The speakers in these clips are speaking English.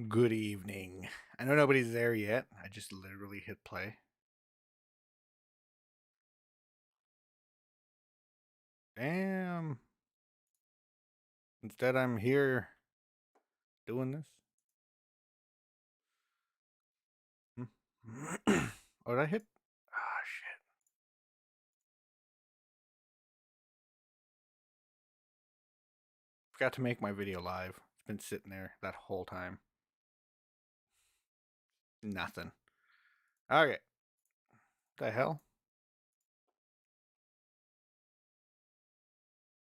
Good evening. I know nobody's there yet. I just literally hit play. Damn. Instead, I'm here doing this. Oh, did I hit? Ah, shit. Forgot to make my video live. It's been sitting there that whole time. Nothing. Okay. The hell?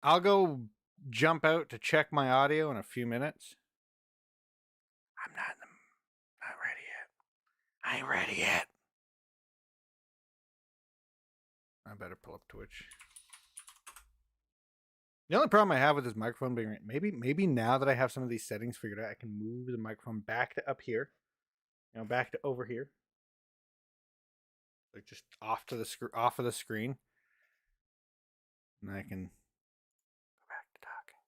I'll go jump out to check my audio in a few minutes. I'm not ready yet. I ain't ready yet. I better pull up Twitch. The only problem I have with this microphone being maybe now that I have some of these settings figured out, I can move the microphone back to up here, back to over here, like just off of the screen, and I can go back to talking,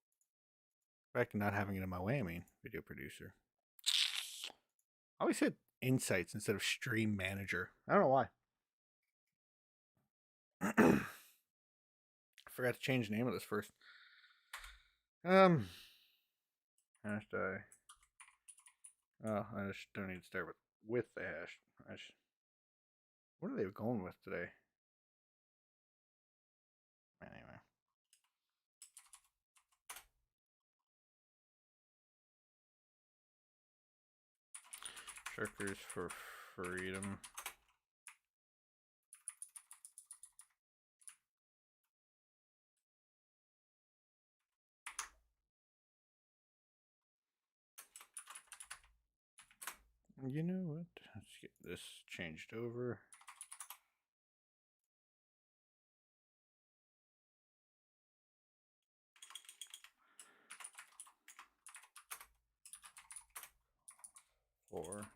back to not having it in my way. I mean, video producer. I always hit insights instead of stream manager. I don't know why. I forgot to change the name of this first. Hash die. Oh, I just don't need to start with the hash. What are they going with today? Anyway. Truckers for freedom. You know what? Let's get this changed over. For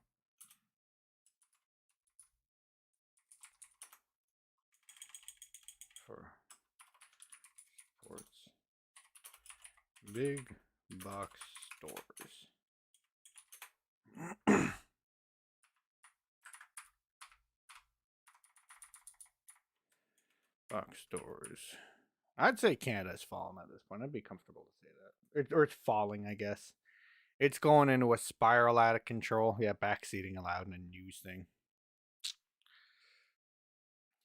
sports big box stores. Box stores. I'd say Canada's fallen at this point. I'd be comfortable to say that. Or it's falling, I guess. It's going into a spiral out of control. Yeah, backseating allowed in a news thing.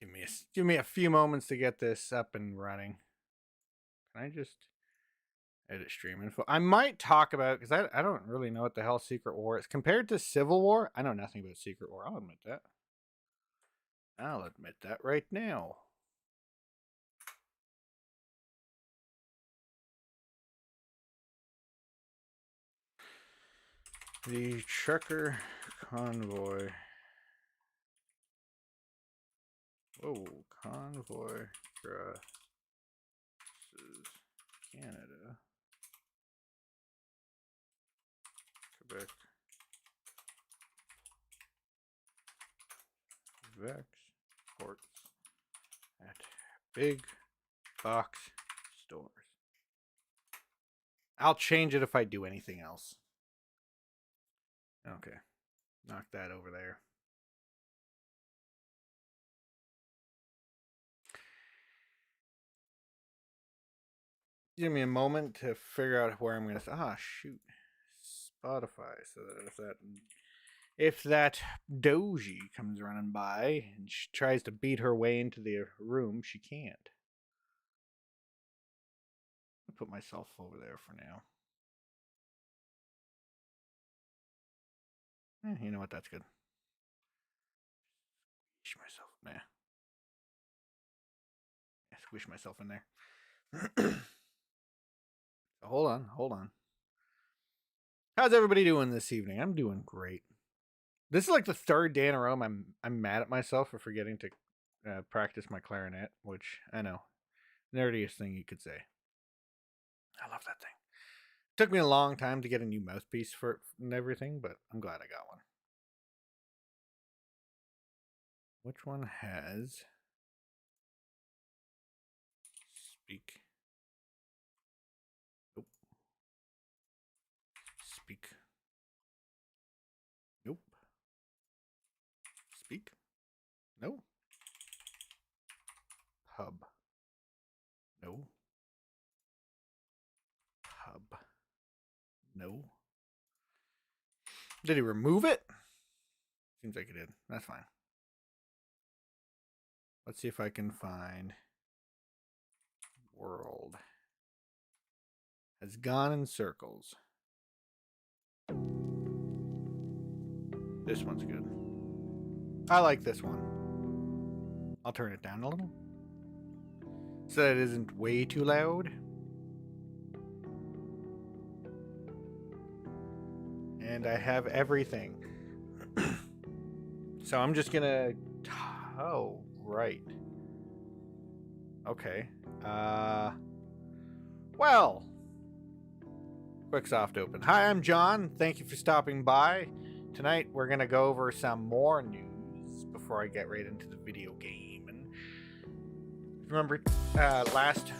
Give me a few moments to get this up and running. Can I just edit stream info? I might talk about, because I don't really know what the hell Secret War is. Compared to Civil War, I know nothing about Secret War. I'll admit that. I'll admit that right now. The trucker convoy. Whoa, convoy crosses Canada. Quebec. Vaxports at big box stores. I'll change it if I do anything else. Okay. Knock that over there. Give me a moment to figure out where I'm going to... Ah, shoot. Spotify. So that if that doji comes running by and she tries to beat her way into the room, she can't. I'll put myself over there for now. You know what? That's good. Squish myself. Nah. Yeah, squish myself in there. Hold on. How's everybody doing this evening? I'm doing great. This is like the third day in a row I'm mad at myself for forgetting to practice my clarinet, which I know, nerdiest thing you could say. I love that thing. Took me a long time to get a new mouthpiece for it and everything, but I'm glad I got one. Which one has speak? Speak. Speak. No. Pub. No. Pub. No. Did he remove it? Seems like he did. That's fine. Let's see if I can find world. Has gone in circles. This one's good. I like this one. I'll turn it down a little so that it isn't way too loud. And I have everything. So I'm just gonna... Oh, right. Okay. Well. Quick soft open. Hi, I'm John. Thank you for stopping by. Tonight we're gonna go over some more news before I get right into the video game. And remember, last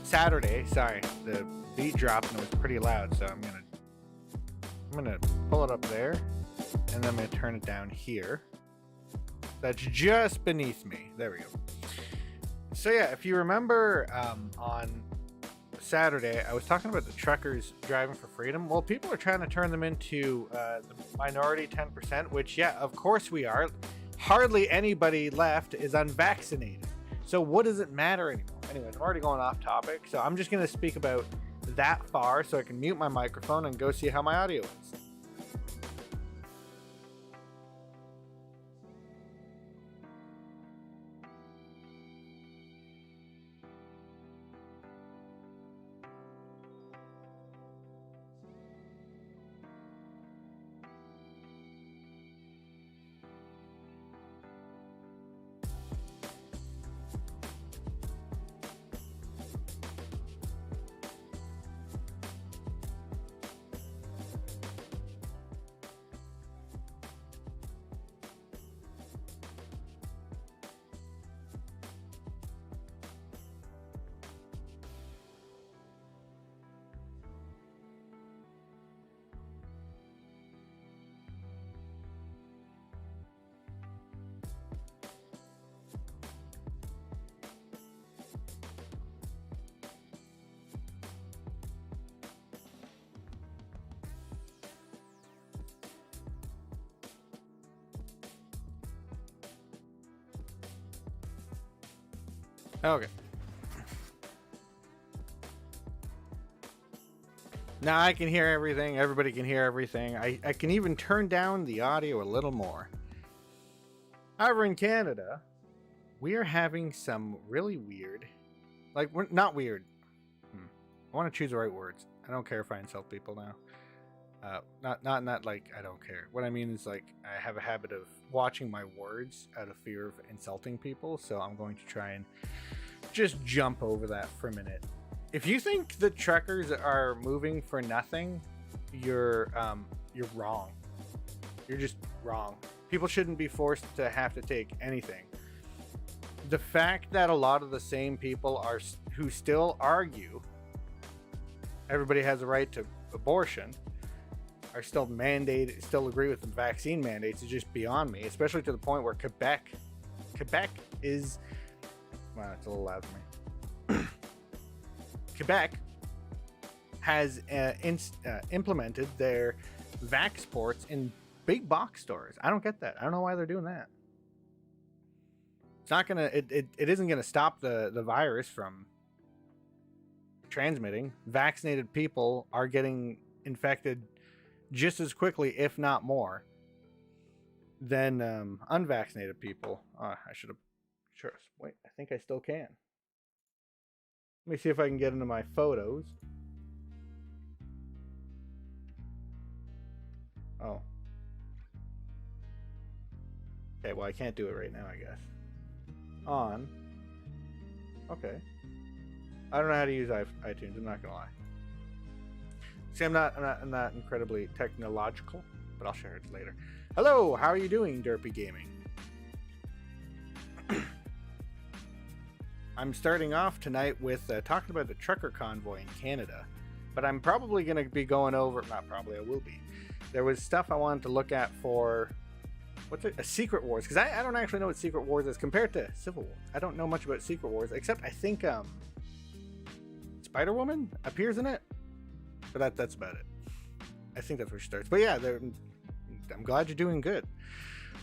Saturday, sorry, the beat dropped and it was pretty loud, so I'm gonna pull it up there, and then I'm gonna turn it down here. That's just beneath me. There we go. So yeah, if you remember, on Saturday, I was talking about the truckers driving for freedom. Well, people are trying to turn them into the minority 10%, which, yeah, of course we are. Hardly anybody left is unvaccinated. So what does it matter anymore? Anyways, I'm already going off topic, so I'm just going to speak about that far so I can mute my microphone and go see how my audio is. Okay. Now I can hear everything. Everybody can hear everything. I can even turn down the audio a little more. However, in Canada, we are having some really weird, like, we're not weird. I want to choose the right words. I don't care if I insult people now. Not like I don't care. What I mean is, like, I have a habit of watching my words out of fear of insulting people, so I'm going to try and just jump over that for a minute. If you think the truckers are moving for nothing, you're wrong. You're just wrong. People shouldn't be forced to have to take anything. The fact that a lot of the same people are who still argue everybody has a right to abortion are still agree with the vaccine mandates is just beyond me, especially to the point where Quebec is, wow, it's a little loud for me. Quebec has implemented their Vaxports in big box stores. I don't get that. I don't know why they're doing that. It's not gonna. It isn't gonna stop the virus from transmitting. Vaccinated people are getting infected just as quickly, if not more, than unvaccinated people. I should have. Sure. Wait, I think I still can. Let me see if I can get into my photos. Oh. Okay, well, I can't do it right now, I guess. On. Okay. I don't know how to use iTunes, I'm not gonna lie. See, I'm not incredibly technological, but I'll share it later. Hello, how are you doing, Derpy Gaming? I'm starting off tonight with talking about the trucker convoy in Canada, but I'm probably going to be going over, not probably, I will be. There was stuff I wanted to look at for what's it? A Secret Wars, because I don't actually know what Secret Wars is compared to Civil War. I don't know much about Secret Wars, except I think Spider-Woman appears in it, but that's about it. I think that's where she starts. But yeah, I'm glad you're doing good.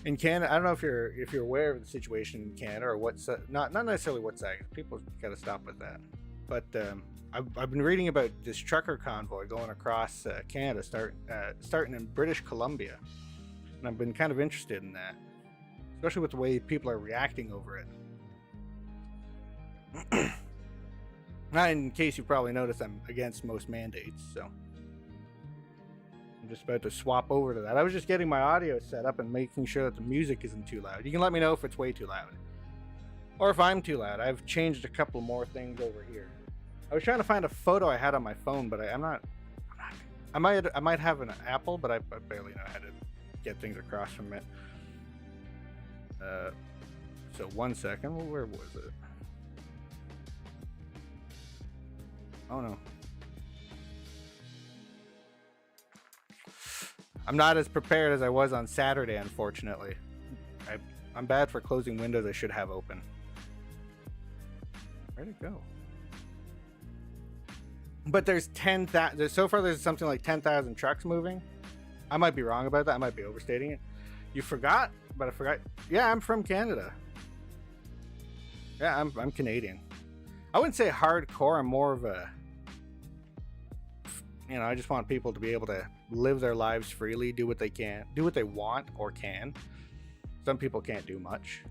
In Canada, I don't know if you're aware of the situation in Canada or what's not necessarily what's that. People got to stop with that. But I've been reading about this trucker convoy going across Canada, starting in British Columbia, and I've been kind of interested in that, especially with the way people are reacting over it. Now, in case you probably noticed, I'm against most mandates, so I'm just about to swap over to that. I was just getting my audio set up and making sure that the music isn't too loud. You can let me know if it's way too loud, or if I'm too loud. I've changed a couple more things over here. I was trying to find a photo I had on my phone, but I'm not. I might have an Apple, but I barely know how to get things across from it. So 1 second. Well, where was it? Oh no. I'm not as prepared as I was on Saturday, unfortunately. I'm bad for closing windows I should have open. Where'd it go? But there's 10,000. So far, there's something like 10,000 trucks moving. I might be wrong about that. I might be overstating it. You forgot, but I forgot. Yeah, I'm from Canada. Yeah, I'm Canadian. I wouldn't say hardcore. I'm more of a, I just want people to be able to live their lives freely, do what they can, do what they want or can. Some people can't do much.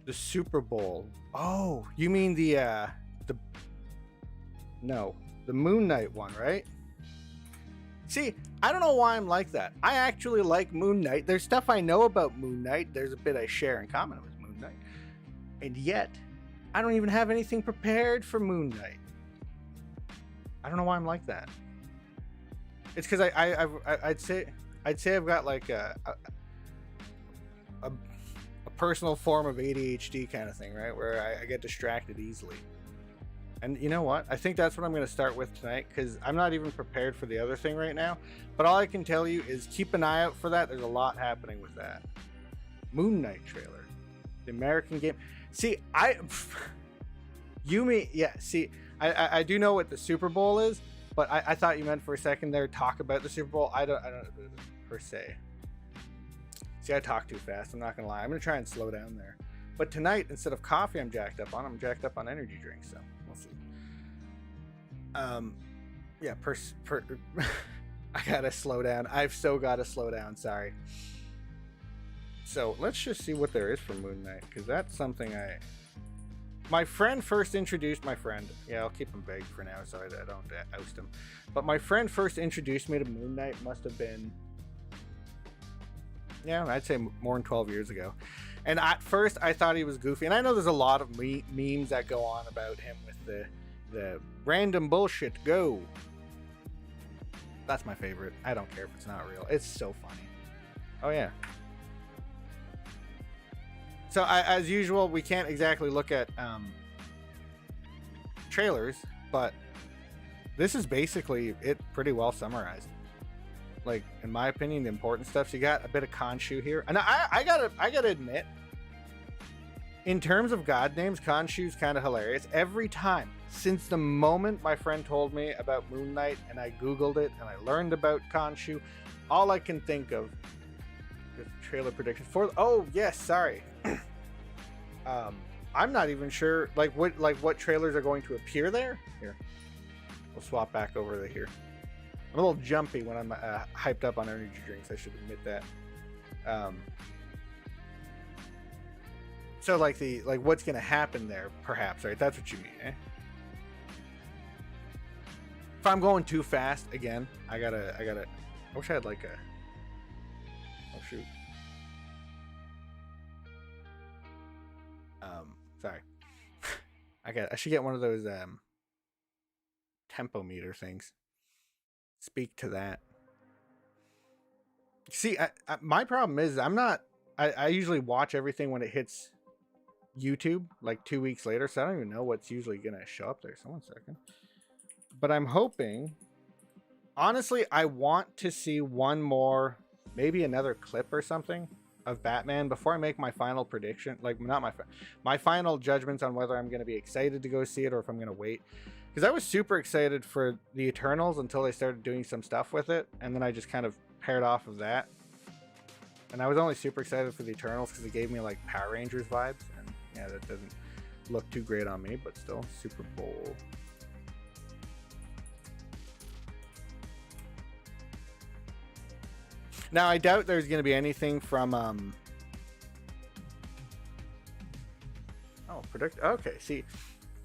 The Super Bowl. Oh, you mean the Moon Knight one, right? See, I don't know why I'm like that. I actually like Moon Knight. There's stuff I know about Moon Knight. There's a bit I share in common with Moon Knight. And yet, I don't even have anything prepared for Moon Knight. I don't know why I'm like that. It's because I'd say I've got like a personal form of ADHD kind of thing, right? Where I get distracted easily. And you know what? I think that's what I'm going to start with tonight, because I'm not even prepared for the other thing right now. But all I can tell you is keep an eye out for that. There's a lot happening with that. Moon Knight trailer. The American game. See, I do know what the Super Bowl is, but I thought you meant for a second there talk about the Super Bowl. I don't per se. See, I talk too fast. I'm not going to lie. I'm going to try and slow down there. But tonight, instead of coffee I'm jacked up on energy drinks, so we'll see. Yeah, I gotta slow down. I've so gotta slow down, sorry. So let's just see what there is for Moon Knight, because that's something my friend first introduced yeah, I'll keep him vague for now so I don't oust him. But my friend first introduced me to Moon Knight must have been, yeah, I'd say more than 12 years ago. And at first, I thought he was goofy. And I know there's a lot of memes that go on about him with the random bullshit go. That's my favorite. I don't care if it's not real. It's so funny. Oh, yeah. So, as usual, we can't exactly look at trailers, but this is basically it pretty well summarized. Like, in my opinion, the important stuff. So you got a bit of Khonshu here, and I gotta admit, in terms of god names, Khonshu's kind of hilarious. Every time since the moment my friend told me about Moon Knight and I googled it and I learned about Khonshu, all I can think of is trailer predictions for. Oh yes, sorry. I'm not even sure what trailers are going to appear there. Here, we'll swap back over to here. I'm a little jumpy when I'm hyped up on energy drinks. I should admit that. So what's gonna happen there, perhaps, right? That's what you mean, eh? If I'm going too fast again, I wish I had like a. Oh shoot. Sorry. I should get one of those tempo meter things. Speak to that. See, my problem is I usually watch everything when it hits YouTube like 2 weeks later, so I don't even know what's usually gonna show up there. So 1 second. But I'm hoping, honestly, I want to see one more maybe another clip or something of Batman before I make my final prediction. Like, not my final judgments on whether I'm going to be excited to go see it or if I'm going to wait. Because I was super excited for the Eternals until they started doing some stuff with it, and then I just kind of paired off of that. And I was only super excited for the Eternals because it gave me like Power Rangers vibes, and yeah, that doesn't look too great on me, but still, Super Bowl. Now, I doubt there's going to be anything from, oh, predict, okay, see,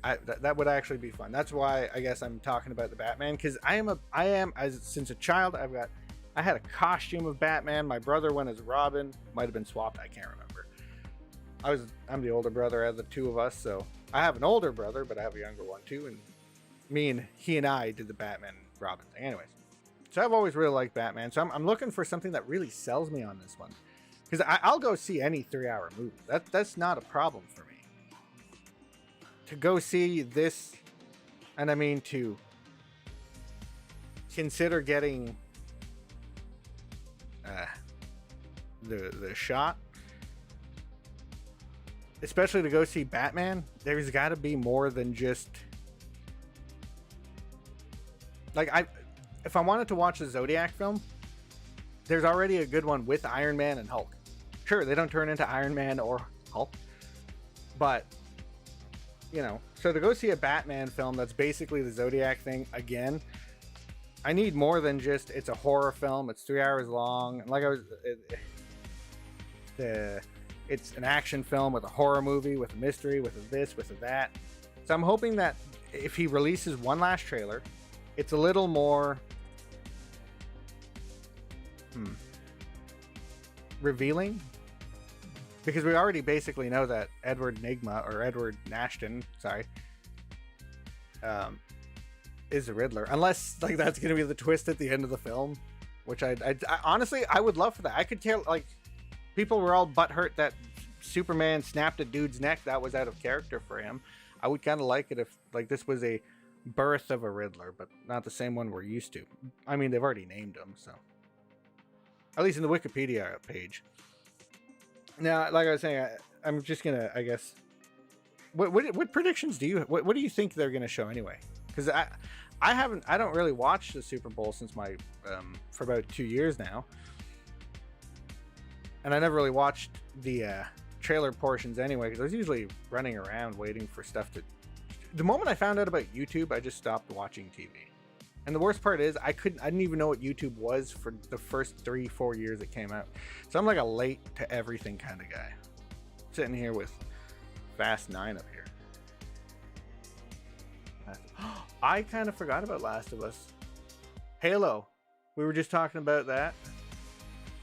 that would actually be fun. That's why I guess I'm talking about the Batman, because I am, as since a child, I had a costume of Batman. My brother went as Robin, might have been swapped, I can't remember. I'm the older brother out of the two of us, so I have an older brother, but I have a younger one too, and he and I did the Batman and Robin thing. Anyways, so I've always really liked Batman, so I'm looking for something that really sells me on this one, because I'll go see any 3-hour movie. That's not a problem for me. To go see this, and I mean to consider getting the shot, especially to go see Batman, there's got to be more than just like if I wanted to watch the Zodiac film, there's already a good one with Iron Man and Hulk. Sure, they don't turn into Iron Man or Hulk, but you know, so to go see a Batman film that's basically the Zodiac thing again, I need more than just it's a horror film. It's 3 hours long. Like it's an action film with a horror movie, with a mystery, with a this, with a that. So I'm hoping that if he releases one last trailer, it's a little more revealing. Because we already basically know that Edward Nashton, is the Riddler. Unless like that's going to be the twist at the end of the film, which I honestly, I would love for that. I could care, like, people were all butthurt that Superman snapped a dude's neck. That was out of character for him. I would kind of like it if like this was a birth of a Riddler, but not the same one we're used to. I mean, they've already named him, so at least in the Wikipedia page. Now, like I was saying, I'm just gonna, I guess, what predictions do you, what do you think they're gonna show anyway? Because I don't really watch the Super Bowl since my for about 2 years now, and I never really watched the trailer portions anyway, because I was usually running around waiting for stuff to. The moment I found out about YouTube, I just stopped watching TV. And the worst part is I didn't even know what YouTube was for the first 3-4 years it came out. So I'm like a late to everything kind of guy. Sitting here with Fast 9 up here. I kind of forgot about Last of Us. Halo. We were just talking about that.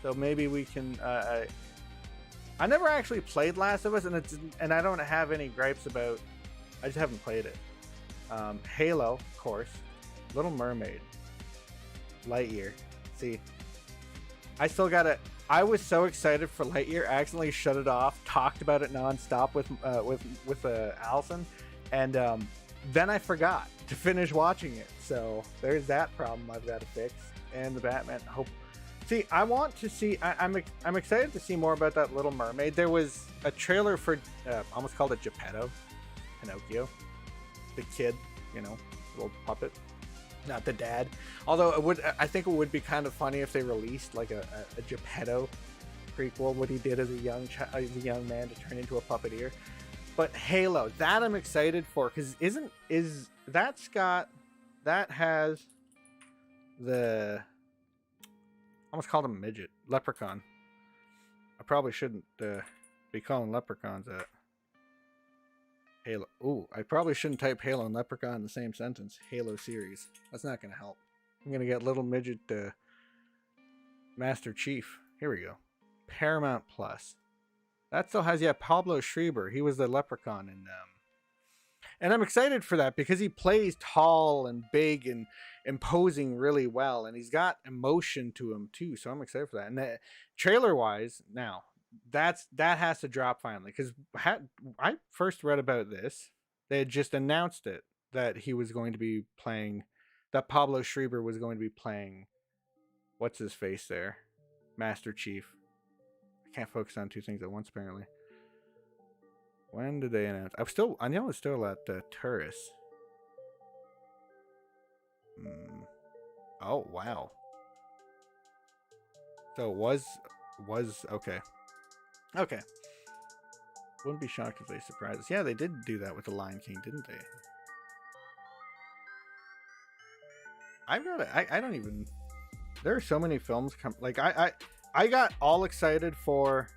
So maybe we can I never actually played Last of Us, and I don't have any gripes about. I just haven't played it. Halo, of course. Little Mermaid, Lightyear. See, I still gotta. I was so excited for Lightyear, I accidentally shut it off. Talked about it nonstop with Allison, and then I forgot to finish watching it. So there's that problem I've got to fix. And the Batman. See, I want to see. I'm excited to see more about that Little Mermaid. There was a trailer for almost called it Geppetto, Pinocchio, the kid, you know, little puppet. Not the dad. Although I think it would be kind of funny if they released like a Geppetto prequel, what he did as a young man to turn into a puppeteer. But Halo, that I'm excited for, because that has the, I almost called him a midget, leprechaun. I probably shouldn't be calling leprechauns that. Halo. Ooh, I probably shouldn't type Halo and Leprechaun in the same sentence. Halo series. That's not going to help. I'm going to get little midget Master Chief. Here we go. Paramount Plus. That still has, yeah, Pablo Schreiber. He was the Leprechaun in and I'm excited for that because he plays tall and big and imposing really well, and he's got emotion to him too. So I'm excited for that. And trailer-wise, now that has to drop finally, because I first read about this. They had just announced it, that he was going to be playing, that Pablo Schreiber was going to be playing, what's his face there, Master Chief. I can't focus on two things at once, apparently. When did they announce? I know it's still at Tourist. Oh, wow. So it was okay. Okay. Wouldn't be shocked if they surprised us. Yeah, they did do that with The Lion King, didn't they? I've got it. I don't even. There are so many films come. Like I got all excited for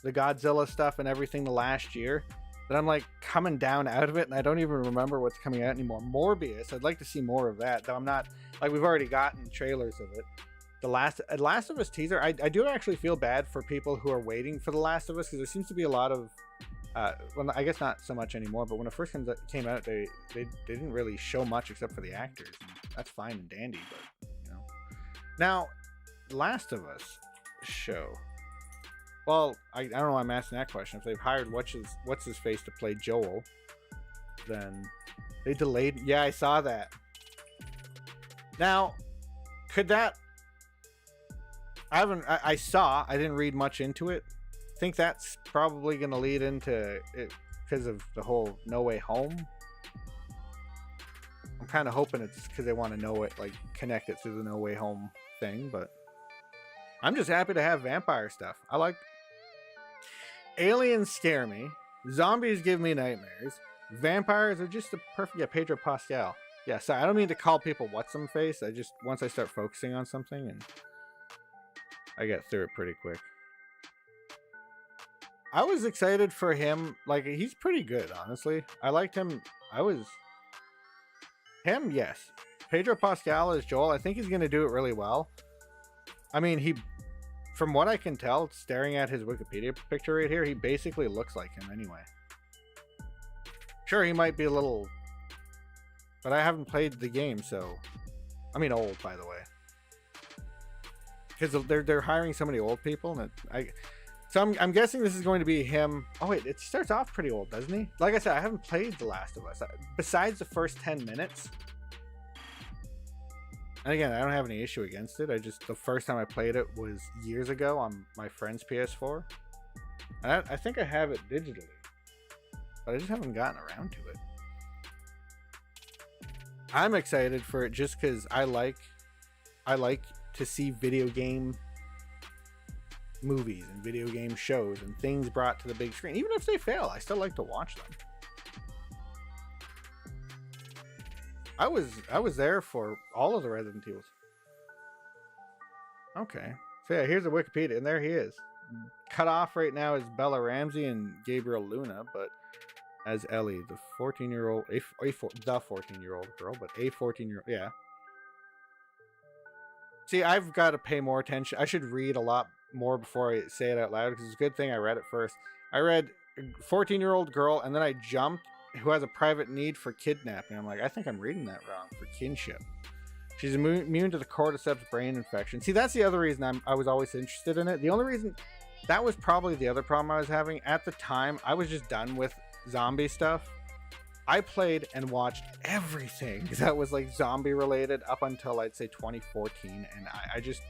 the Godzilla stuff and everything the last year, that I'm like coming down out of it, and I don't even remember what's coming out anymore. Morbius, I'd like to see more of that, though I'm not, like, we've already gotten trailers of it. The Last of Us teaser, I do actually feel bad for people who are waiting for The Last of Us, because there seems to be a lot of, well, I guess not so much anymore, but when it first came out, they didn't really show much except for the actors. That's fine and dandy, but, you know. Now, Last of Us show. Well, I don't know why I'm asking that question. If they've hired what's his face to play Joel, then they delayed. Yeah, I saw that. Now, could that? I didn't read much into it. Think that's probably going to lead into it because of the whole No Way Home. I'm kind of hoping it's because they want to know it, like connect it through the No Way Home thing, but I'm just happy to have vampire stuff. I like aliens scare me. Zombies give me nightmares. Vampires are just the perfect. Yeah, Pedro Pascal. Yeah, sorry, I don't mean to call people what's some face. I just, once I start focusing on something, and I get through it pretty quick. I was excited for him. Like, he's pretty good, honestly. I liked him. Yes. Pedro Pascal as Joel. I think he's going to do it really well. I mean, from what I can tell, staring at his Wikipedia picture right here, he basically looks like him anyway. Sure, he might be a little, but I haven't played the game, so I mean, old, by the way, because they're hiring so many old people, and I'm guessing this is going to be him. Oh wait, it starts off pretty old, doesn't he? Like I said, I haven't played The Last of Us besides the first 10 minutes. And again, I don't have any issue against it. The first time I played it was years ago on my friend's PS4. And I think I have it digitally, but I just haven't gotten around to it. I'm excited for it just because I like to see video game movies and video game shows and things brought to the big screen. Even if they fail, I still like to watch them. I was there for all of the Resident Evils. Okay. So yeah, here's the Wikipedia, and there he is. Cut off right now is Bella Ramsey and Gabriel Luna, but as Ellie, the 14-year-old, the 14-year-old girl, but a 14-year-old, yeah. See, I've got to pay more attention. I should read a lot more before I say it out loud, because it's a good thing I read it first. I read 14-year-old girl, and then I jumped, who has a private need for kidnapping. I'm like, I think I'm reading that wrong, for kinship. She's immune to the cordyceps brain infection. See, that's the other reason I was always interested in it. The only reason, that was probably the other problem I was having. At the time, I was just done with zombie stuff. I played and watched everything that was like zombie related up until I'd say 2014, and I just,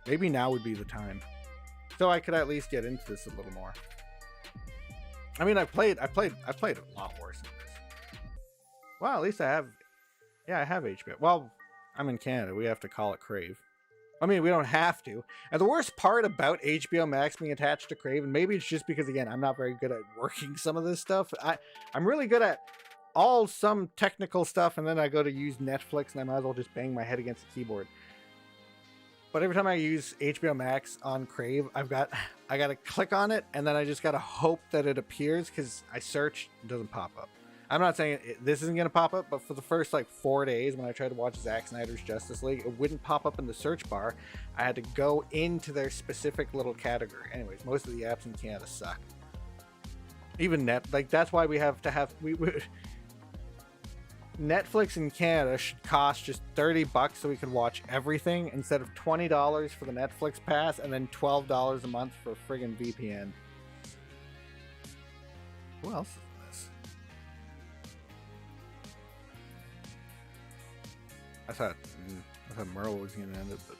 maybe now would be the time, so I could at least get into this a little more. I mean, I played a lot worse than this. Well, at least I have HBO. Well, I'm in Canada. We have to call it Crave. I mean, we don't have to. And the worst part about HBO Max being attached to Crave, and maybe it's just because, again, I'm not very good at working some of this stuff. I'm really good at some technical stuff, and then I go to use Netflix, and I might as well just bang my head against the keyboard. But every time I use HBO Max on Crave, I got to click on it, and then I just got to hope that it appears, because I search, it doesn't pop up. I'm not saying this isn't going to pop up, but for the first like 4 days when I tried to watch Zack Snyder's Justice League, it wouldn't pop up in the search bar. I had to go into their specific little category. Anyways, most of the apps in Canada suck. Even that's why we have to have Netflix in Canada should cost just $30 so we can watch everything, instead of $20 for the Netflix pass and then $12 a month for friggin' VPN. Who else is in this? I thought Merle was gonna end it, but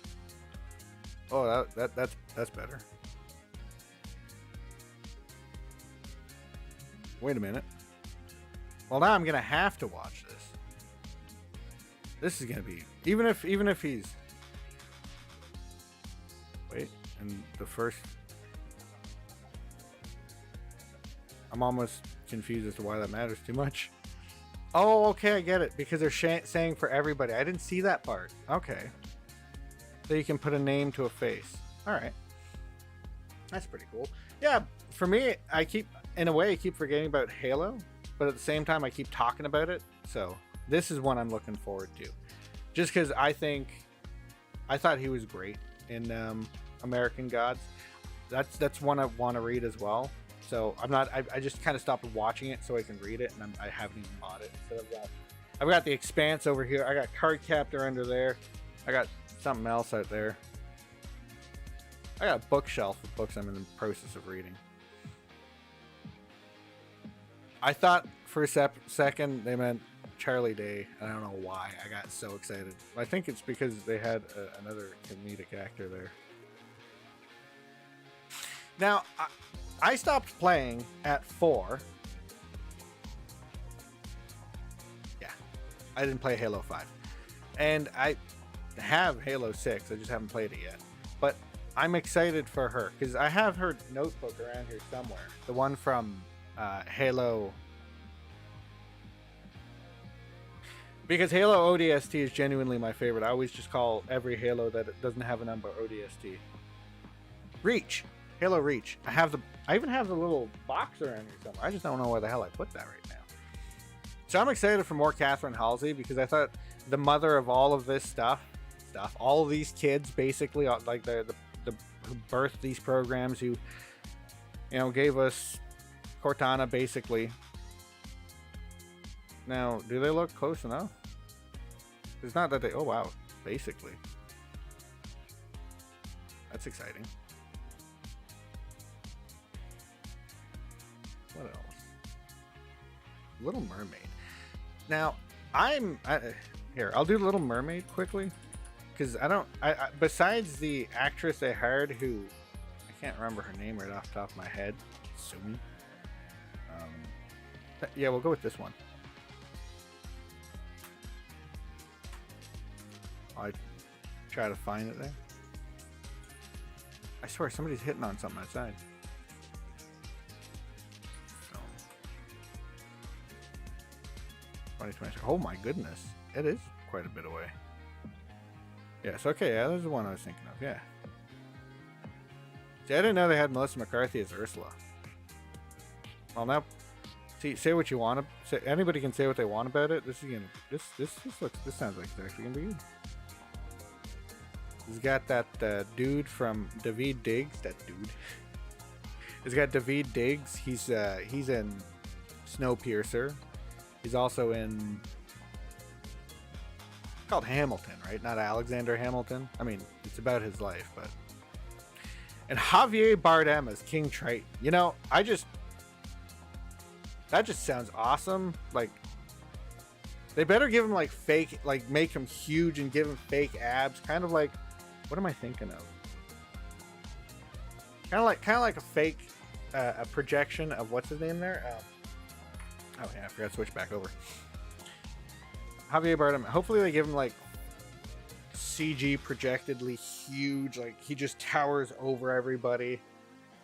Oh, that's better. Wait a minute. Well, now I'm gonna have to watch this. This is gonna be even if he's wait, and the first. I'm almost confused as to why that matters too much. Oh, okay, I get it. Because they're saying for everybody. I didn't see that part. Okay. So you can put a name to a face. All right. That's pretty cool. Yeah, for me, I keep forgetting about Halo, but at the same time, I keep talking about it. So this is one I'm looking forward to. Just because I thought he was great in American Gods. That's one I want to read as well. So I just kind of stopped watching it so I can read it, and I haven't even bought it. So I've got the Expanse over here. I got Cardcaptor under there. I got something else out there. I got a bookshelf of books I'm in the process of reading. I thought for a second they meant Charlie Day. I don't know why. I got so excited. I think it's because they had another comedic actor there. Now, I stopped playing at 4. Yeah, I didn't play Halo 5. And I have Halo 6. I just haven't played it yet. But I'm excited for her because I have her notebook around here somewhere. The one from Halo. Because Halo ODST is genuinely my favorite. I always just call every Halo that doesn't have a number ODST. Reach. Halo Reach. I even have the little box around here somewhere. I just don't know where the hell I put that right now. So I'm excited for more Catherine Halsey because I thought the mother of all of this stuff, all of these kids basically, like the who birthed these programs, who gave us Cortana basically. Now, do they look close enough? It's not that they. Oh wow, basically. That's exciting. What else? Little Mermaid. Now, here. I'll do Little Mermaid quickly, because I besides the actress they hired, who I can't remember her name right off the top of my head. Sumi. Yeah, we'll go with this one. I try to find it there. I swear somebody's hitting on something outside. Oh my goodness, it is quite a bit away. Yes, okay, yeah, that's the one I was thinking of. Yeah. See, I didn't know they had Melissa McCarthy as Ursula. Well, now, see, say what you want to say. Anybody can say what they want about it. This sounds like it's actually gonna be good. He's got that dude from David Diggs. That dude. He's got David Diggs. He's in Snowpiercer. He's also in. It's called Hamilton, right? Not Alexander Hamilton. I mean, it's about his life, but. And Javier Bardem as King Triton. That just sounds awesome. Like, they better give him like fake, like make him huge and give him fake abs. Kind of like, what am I thinking of? Kind of like a fake, a projection of what's his name there. Oh yeah, I forgot to switch back over. Javier Bardem. Hopefully they give him like CG projectedly huge, like he just towers over everybody.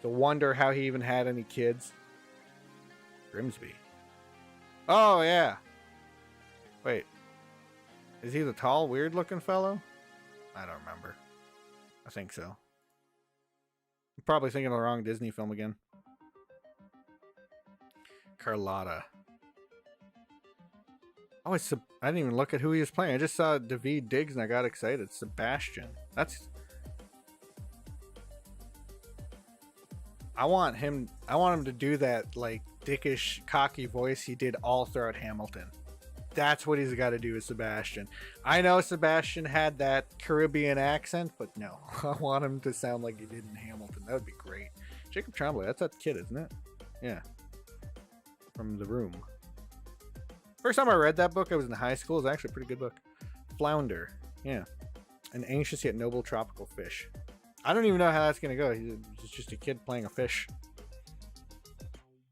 To wonder how he even had any kids. Grimsby. Oh yeah. Wait. Is he the tall, weird looking fellow? I don't remember. I think so. I'm probably thinking of the wrong Disney film again. Carlotta. Oh, I didn't even look at who he was playing. I just saw David Diggs and I got excited. Sebastian. I want him to do that like dickish, cocky voice he did all throughout Hamilton. That's what he's got to do with Sebastian. I know Sebastian had that Caribbean accent, but no. I want him to sound like he did in Hamilton. That would be great. Jacob Tremblay, that's that kid, isn't it? Yeah. From The Room. First time I read that book, I was in high school. It was actually a pretty good book. Flounder. Yeah. An anxious yet noble tropical fish. I don't even know how that's gonna go. He's just a kid playing a fish.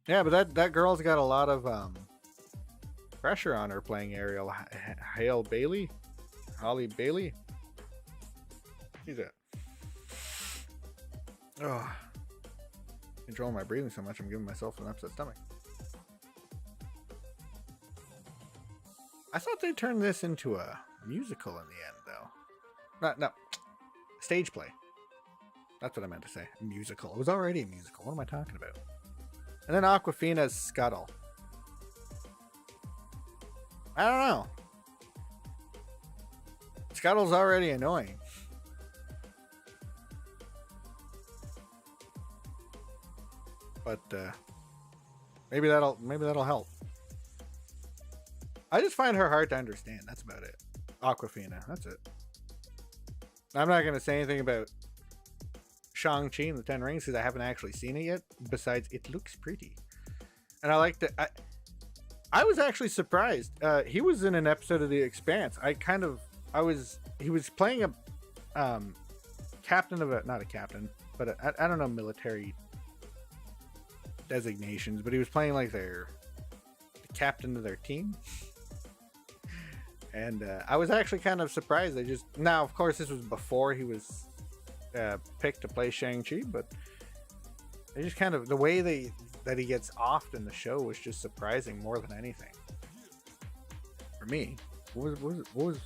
Yeah, but that girl's got a lot of pressure on her playing Ariel. Holly Bailey. Who's that? Oh, controlling my breathing so much, I'm giving myself an upset stomach. I thought they turned this into a musical in the end, though. No, stage play. That's what I meant to say. A musical. It was already a musical. What am I talking about? And then Aquafina's Scuttle. I don't know. Scuttle's already annoying. But maybe that'll help. I just find her hard to understand. That's about it. Aquafina. That's it. I'm not gonna say anything about Shang-Chi and the Ten Rings because I haven't actually seen it yet. Besides, it looks pretty, and I like that. I was actually surprised. He was in an episode of The Expanse. He was playing a captain of not a captain, but I don't know military designations, but he was playing like the captain of their team. And I was actually kind of surprised. Now, of course, this was before he was picked to play Shang-Chi, but they just kind of, the way that he gets off in the show was just surprising more than anything. For me, what was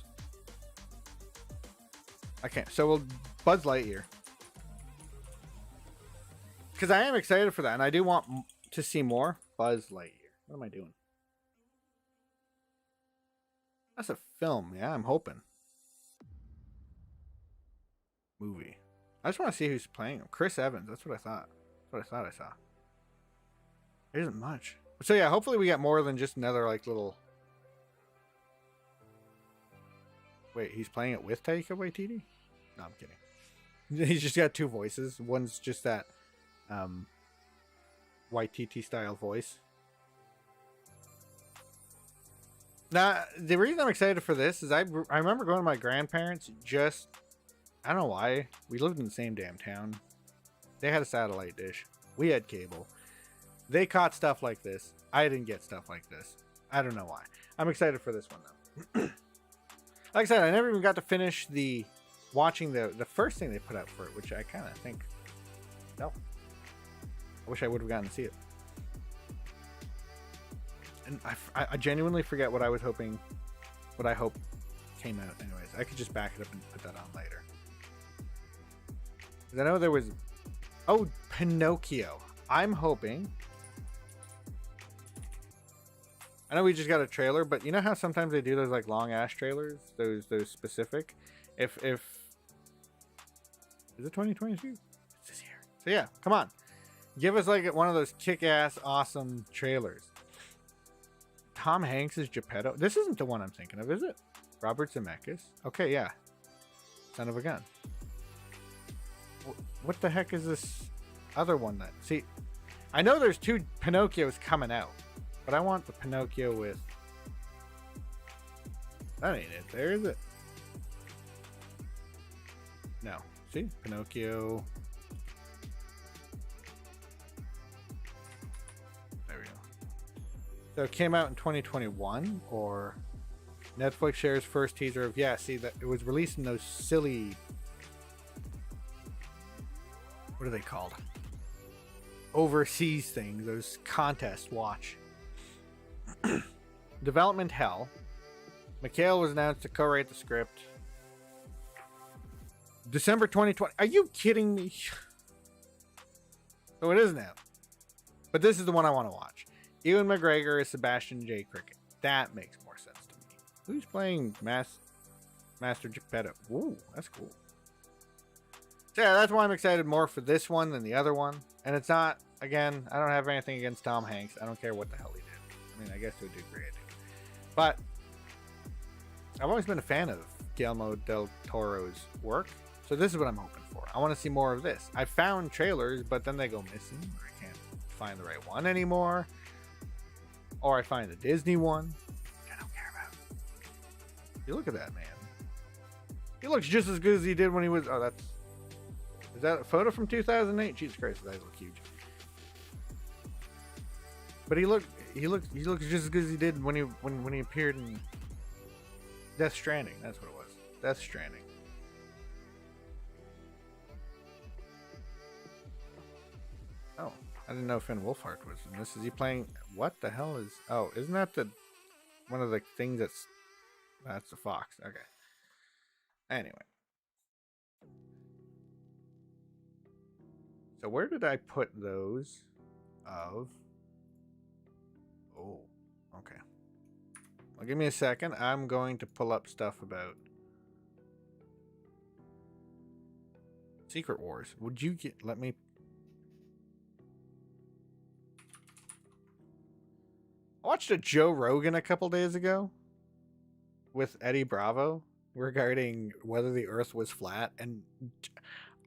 I can't. So we'll Buzz Lightyear. Because I am excited for that, and I do want to see more Buzz Lightyear. What am I doing? That's a film, yeah, I'm hoping. Movie. I just want to see who's playing him. Chris Evans, that's what I thought. That's what I thought I saw. There isn't much. So yeah, hopefully we get more than just another like little... Wait, he's playing it with Taika Waititi? No, I'm kidding. He's just got two voices. One's just that Waititi style voice. Now, the reason I'm excited for this is I remember going to my grandparents just... I don't know why. We lived in the same damn town. They had a satellite dish. We had cable. They caught stuff like this. I didn't get stuff like this. I don't know why. I'm excited for this one, though. Like I said, I never even got to finish watching the first thing they put out for it, which I kind of think... No. I wish I would have gotten to see it. And I genuinely forget what I was hoping, what I hope came out. Anyways, I could just back it up and put that on later. Because I know there was... Oh, Pinocchio. I'm hoping... I know we just got a trailer, but you know how sometimes they do those like long ass trailers? Those specific? If... Is it 2022? It's this year. So yeah, come on. Give us like one of those kick-ass awesome trailers. Tom Hanks is Geppetto. This isn't the one I'm thinking of, is it? Robert Zemeckis. Okay, yeah. Son of a gun. What the heck is this other one that... See, I know there's two Pinocchios coming out, but I want the Pinocchio with... That ain't it there, is it? No. See? Pinocchio... So it came out in 2021, or Netflix shares first teaser of... Yeah, see, that it was released in those silly... What are they called? Overseas things, those contests. Watch. Development hell. Mikhail was announced to co-write the script. December 2020. Are you kidding me? So it is now. But this is the one I want to watch. Ewan McGregor is Sebastian J. Cricket. That makes more sense to me. Who's playing Master Geppetto? Ooh, that's cool. So yeah, that's why I'm excited more for this one than the other one. And it's not, again, I don't have anything against Tom Hanks. I don't care what the hell he did. I mean, I guess he would do great. But I've always been a fan of Guillermo del Toro's work. So this is what I'm hoping for. I want to see more of this. I found trailers, but then they go missing. Or I can't find the right one anymore. Or I find the Disney one. I don't care about. You look at that, man. He looks just as good as he did when he was... Oh, that's... Is that a photo from 2008? Jesus Christ, his eyes look huge. But he looks just as good as he did when he appeared in Death Stranding. That's what it was. Death Stranding. Oh, I didn't know Finn Wolfhard was in this. Is he playing? What the hell is? Oh, isn't that the one of the things that's the fox? Okay. Anyway. So where did I put those of? Oh, okay. Well, give me a second. I'm going to pull up stuff about Secret Wars. Would you let me? I watched a Joe Rogan a couple days ago with Eddie Bravo regarding whether the Earth was flat, and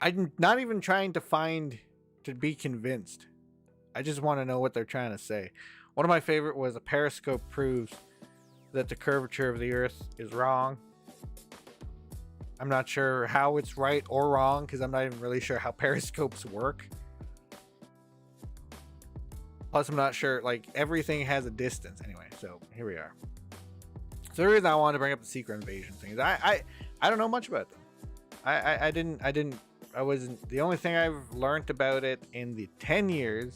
I'm not even trying to be convinced. I just want to know what they're trying to say. One of my favorite was a periscope proves that the curvature of the Earth is wrong. I'm not sure how it's right or wrong because I'm not even really sure how periscopes work. Plus, I'm not sure, like, everything has a distance. Anyway, so here we are. So the reason I wanted to bring up the secret invasion thing is I don't know much about them. I wasn't, the only thing I've learned about it in the 10 years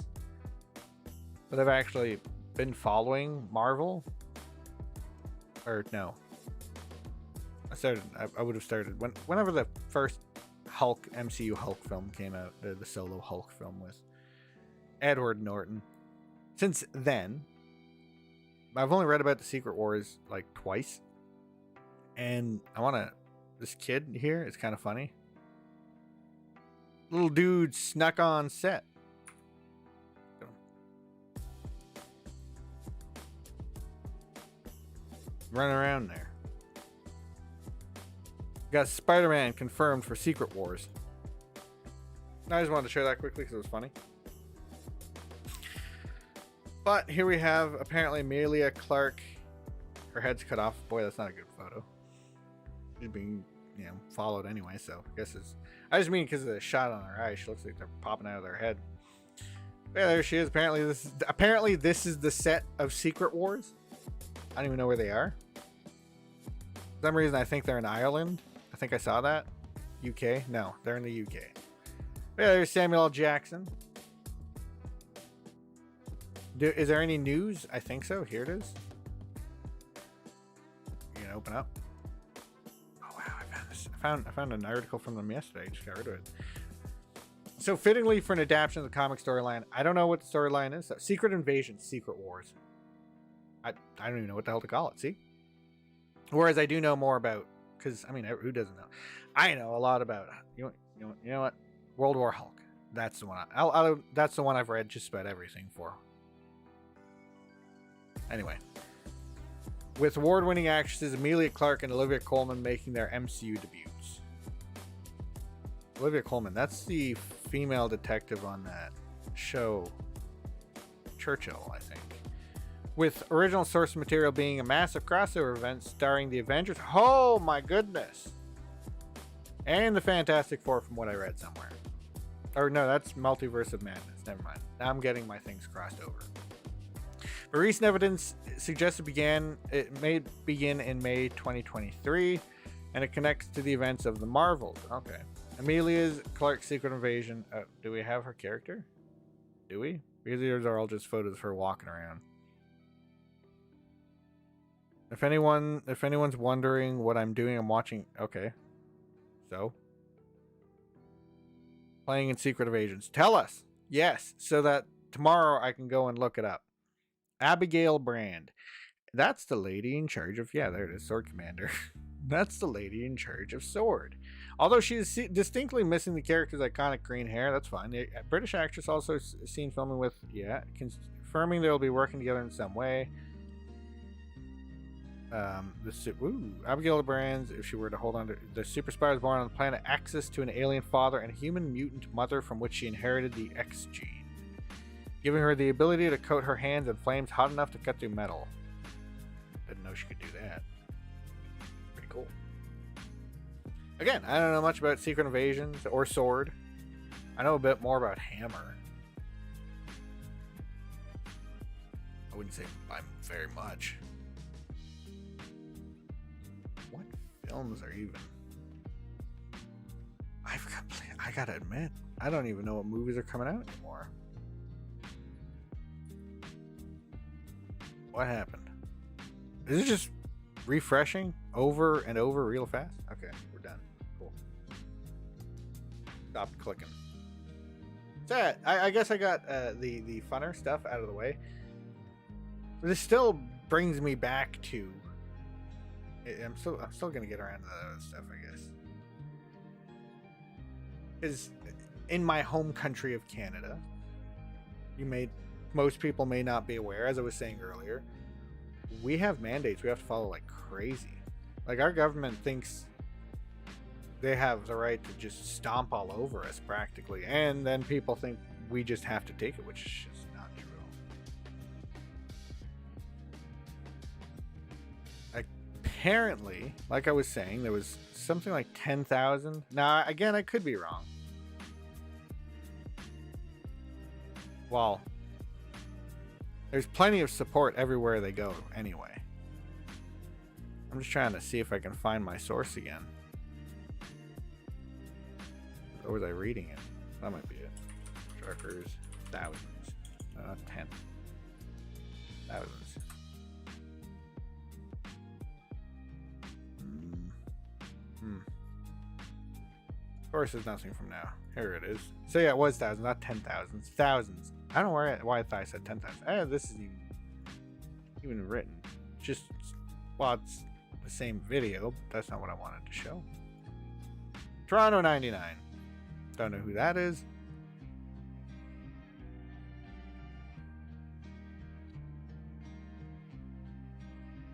that I've actually been following Marvel, or no, I would have started whenever the first MCU Hulk film came out, the solo Hulk film with Edward Norton. Since then, I've only read about the Secret Wars like twice, and this kid here is kind of funny. Little dude snuck on set. Running around there. Got Spider-Man confirmed for Secret Wars. I just wanted to share that quickly because it was funny. But here we have apparently Amelia Clark. Her head's cut off. Boy, that's not a good photo. She's being, followed anyway. So I guess I just mean because of the shot on her eye. She looks like they're popping out of their head. Yeah, there she is. Apparently this is the set of Secret Wars. I don't even know where they are. For some reason, I think they're in Ireland. I think I saw that. UK? No, they're in the UK. Yeah, there's Samuel L. Jackson. Is there any news? I think so. Here it is. You can open up. Oh wow! I found an article from them yesterday. I just got rid of it. So fittingly for an adaptation of the comic storyline, I don't know what the storyline is. Secret Invasion, Secret Wars. I don't even know what the hell to call it. See. Whereas I do know more about, because I mean, who doesn't know? I know a lot about. You know what? World War Hulk. That's the one. That's the one I've read just about everything for. Anyway, with award-winning actresses Amelia Clark and Olivia Colman making their MCU debuts. Olivia Colman, that's the female detective on that show, Churchill, I think. With original source material being a massive crossover event starring the Avengers. Oh my goodness! And the Fantastic Four, from what I read somewhere. Or no, that's Multiverse of Madness. Never mind. Now I'm getting my things crossed over. But recent evidence suggests it may begin in May 2023, and it connects to the events of the Marvels. Okay. Amelia's Clark's Secret Invasion. Do we have her character? Do we? Because these are all just photos of her walking around. If anyone's wondering what I'm doing, I'm watching. Okay. So. Playing in Secret Invasions. Tell us. Yes. So that tomorrow I can go and look it up. Abigail Brand. That's the lady in charge of, yeah, there it is, Sword Commander. That's the lady in charge of Sword. Although she is distinctly missing the character's iconic green hair, that's fine. The British actress also seen filming with, confirming they'll be working together in some way. Abigail Brand, if she were to hold on to the super spy, was born on the planet Axis to an alien father and a human mutant mother from which she inherited the X gene, giving her the ability to coat her hands in flames hot enough to cut through metal. Didn't know she could do that. Pretty cool. Again, I don't know much about Secret Invasions or Sword. I know a bit more about Hammer. I wouldn't say by very much. What films are even? I gotta admit, I don't even know what movies are coming out anymore. What happened? Is it just refreshing over and over real fast? Okay, we're done. Cool. Stopped clicking. So I guess I got the funner stuff out of the way. This still brings me back to. I'm still gonna get around to that other stuff, I guess. Because in my home country of Canada, most people may not be aware, as I was saying earlier, we have mandates we have to follow like crazy. Like, our government thinks they have the right to just stomp all over us practically, and then people think we just have to take it, which is just not true. Apparently, like I was saying, there was something like 10,000. Now, again, I could be wrong. Well, there's plenty of support everywhere they go anyway. I'm just trying to see if I can find my source again. Or was I reading it? That might be it. Truckers, thousands. No, not 10. Thousands. Of course, there's nothing from now. Here it is. So yeah, it was thousands, not 10,000. Thousands. I don't know why I thought I said 10,000. This isn't even written. Just, well, it's the same video, but that's not what I wanted to show. Toronto 99. Don't know who that is.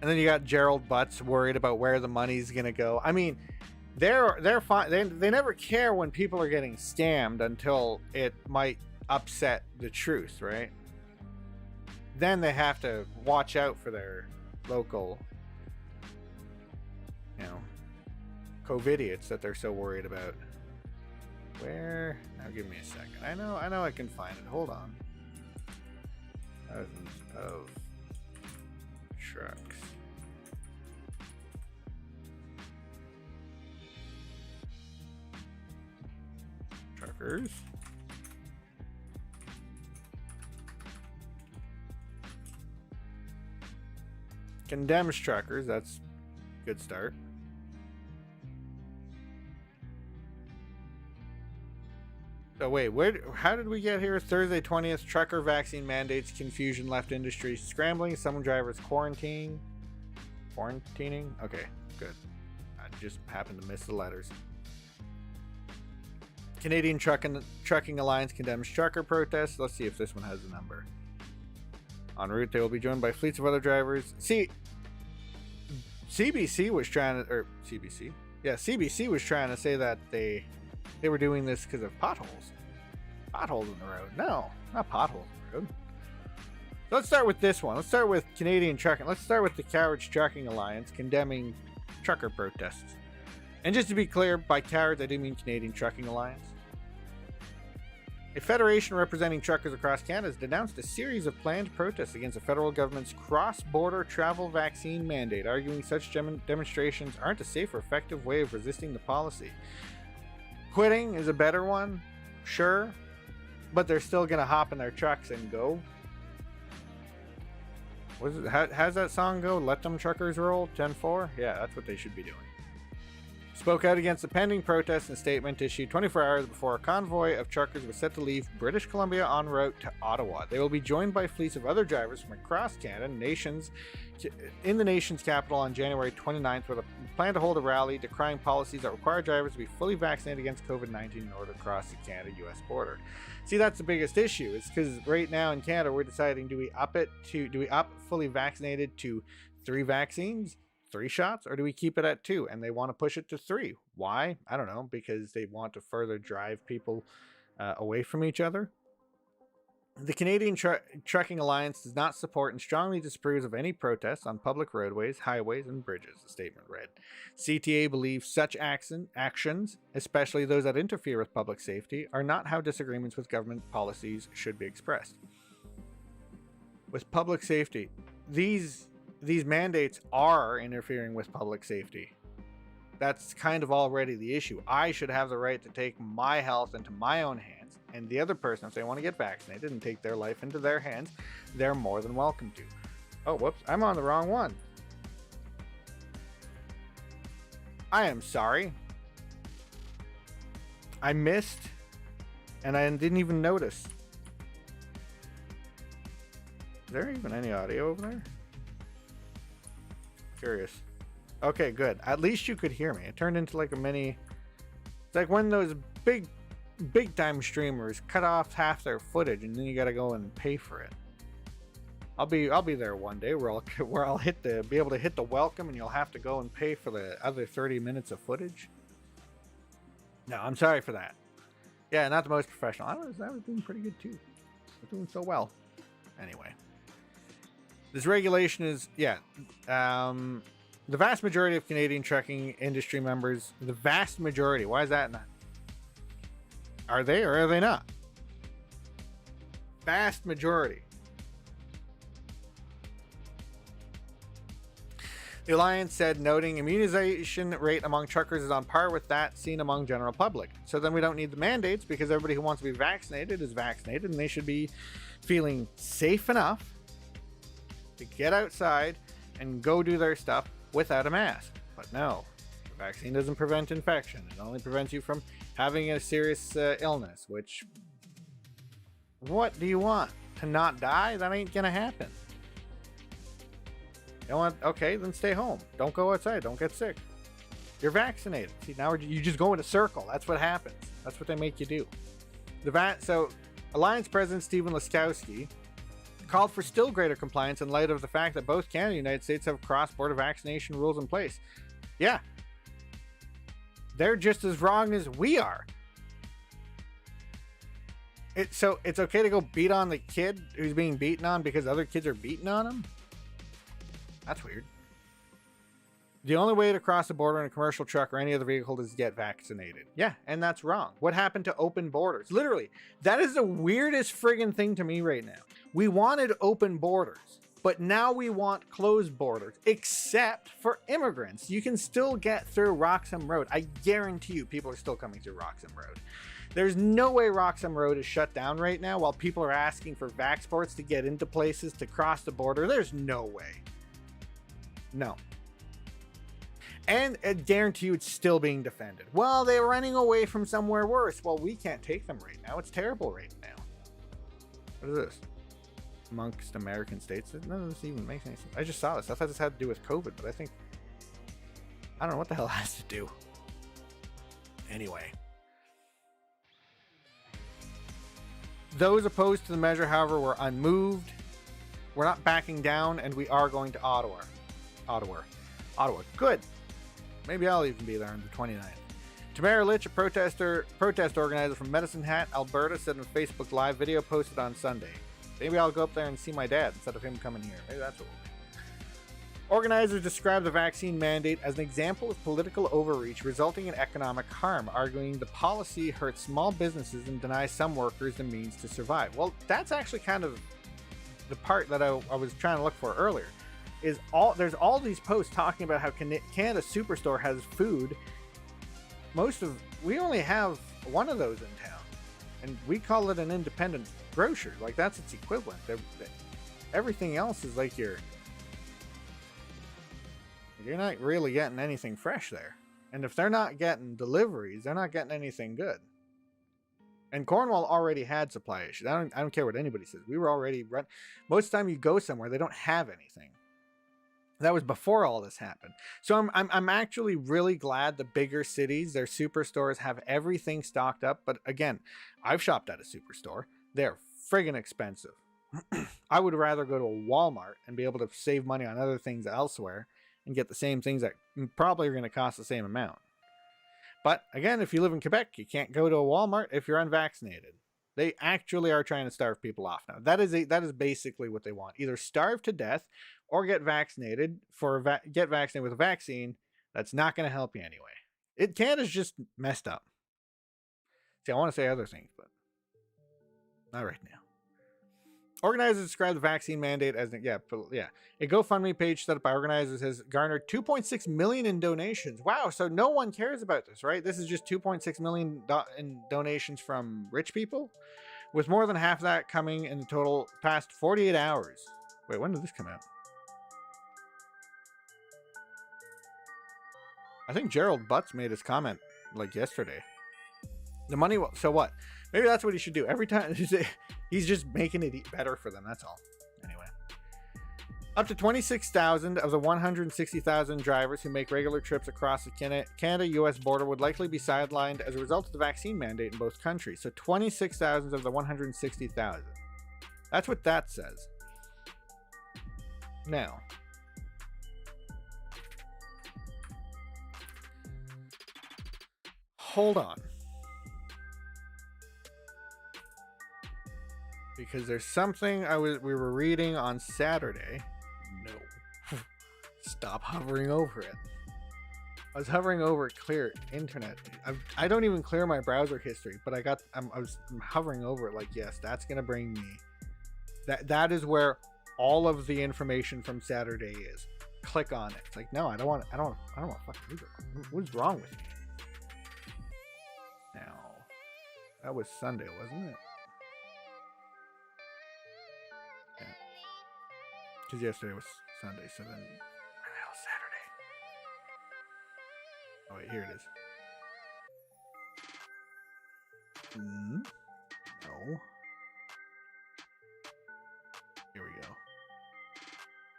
And then you got Gerald Butts worried about where the money's gonna go. I mean, they're fine. They never care when people are getting scammed until it might upset the truth, right? Then they have to watch out for their local, COVIDiots that they're so worried about. Where? Now give me a second. I know I can find it. Hold on. Thousands of trucks. Truckers. Condemns truckers. That's a good start. So wait, how did we get here? Thursday 20th, trucker vaccine mandates, confusion left industry scrambling, some drivers quarantining. Okay, good. I just happened to miss the letters. Canadian Trucking Alliance condemns trucker protests. Let's see if this one has a number. En route, they will be joined by fleets of other drivers. See, CBC was trying to, CBC was trying to say that they were doing this because of potholes in the road. No, not potholes in the road. So let's start with this one. Let's start with Canadian Trucking. Let's start with the Cowards Trucking Alliance condemning trucker protests. And just to be clear, by cowards, I do mean Canadian Trucking Alliance. A federation representing truckers across Canada has denounced a series of planned protests against the federal government's cross-border travel vaccine mandate, arguing such demonstrations aren't a safe or effective way of resisting the policy. Quitting is a better one, sure, but they're still going to hop in their trucks and go. How's that song go? Let them truckers roll? 10-4? Yeah, that's what they should be doing. Spoke out against the pending protests in a statement issued 24 hours before a convoy of truckers was set to leave British Columbia en route to Ottawa. They will be joined by fleets of other drivers from across Canada in the nation's capital on January 29th with a plan to hold a rally decrying policies that require drivers to be fully vaccinated against COVID-19 in order to cross the Canada-US border. See, that's the biggest issue. It's because right now in Canada we're deciding, do we up fully vaccinated to 3 vaccines? 3 shots, or do we keep it at 2? And they want to push it to 3. Why? I don't know. Because they want to further drive people away from each other. The Canadian Trucking Alliance does not support and strongly disapproves of any protests on public roadways, highways, and bridges, the statement read. CTA believes such actions, especially those that interfere with public safety, are not how disagreements with government policies should be expressed. With public safety, these mandates are interfering with public safety. That's kind of already the issue. I should have the right to take my health into my own hands. And the other person, if they want to get vaccinated and take their life into their hands, they're more than welcome to. Oh, whoops. I'm on the wrong one. I am sorry. I missed, and I didn't even notice. Is there even any audio over there? Curious. Okay, good. At least you could hear me. It turned into like a mini... It's like when those big time streamers cut off half their footage and then you gotta go and pay for it. I'll be there one day where I'll be able to hit the welcome and you'll have to go and pay for the other 30 minutes of footage. No, I'm sorry for that. Yeah, not the most professional. I was doing pretty good too. I was doing so well. Anyway. This regulation is, the vast majority of Canadian trucking industry members, the vast majority, why is that not? Are they or are they not? Vast majority. The Alliance said, noting immunization rate among truckers is on par with that seen among general public. So then we don't need the mandates because everybody who wants to be vaccinated is vaccinated and they should be feeling safe enough to get outside and go do their stuff without a mask. But no, the vaccine doesn't prevent infection. It only prevents you from having a serious illness, which, what do you want? To not die? That ain't gonna happen. You want, okay, then stay home. Don't go outside. Don't get sick. You're vaccinated. See, now you just go in a circle. That's what happens. That's what they make you do. So Alliance President Stephen Laskowski called for still greater compliance in light of the fact that both Canada and the United States have cross-border vaccination rules in place. Yeah. They're just as wrong as we are. So it's okay to go beat on the kid who's being beaten on because other kids are beating on him? That's weird. The only way to cross the border in a commercial truck or any other vehicle is to get vaccinated. Yeah, and that's wrong. What happened to open borders? Literally, that is the weirdest friggin' thing to me right now. We wanted open borders, but now we want closed borders, except for immigrants. You can still get through Roxham Road. I guarantee you people are still coming through Roxham Road. There's no way Roxham Road is shut down right now while people are asking for Vaxports to get into places to cross the border. There's no way. No. And I guarantee you it's still being defended. Well, they're running away from somewhere worse. Well, we can't take them right now. It's terrible right now. What is this? Amongst American states? None of this even makes any sense. I just saw this. I thought this had to do with COVID, but I don't know what the hell it has to do. Anyway. Those opposed to the measure, however, were unmoved. We're not backing down, and we are going to Ottawa. Good. Maybe I'll even be there on the 29th. Tamara Litch, a protest organizer from Medicine Hat, Alberta, said in a Facebook Live video posted on Sunday. Maybe I'll go up there and see my dad instead of him coming here. Maybe that's what we'll do. Organizers described the vaccine mandate as an example of political overreach resulting in economic harm, arguing the policy hurts small businesses and denies some workers the means to survive. Well, that's actually kind of the part that I was trying to look for earlier. There's all these posts talking about how Canada Superstore has food. We only have one of those in town, and we call it an independent grocer. Like, that's its equivalent. Everything else is like you're not really getting anything fresh there. And if they're not getting deliveries, they're not getting anything good. And Cornwall already had supply issues. I don't care what anybody says. We were already most of the time you go somewhere, they don't have anything. That was before all this happened. So I'm actually really glad the bigger cities, their superstores, have everything stocked up. But again, I've shopped at a superstore. They're friggin' expensive. I would rather go to a Walmart and be able to save money on other things elsewhere and get the same things that probably are going to cost the same amount. But again, if you live in Quebec, you can't go to a Walmart if you're unvaccinated. They actually are trying to starve people off now. That is basically what they want. Either starve to death or get vaccinated get vaccinated with a vaccine that's not going to help you anyway. Canada's just messed up. See, I want to say other things, but not right now. Organizers describe the vaccine mandate as a GoFundMe page set up by organizers has garnered 2.6 million in donations. Wow, so no one cares about this, right? This is just 2.6 million in donations from rich people, with more than half of that coming in the total past 48 hours. Wait, when did this come out? I think Gerald Butts made his comment like yesterday. The money, so what? Maybe that's what he should do. Every time, he's just making it better for them, that's all. Anyway. Up to 26,000 of the 160,000 drivers who make regular trips across the Canada-US border would likely be sidelined as a result of the vaccine mandate in both countries. So 26,000 of the 160,000. That's what that says. Now. Hold on. Because there's something we were reading on Saturday. No. Stop hovering over it. I was hovering over clear internet. I don't even clear my browser history, but I'm hovering over it like, yes, that's gonna bring me. That is where all of the information from Saturday is. Click on it. It's like, no, I don't want to fucking read it. What's wrong with me? Now, that was Sunday, wasn't it? Because yesterday was Sunday, so then where the hell is Saturday? Oh wait, here it is. No. Here we go.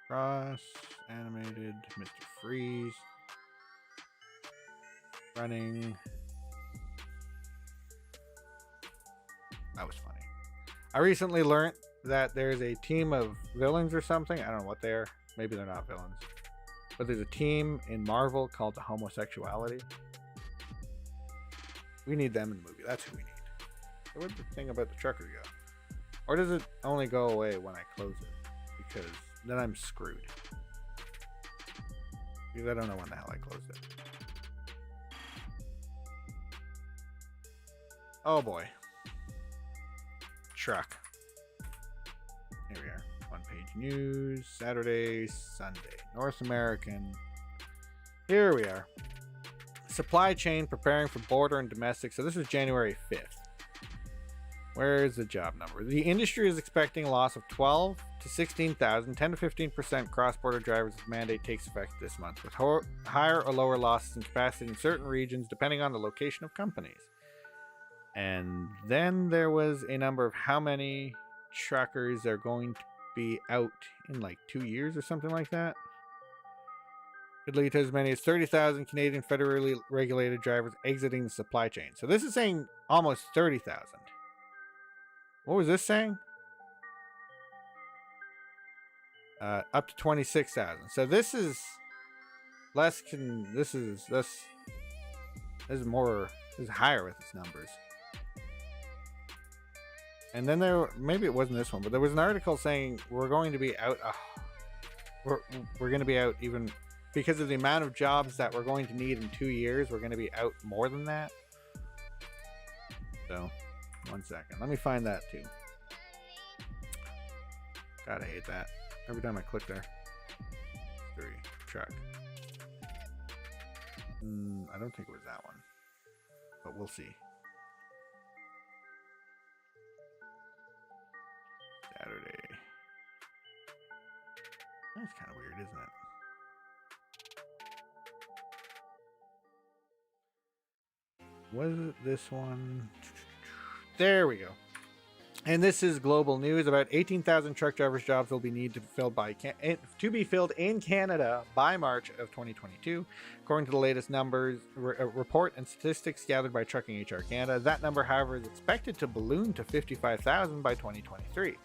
Cross, animated, Mr. Freeze. Running. That was funny. I recently learned that there's a team of villains or something. I don't know what they are. Maybe they're not villains. But there's a team in Marvel called the Homosexuality. We need them in the movie. That's who we need. So where'd the thing about the trucker go? Or does it only go away when I close it? Because then I'm screwed. Because I don't know when the hell I closed it. Oh boy. Truck. Here we are. One-page news. Saturday, Sunday. North American. Here we are. Supply chain preparing for border and domestic. So this is January 5th. Where is the job number? The industry is expecting a loss of 12 to 16,000, 10 to 15% cross-border drivers as mandate takes effect this month, with higher or lower losses in capacity in certain regions depending on the location of companies. And then there was a number of how many truckers are going to be out in like 2 years or something like that. Could lead to as many as 30,000 Canadian federally regulated drivers exiting the supply chain. So this is saying almost 30,000. What was this saying? Up to 26,000. So this is less. This is more. This is higher with its numbers. And then maybe it wasn't this one, but there was an article saying we're going to be out. We're going to be out even because of the amount of jobs that we're going to need in 2 years. We're going to be out more than that. So, 1 second. Let me find that too. God, I hate that. Every time I click there. 3 truck. I don't think it was that one, but we'll see. Saturday. That's kind of weird, isn't it? Was it this one? There we go. And this is global news. About 18,000 truck drivers' jobs will be needed to be filled in Canada by March of 2022, according to the latest numbers report and statistics gathered by Trucking HR Canada. That number, however, is expected to balloon to 55,000 by 2023.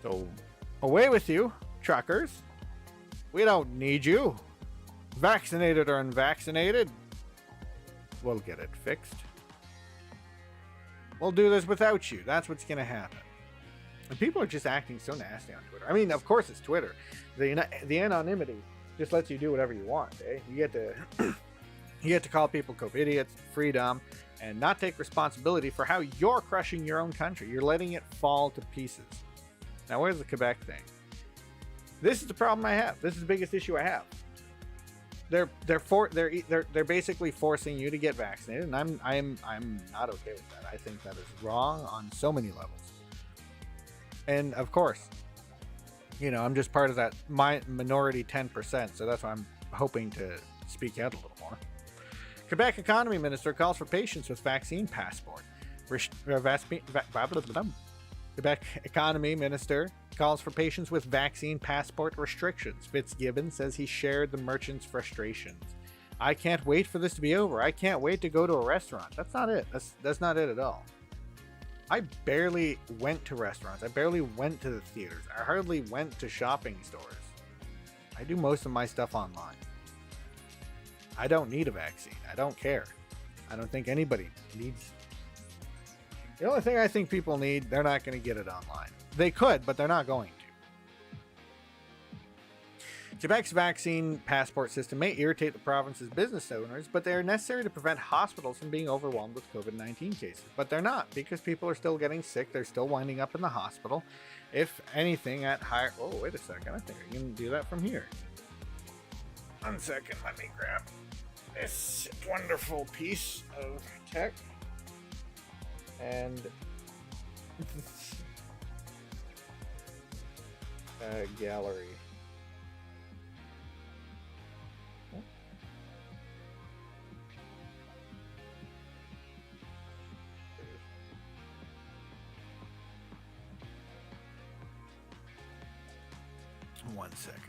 So, away with you, truckers. We don't need you. Vaccinated or unvaccinated, we'll get it fixed. We'll do this without you. That's what's going to happen. And people are just acting so nasty on Twitter. I mean, of course it's Twitter. The anonymity just lets you do whatever you want. Eh? You get to you get to call people idiots, freedom, and not take responsibility for how you're crushing your own country. You're letting it fall to pieces. Now, where's the Quebec thing? This is the problem I have. This is the biggest issue I have. They're basically forcing you to get vaccinated, and I'm not okay with that. I think that is wrong on so many levels. And of course, you know, I'm just part of that minority 10%, so that's why I'm hoping to speak out a little more. Quebec Economy Minister calls for patience with vaccine passport. Quebec Economy Minister calls for patience with vaccine passport restrictions. Fitzgibbon says he shared the merchants' frustrations. I can't wait for this to be over. I can't wait to go to a restaurant. That's not it. That's not it at all. I barely went to restaurants. I barely went to the theaters. I hardly went to shopping stores. I do most of my stuff online. I don't need a vaccine. I don't care. I don't think anybody needs. The only thing I think people need, they're not going to get it online. They could, but they're not going to. Quebec's vaccine passport system may irritate the province's business owners, but they are necessary to prevent hospitals from being overwhelmed with COVID-19 cases. But they're not, because people are still getting sick. They're still winding up in the hospital. If anything, at higher... Oh, wait a second. I think I can do that from here. 1 second. Let me grab this wonderful piece of tech. And... gallery. One second.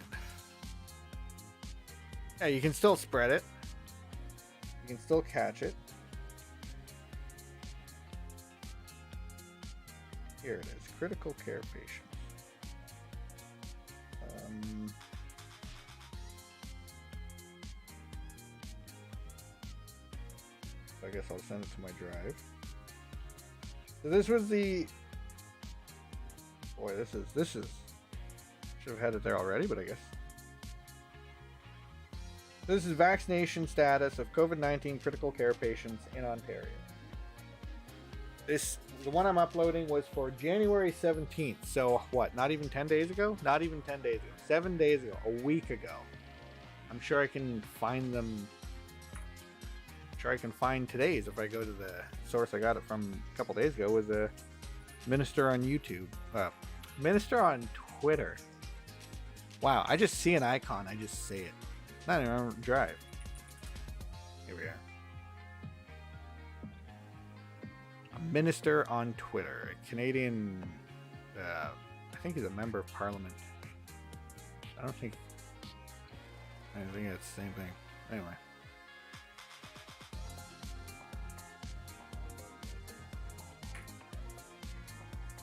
Yeah, you can still spread it. You can still catch it. Here it is. Critical care patients. I guess I'll send it to my drive. So this was the... Boy, this is... Should have had it there already, but I guess. This is vaccination status of COVID-19 critical care patients in Ontario. The one I'm uploading was for January 17th. So what, not even 10 days ago? Not even 10 days ago. 7 days ago. A week ago. I'm sure I can find them. I'm sure I can find today's if I go to the source I got it from a couple days ago. Was a minister on YouTube. Minister on Twitter. Wow, I just see an icon. I just say it. Not even on drive. Here we are. A minister on Twitter. A Canadian, I think he's a member of parliament. I think it's the same thing. Anyway.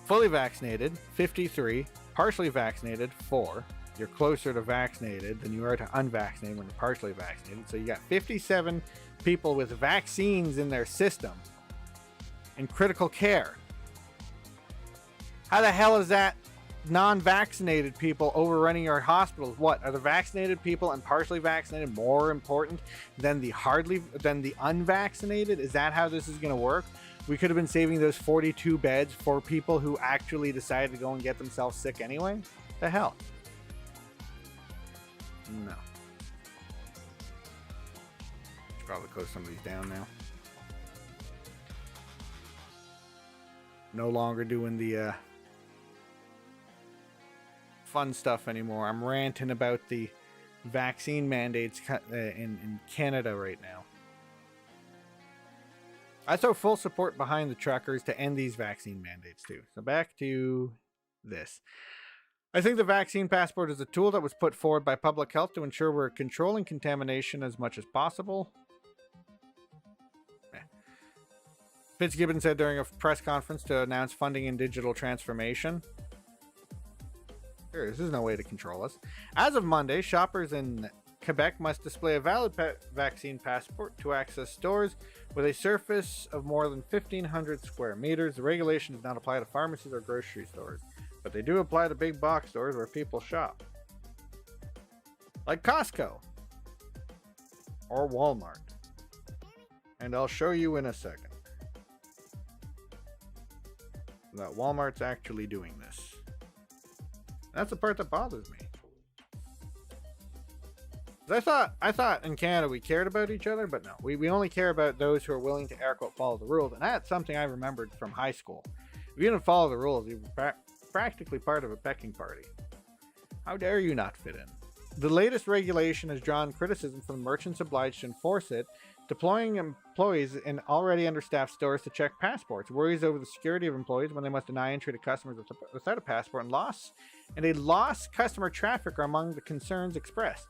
Fully vaccinated, 53. Partially vaccinated, 4. You're closer to vaccinated than you are to unvaccinated when you're partially vaccinated. So you got 57 people with vaccines in their system in critical care. How the hell is that non-vaccinated people overrunning our hospitals? What, are the vaccinated people and partially vaccinated more important than the unvaccinated? Is that how this is going to work? We could have been saving those 42 beds for people who actually decided to go and get themselves sick anyway? The hell? No. Should probably close some of these down now. No longer doing the fun stuff anymore. I'm ranting about the vaccine mandates in Canada right now. I throw full support behind the truckers to end these vaccine mandates too. So back to this. I think the vaccine passport is a tool that was put forward by public health to ensure we're controlling contamination as much as possible. Fitzgibbon said during a press conference to announce funding in digital transformation. This is no way to control us. As of Monday, shoppers in Quebec must display a valid vaccine passport to access stores with a surface of more than 1,500 square meters. The regulation does not apply to pharmacies or grocery stores, but they do apply to big box stores where people shop. Like Costco or Walmart. And I'll show you in a second that Walmart's actually doing this. That's the part that bothers me. I thought in Canada we cared about each other, but no. We only care about those who are willing to air quote follow the rules, and that's something I remembered from high school. If you didn't follow the rules, you were practically part of a pecking party. How dare you not fit in? The latest regulation has drawn criticism from merchants obliged to enforce it, deploying employees in already understaffed stores to check passports, worries over the security of employees when they must deny entry to customers without a passport, and a lost customer traffic are among the concerns expressed.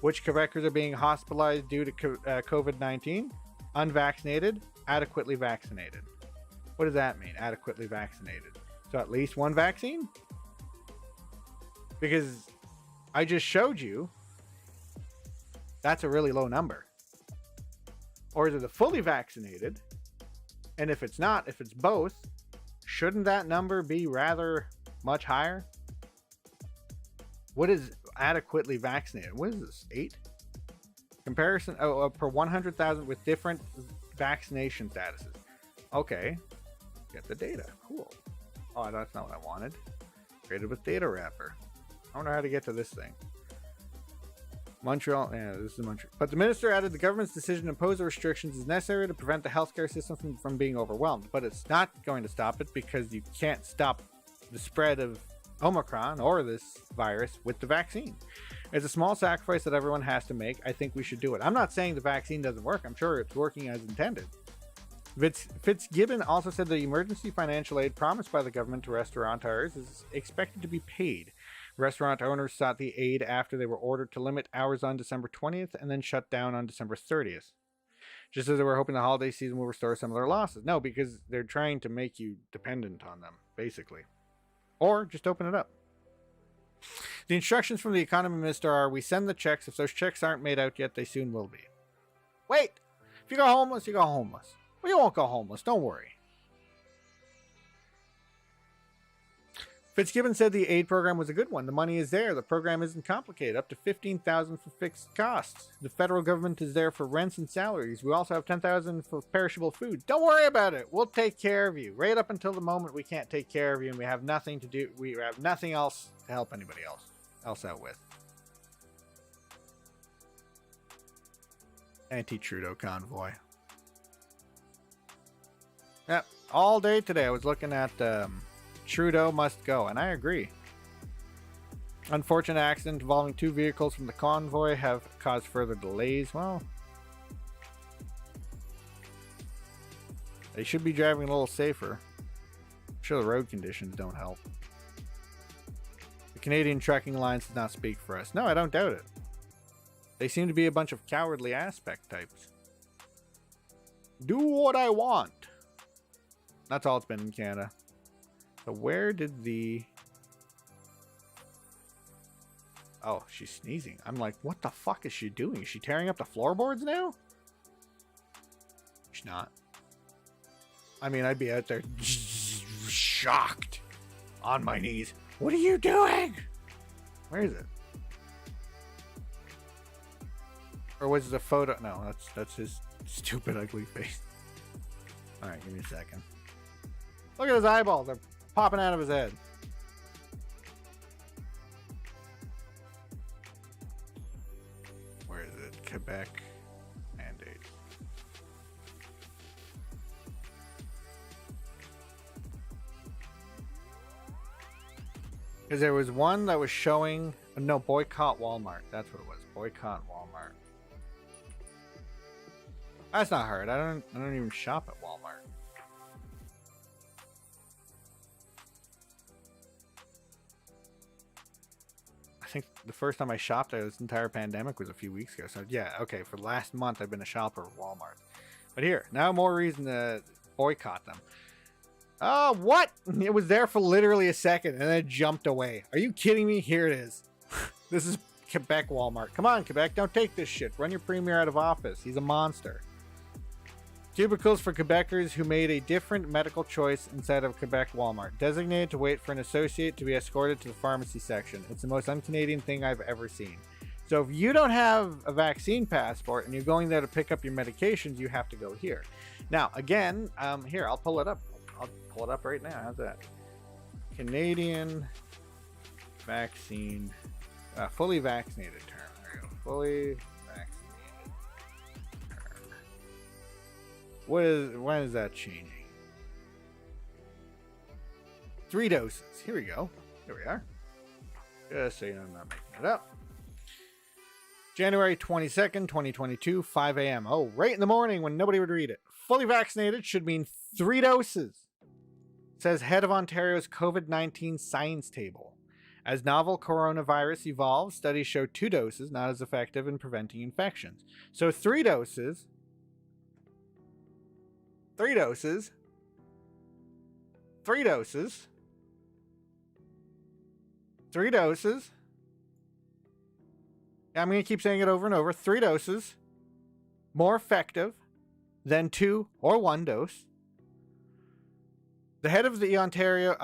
Which Quebecers are being hospitalized due to COVID-19? Unvaccinated, adequately vaccinated. What does that mean, adequately vaccinated? So at least one vaccine? Because I just showed you that's a really low number. Or is it a fully vaccinated? And if it's not, if it's both, shouldn't that number be rather much higher? What is adequately vaccinated? What is this? 8? Comparison per 100,000 with different vaccination statuses. Okay. Get the data. Cool. Oh, that's not what I wanted. Created with data wrapper. I wonder how to get to this thing. Montreal. Yeah, this is Montreal. But the minister added the government's decision to impose the restrictions is necessary to prevent the healthcare system from being overwhelmed. But it's not going to stop it because you can't stop the spread of Omicron or this virus with the vaccine. It's a small sacrifice that everyone has to make. I think we should do it. I'm not saying the vaccine doesn't work. I'm sure it's working as intended. Fitzgibbon also said the emergency financial aid promised by the government to restaurateurs is expected to be paid. Restaurant owners sought the aid after they were ordered to limit hours on December 20th and then shut down on December 30th. Just as they were hoping the holiday season will restore some of their losses. No, because they're trying to make you dependent on them, basically. Or just open it up. The instructions from the economy minister are, we send the checks. If those checks aren't made out yet, they soon will be. Wait! If you go homeless, you go homeless. Well, you won't go homeless. Don't worry. Fitzgibbon said the aid program was a good one. The money is there. The program isn't complicated. Up to $15,000 for fixed costs. The federal government is there for rents and salaries. We also have $10,000 for perishable food. Don't worry about it. We'll take care of you. Right up until the moment we can't take care of you and we have nothing to do. We have nothing else to help anybody else out with. Anti-Trudeau convoy. Yep. All day today I was looking at Trudeau must go, and I agree. Unfortunate accident involving 2 vehicles from the convoy have caused further delays. Well, they should be driving a little safer. I'm sure the road conditions don't help. The Canadian Trucking Alliance does not speak for us. No, I don't doubt it. They seem to be a bunch of cowardly aspect types. Do what I want. That's all it's been in Canada. So where did the... Oh, she's sneezing. I'm like, what the fuck is she doing? Is she tearing up the floorboards now? She's not. I mean, I'd be out there shocked on my knees. What are you doing? Where is it? Or was it a photo? No, that's his stupid ugly face. Alright, give me a second. Look at his eyeballs. They're popping out of his head. Where is it? Quebec mandate. Because there was one that was showing... No, boycott Walmart. That's what it was. Boycott Walmart. That's not hard. I don't even shop at Walmart. I think the first time I shopped there, this entire pandemic was a few weeks ago. So yeah, okay, for the last month I've been a shopper of Walmart. But here, now more reason to boycott them. Oh, what? It was there for literally a second and then it jumped away. Are you kidding me? Here it is. This is Quebec Walmart. Come on, Quebec, don't take this shit. Run your premier out of office. He's a monster. Cubicles for Quebecers who made a different medical choice inside of Quebec Walmart. Designated to wait for an associate to be escorted to the pharmacy section. It's the most un-Canadian thing I've ever seen. So if you don't have a vaccine passport and you're going there to pick up your medications, you have to go here. Now, again, here, I'll pull it up. I'll pull it up right now. How's that? Canadian vaccine, fully vaccinated term. There we go. Fully vaccinated term. When is that changing? 3 doses. Here we go. Here we are. Just so you know I'm not making it up. January 22nd, 2022, 5 a.m. Oh, right in the morning when nobody would read it. Fully vaccinated should mean 3 doses. Says head of Ontario's COVID-19 science table. As novel coronavirus evolves, studies show 2 doses not as effective in preventing infections. So 3 doses. 3 doses. 3 doses. 3 doses. I'm going to keep saying it over and over. 3 doses. More effective than 2 or 1 dose. The head of Ontario's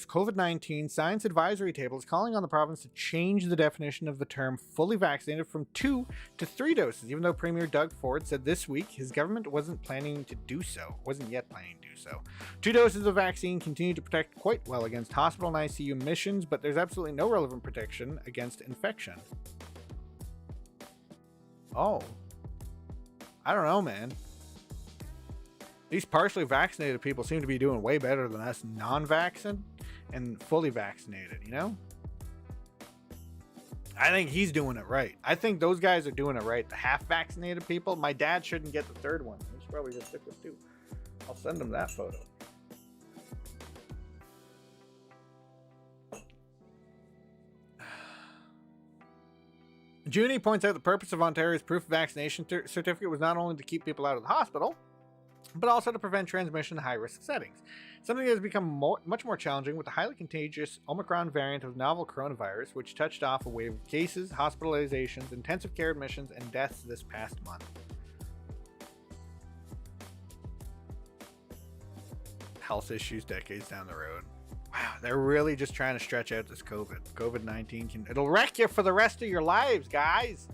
COVID-19 Science Advisory Table is calling on the province to change the definition of the term fully vaccinated from 2 to 3 doses, even though Premier Doug Ford said this week his government wasn't yet planning to do so. 2 doses of vaccine continue to protect quite well against hospital and ICU admissions, but there's absolutely no relevant protection against infection. Oh. I don't know, man. These partially vaccinated people seem to be doing way better than us non-vaccinated and fully vaccinated, you know? I think he's doing it right. I think those guys are doing it right. The half-vaccinated people, my dad shouldn't get the 3rd one. He should probably just stick with 2. I'll send him that photo. Junie points out the purpose of Ontario's proof of vaccination certificate was not only to keep people out of the hospital, but also to prevent transmission in high-risk settings, something that has become much more challenging with the highly contagious Omicron variant of novel coronavirus, which touched off a wave of cases, hospitalizations, intensive care admissions, and deaths this past month. Health issues decades down the road. Wow, they're really just trying to stretch out this COVID-19 it'll wreck you for the rest of your lives, guys.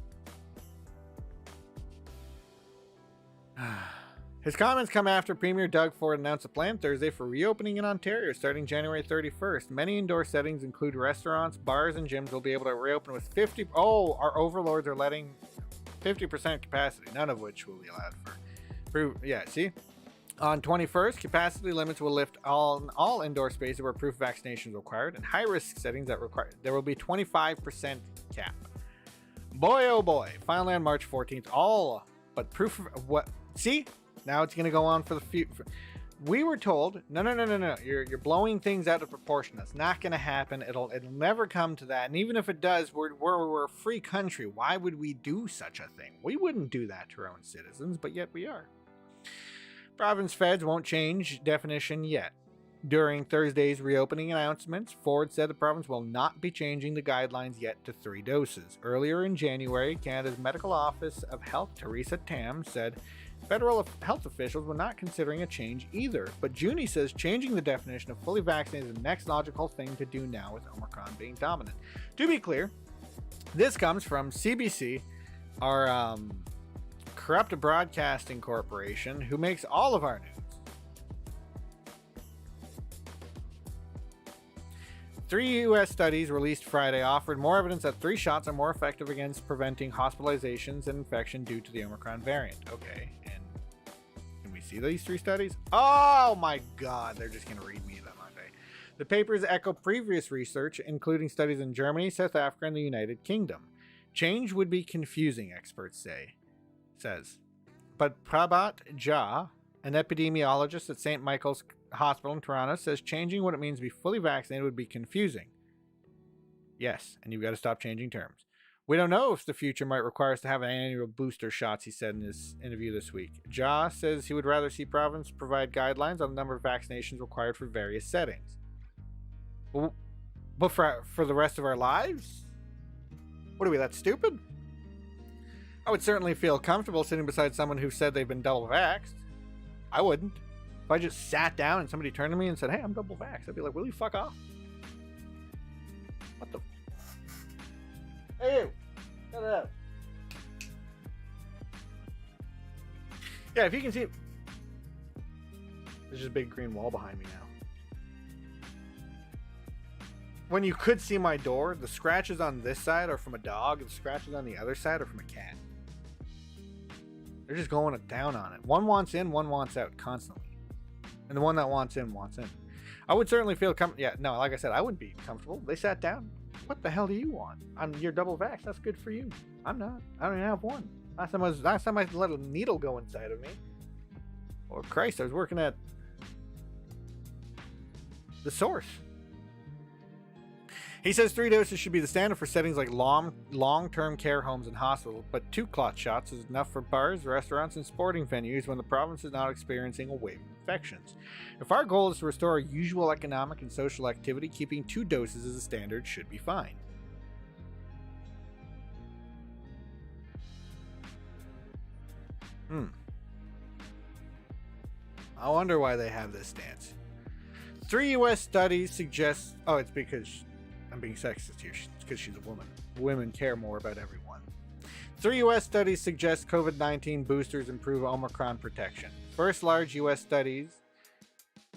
His comments come after Premier Doug Ford announced a plan Thursday for reopening in Ontario starting January 31st. Many indoor settings, include restaurants, bars, and gyms, will be able to reopen with 50. Oh, our overlords are letting 50% capacity, none of which will be allowed for. Yeah, see? On 21st, capacity limits will lift all indoor spaces where proof vaccination is required, and high-risk settings that require there will be 25% cap. Boy, oh boy! Finally, on March 14th, all but proof of what? See, now it's going to go on for the future. We were told, no. You're blowing things out of proportion. That's not going to happen. It'll never come to that. And even if it does, we're a free country. Why would we do such a thing? We wouldn't do that to our own citizens, but yet we are. Province feds won't change definition yet. During Thursday's reopening announcements, Ford said the province will not be changing the guidelines yet to 3 doses. Earlier in January, Canada's Medical Office of Health, Theresa Tam, said federal health officials were not considering a change either. But Junie says changing the definition of fully vaccinated is the next logical thing to do now with Omicron being dominant. To be clear, this comes from CBC, our corrupt broadcasting corporation, who makes all of our news. 3 U.S. studies released Friday offered more evidence that 3 shots are more effective against preventing hospitalizations and infection due to the Omicron variant. Okay, and can we see these 3 studies? Oh my God, they're just going to read me them, aren't they? The papers echo previous research, including studies in Germany, South Africa, and the United Kingdom. Change would be confusing, experts says. But Prabhat Jha, an epidemiologist at St. Michael's Hospital in Toronto, says changing what it means to be fully vaccinated would be confusing. Yes, and you've got to stop changing terms. We don't know if the future might require us to have annual booster shots, he said in his interview this week. Jha says he would rather see province provide guidelines on the number of vaccinations required for various settings. But for the rest of our lives? What are we, that stupid? I would certainly feel comfortable sitting beside someone who said they've been double vaxxed. I wouldn't. If I just sat down and somebody turned to me and said, hey, I'm double vaxxed, I'd be like, will you fuck off? What the? Hey, you! Cut it out. Yeah, if you can see it. There's just a big green wall behind me now. When you could see my door, the scratches on this side are from a dog, and the scratches on the other side are from a cat. They're just going down on it. One wants in, one wants out constantly. And the one that wants in, wants in. I would certainly feel yeah, no, like I said, I wouldn't be comfortable. They sat down. What the hell do you want? You're double vaxxed. That's good for you. I'm not. I don't even have one. Last time I let a needle go inside of me. Oh, Christ, I was working at the Source. He says 3 doses should be the standard for settings like long-term care homes and hospitals, but 2 clot shots is enough for bars, restaurants, and sporting venues when the province is not experiencing a wave of infections. If our goal is to restore our usual economic and social activity, keeping 2 doses as a standard should be fine. I wonder why they have this stance. 3 U.S. studies suggest... Oh, it's because... I'm being sexist here. It's because she's a woman. Women care more about everyone. 3 U.S. studies suggest COVID-19 boosters improve Omicron protection. First large U.S. studies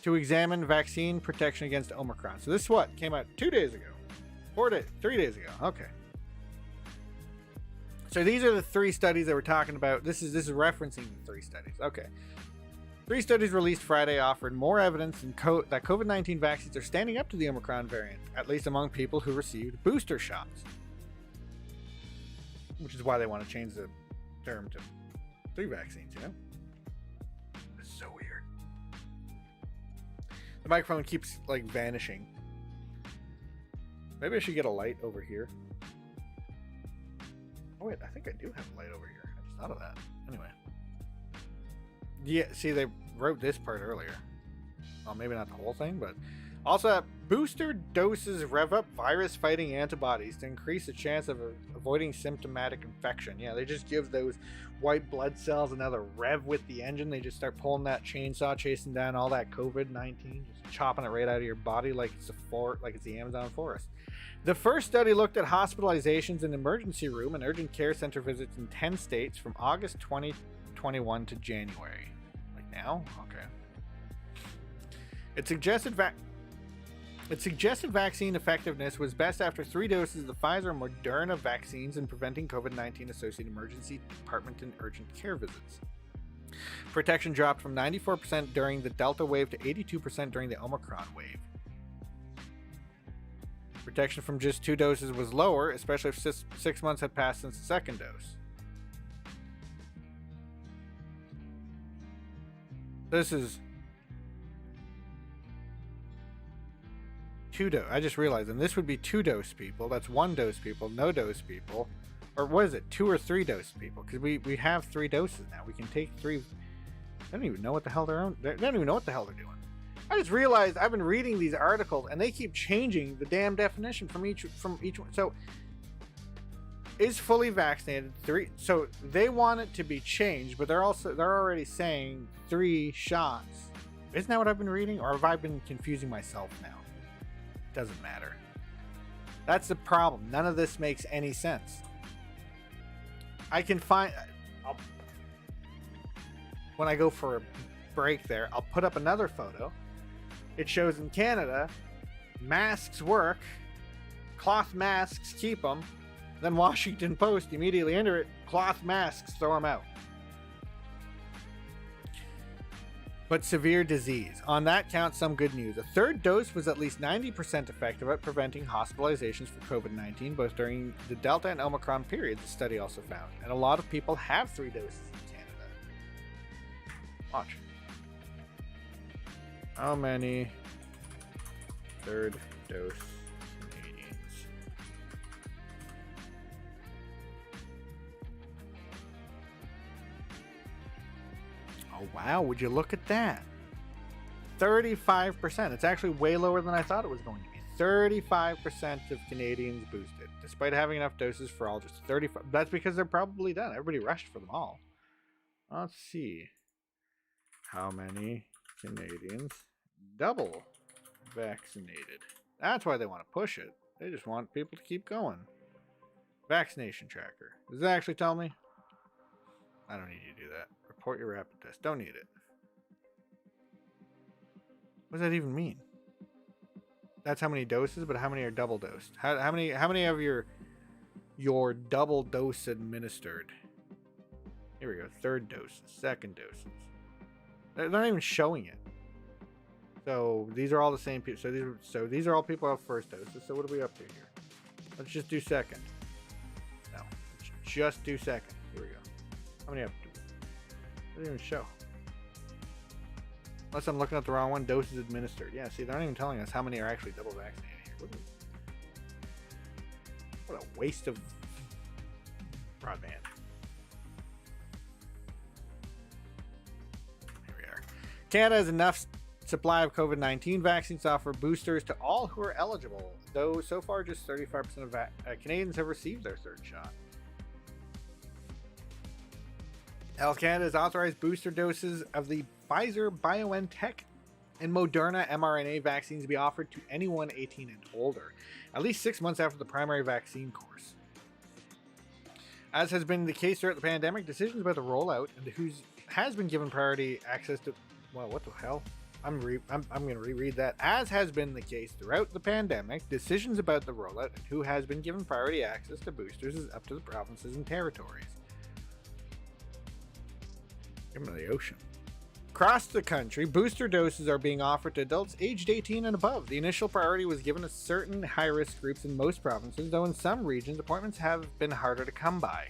to examine vaccine protection against Omicron. So this is what? Came out 2 days ago. 3 days ago. Okay. So these are the 3 studies that we're talking about. This is referencing the 3 studies. Okay. 3 studies released Friday offered more evidence that COVID-19 vaccines are standing up to the Omicron variant, at least among people who received booster shots. Which is why they want to change the term to 3 vaccines, you know? It's so weird. The microphone keeps, like, vanishing. Maybe I should get a light over here. Oh, wait, I think I do have a light over here. I just thought of that. Anyway. Yeah, see, they wrote this part earlier. Well, maybe not the whole thing, but also booster doses rev up virus-fighting antibodies to increase the chance of avoiding symptomatic infection. Yeah, they just give those white blood cells another rev with the engine. They just start pulling that chainsaw, chasing down all that COVID-19, just chopping it right out of your body like it's the Amazon forest. The first study looked at hospitalizations in emergency room and urgent care center visits in 10 states from August 2021 to January. Like now? Okay. It suggested vaccine effectiveness was best after 3 doses of the Pfizer and Moderna vaccines in preventing COVID-19 associated emergency department and urgent care visits. Protection dropped from 94% during the Delta wave to 82% during the Omicron wave. Protection from just 2 doses was lower, especially if 6 months had passed since the second dose. This is 2 dose. I just realized, and this would be 2 dose people. That's 1 dose people, no dose people. Or what is it? 2 or 3 dose people? Because we have 3 doses now. We can take 3. They don't even know what the hell they don't even know what the hell they're doing. I just realized I've been reading these articles and they keep changing the damn definition from each one. So is fully vaccinated 3? So they want it to be changed, but they're already saying 3 shots. Isn't that what I've been reading, or have I been confusing myself now? Doesn't matter. That's the problem. None of this makes any sense. I can find when I go for a break there, I'll put up another photo. It shows in Canada, masks work, cloth masks keep them. Then Washington Post immediately under it, cloth masks, throw them out. But severe disease. On that count, some good news. A 3rd dose was at least 90% effective at preventing hospitalizations for COVID-19, both during the Delta and Omicron periods, the study also found. And a lot of people have 3 doses in Canada. Watch. How many 3rd dose Canadians? Oh, wow. Would you look at that? 35%. It's actually way lower than I thought it was going to be. 35% of Canadians boosted, despite having enough doses for all. Just 35. That's because they're probably done. Everybody rushed for them all. Let's see. How many Canadians double vaccinated? That's why they want to push it. They just want people to keep going. Vaccination tracker. Does it actually tell me? I don't need you to do that. Report your rapid test. Don't need it. What does that even mean? That's how many doses, but how many are double dosed? How many of your double dose administered? Here we go. Third doses, second doses. They're not even showing it. So these are all the same people. So these are all people who have first doses. So what are we up to here? Let's just do second. No, let's just do second. Here we go. How many up to? It doesn't even show. Unless I'm looking at the wrong one. Doses administered. Yeah, see, they're not even telling us how many are actually double vaccinated here. What a waste of broadband. Here we are. Canada has enough supply of COVID-19 vaccines to offer boosters to all who are eligible, though so far just 35% of Canadians have received their third shot. Health Canada has authorized booster doses of the Pfizer, BioNTech, and Moderna mRNA vaccines to be offered to anyone 18 and older, at least 6 months after the primary vaccine course. As has been the case throughout the pandemic, decisions about the rollout and who has been given priority access to... Well, what the hell? I'm going to reread that. As has been the case throughout the pandemic, decisions about the rollout and who has been given priority access to boosters is up to the provinces and territories. Give them to the ocean. Across the country, booster doses are being offered to adults aged 18 and above. The initial priority was given to certain high-risk groups in most provinces, though in some regions, appointments have been harder to come by.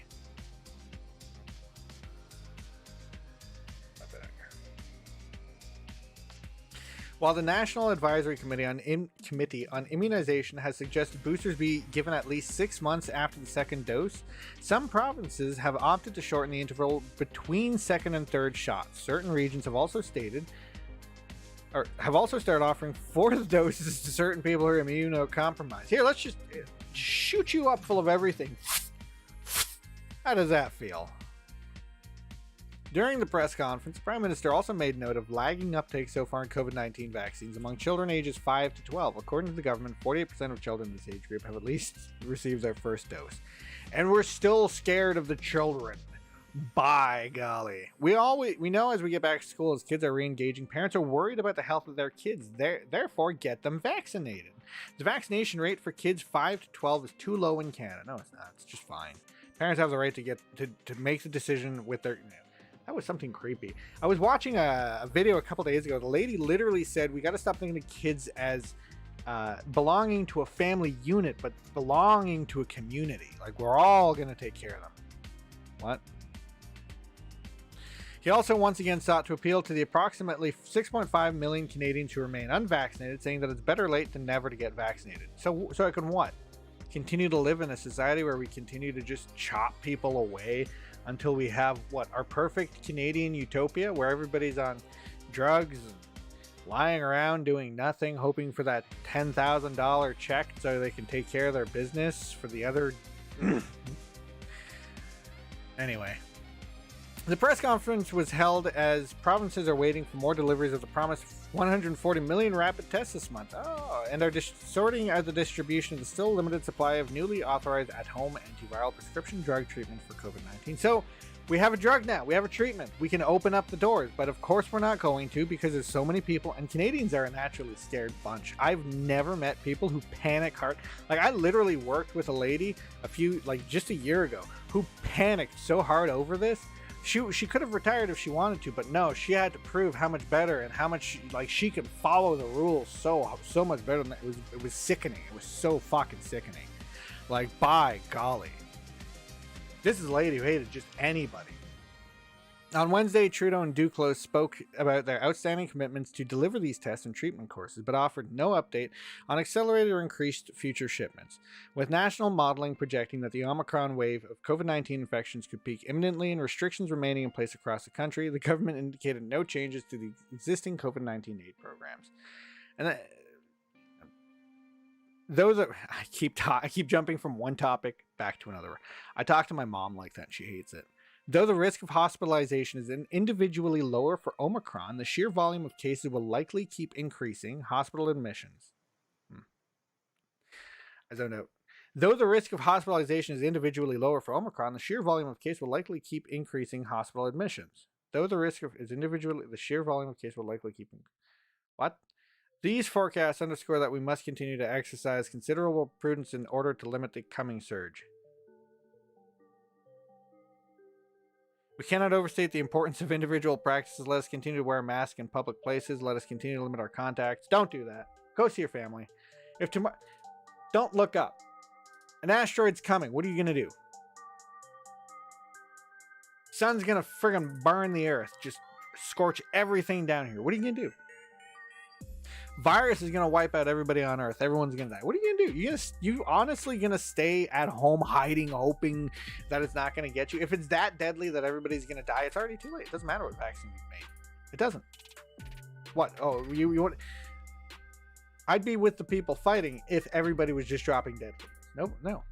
While the National Advisory Committee on Immunization has suggested boosters be given at least 6 months after the second dose, some provinces have opted to shorten the interval between second and third shots. Certain regions have also started offering fourth doses to certain people who are immunocompromised. Here, let's just shoot you up full of everything. How does that feel? During the press conference, the Prime Minister also made note of lagging uptake so far in COVID-19 vaccines among children ages 5 to 12. According to the government, 48% of children in this age group have at least received their first dose. And we're still scared of the children. By golly. We know as we get back to school, as kids are re-engaging, parents are worried about the health of their kids. Therefore, get them vaccinated. The vaccination rate for kids 5 to 12 is too low in Canada. No, it's not. It's just fine. Parents have the right to make the decision with their... That was something creepy. I was watching a video a couple days ago. The lady literally said, we got to stop thinking of kids as belonging to a family unit, but belonging to a community. Like, we're all going to take care of them. What? He also once again sought to appeal to the approximately 6.5 million Canadians who remain unvaccinated, saying that it's better late than never to get vaccinated. So I can what? Continue to live in a society where we continue to just chop people away until we have our perfect Canadian utopia where everybody's on drugs and lying around doing nothing, hoping for that $10,000 check so they can take care of their business for the other. Anyway, the press conference was held as provinces are waiting for more deliveries of the promised 140 million rapid tests this month. And are sorting out the distribution of the still limited supply of newly authorized at-home antiviral prescription drug treatment for COVID-19. So we have a drug now. We have a treatment. We can open up the doors. But of course we're not going to, because there's so many people. And Canadians are a naturally scared bunch. I've never met people who panic hard. Like, I literally worked with a lady just a year ago who panicked so hard over this. She could have retired if she wanted to, but no, she had to prove how much better and how much she could follow the rules so much better than that. It was sickening. It was so fucking sickening. Like, by golly. This is a lady who hated just anybody. On Wednesday, Trudeau and Duclos spoke about their outstanding commitments to deliver these tests and treatment courses, but offered no update on accelerated or increased future shipments. With national modeling projecting that the Omicron wave of COVID-19 infections could peak imminently and restrictions remaining in place across the country, the government indicated no changes to the existing COVID-19 aid programs. And those are, I keep jumping from one topic back to another. I talked to my mom like that. She hates it. Though the risk of hospitalization is individually lower for Omicron, the sheer volume of cases will likely keep increasing hospital admissions. I don't know. Though the risk of hospitalization is individually lower for Omicron, the sheer volume of cases will likely keep increasing hospital admissions. Though the risk of is individually, the sheer volume of cases will likely keep. What? These forecasts underscore that we must continue to exercise considerable prudence in order to limit the coming surge. We cannot overstate the importance of individual practices. Let us continue to wear a mask in public places. Let us continue to limit our contacts. Don't do that. Go see your family. If tomorrow, don't look up. An asteroid's coming. What are you going to do? Sun's going to friggin' burn the earth. Just scorch everything down here. What are you going to do? Virus is going to wipe out everybody on earth. Everyone's going to die. What are you going to do? You honestly going to stay at home hiding, hoping that it's not going to get you? If it's that deadly that everybody's going to die, it's already too late. It doesn't matter what vaccine you've made. It doesn't. What? Oh, you want... I'd be with the people fighting if everybody was just dropping dead. Nope, no.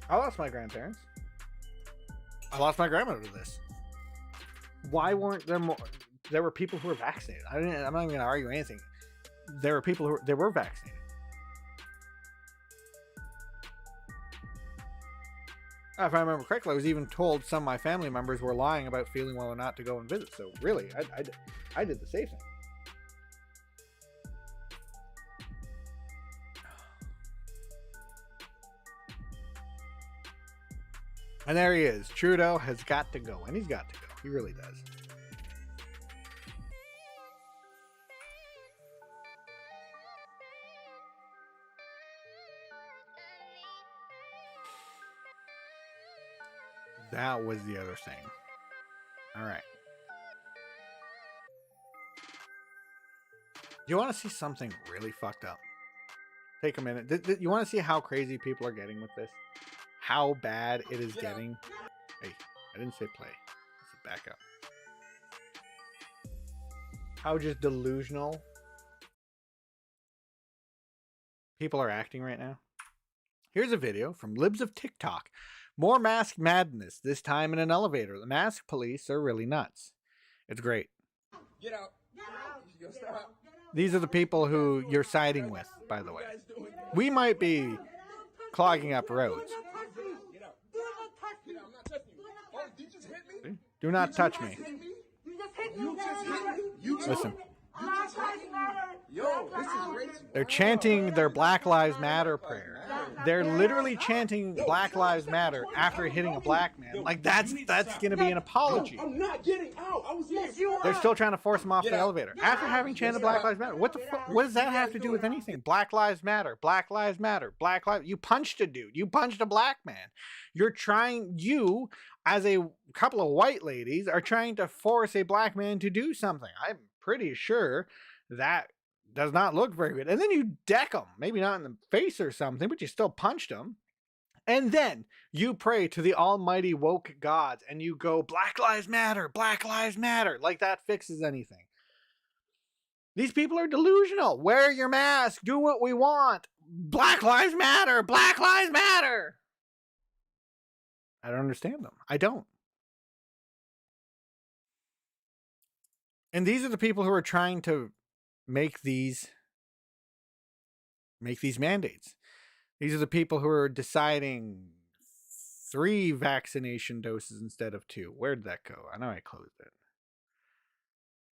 I lost my grandparents. I lost my grandmother to this. Why weren't there more? There were people who were vaccinated. I'm not even going to argue anything. There were people who were vaccinated. If I remember correctly, I was even told some of my family members were lying about feeling well or not to go and visit. So really, I did the safe thing. And there he is. Trudeau has got to go. And he's got to go. He really does. That was the other thing. All right. You want to see something really fucked up? Take a minute. You want to see how crazy people are getting with this? How bad it is getting? Hey, I didn't say play. I said back up. How just delusional people are acting right now. Here's a video from Libs of TikTok. More mask madness, this time in an elevator. The mask police are really nuts. It's great. Get out. Stop. These are the people who you're siding with, by the way. We might be clogging up roads. Do not touch me. Listen. They're chanting their Black Lives Matter prayer. They're literally chanting Black Lives Matter after hitting a black man. Like that's gonna be an apology. I'm not getting out. They're still trying to force him off the elevator after having chanted Black Lives Matter. What the fuck? What does that have to do with anything? Black Lives Matter. Black Lives Matter. Black Lives. You punched a dude. You punched a black man. You as a couple of white ladies are trying to force a black man to do something. I'm pretty sure that does not look very good. And then you deck him, maybe not in the face or something, but you still punched him. And then you pray to the almighty woke gods and you go, Black Lives Matter, Black Lives Matter, like that fixes anything. These people are delusional. Wear your mask, do what we want. Black Lives Matter, Black Lives Matter. I don't understand them. I don't. And these are the people who are trying to make these mandates. These are the people who are deciding 3 vaccination doses instead of 2. Where did that go? I know I closed it.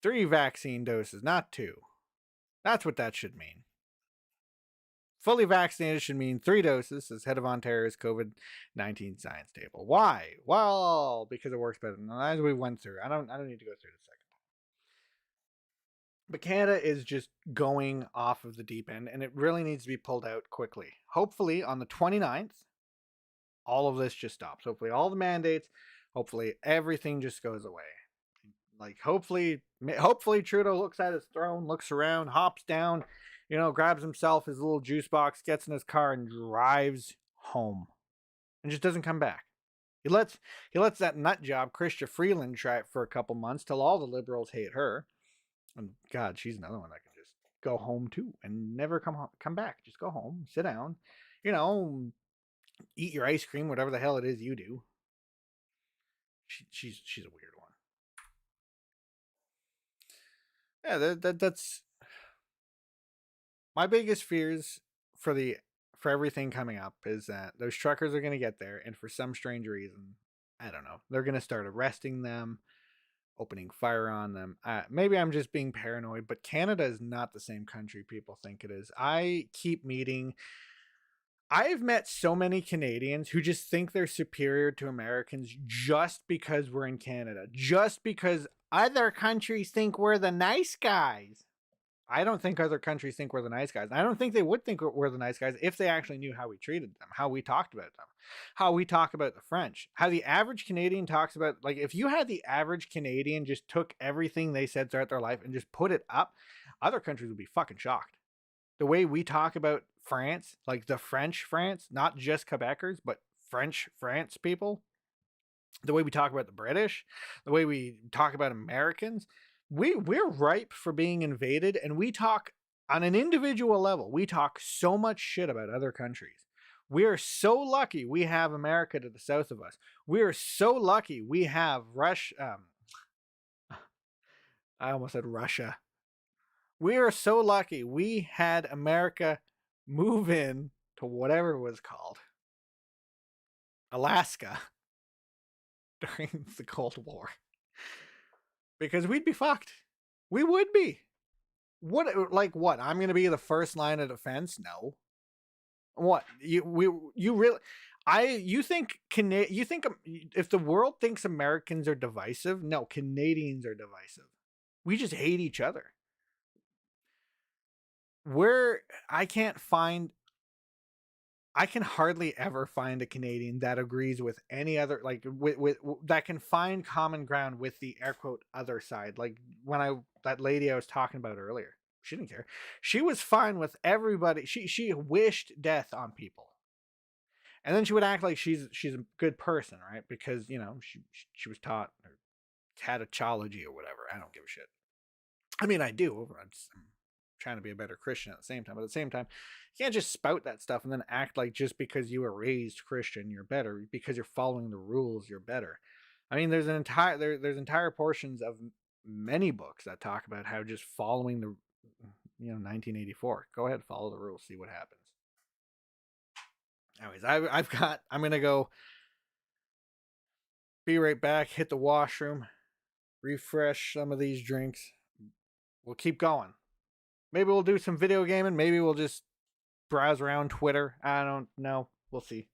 3 vaccine doses, not 2. That's what that should mean. Fully vaccinated should mean 3 doses, as head of Ontario's COVID-19 science table. Why? Well, because it works better. As we went through. I don't need to go through the second. But Canada is just going off of the deep end, and it really needs to be pulled out quickly. Hopefully, on the 29th, all of this just stops. Hopefully, all the mandates, hopefully, everything just goes away. Like, hopefully Trudeau looks at his throne, looks around, hops down, grabs himself his little juice box, gets in his car, and drives home. And just doesn't come back. He lets that nut job, Chrystia Freeland, try it for a couple months till all the Liberals hate her. And God, she's another one that can just go home too and never come back. Just go home, sit down, eat your ice cream, whatever the hell it is you do. She's a weird one. Yeah, that's my biggest fears for everything coming up is that those truckers are going to get there, and for some strange reason, I don't know, they're going to start arresting them, opening fire on them. Maybe I'm just being paranoid, but Canada is not the same country people think it is. I've met so many Canadians who just think they're superior to Americans just because we're in Canada, just because other countries think we're the nice guys. I don't think other countries think we're the nice guys. I don't think they would think we're the nice guys if they actually knew how we treated them, how we talked about them, how we talk about the French, how the average Canadian talks about. Like, if you had the average Canadian just took everything they said throughout their life and just put it up, other countries would be fucking shocked. The way we talk about France, like the French France, not just Quebecers, but French France people, the way we talk about the British, the way we talk about Americans, we're ripe for being invaded, and we talk on an individual level. We talk so much shit about other countries. We are so lucky we have America to the south of us. We are so lucky we have Russia. I almost said Russia. We are so lucky we had America move in to whatever it was called, Alaska, during the Cold War, because we'd be fucked. We would be. What? I'm going to be the first line of defense? No. What? You really you think if the world thinks Americans are divisive? No, Canadians are divisive. We just hate each other. I can hardly ever find a Canadian that agrees with any other, like with that can find common ground with the air quote other side. Like that lady I was talking about earlier, she didn't care. She was fine with everybody. She wished death on people, and then she would act like she's a good person, right? Because she was taught or had a theology or whatever. I don't give a shit. I mean, I do. I'm trying to be a better Christian at the same time. But at the same time, you can't just spout that stuff and then act like just because you were raised Christian, you're better. Because you're following the rules, you're better. I mean, there's entire portions of many books that talk about how just following the 1984. Go ahead, follow the rules, see what happens. Anyways, I'm gonna go. Be right back. Hit the washroom. Refresh some of these drinks. We'll keep going. Maybe we'll do some video gaming. Maybe we'll just browse around Twitter. I don't know. We'll see.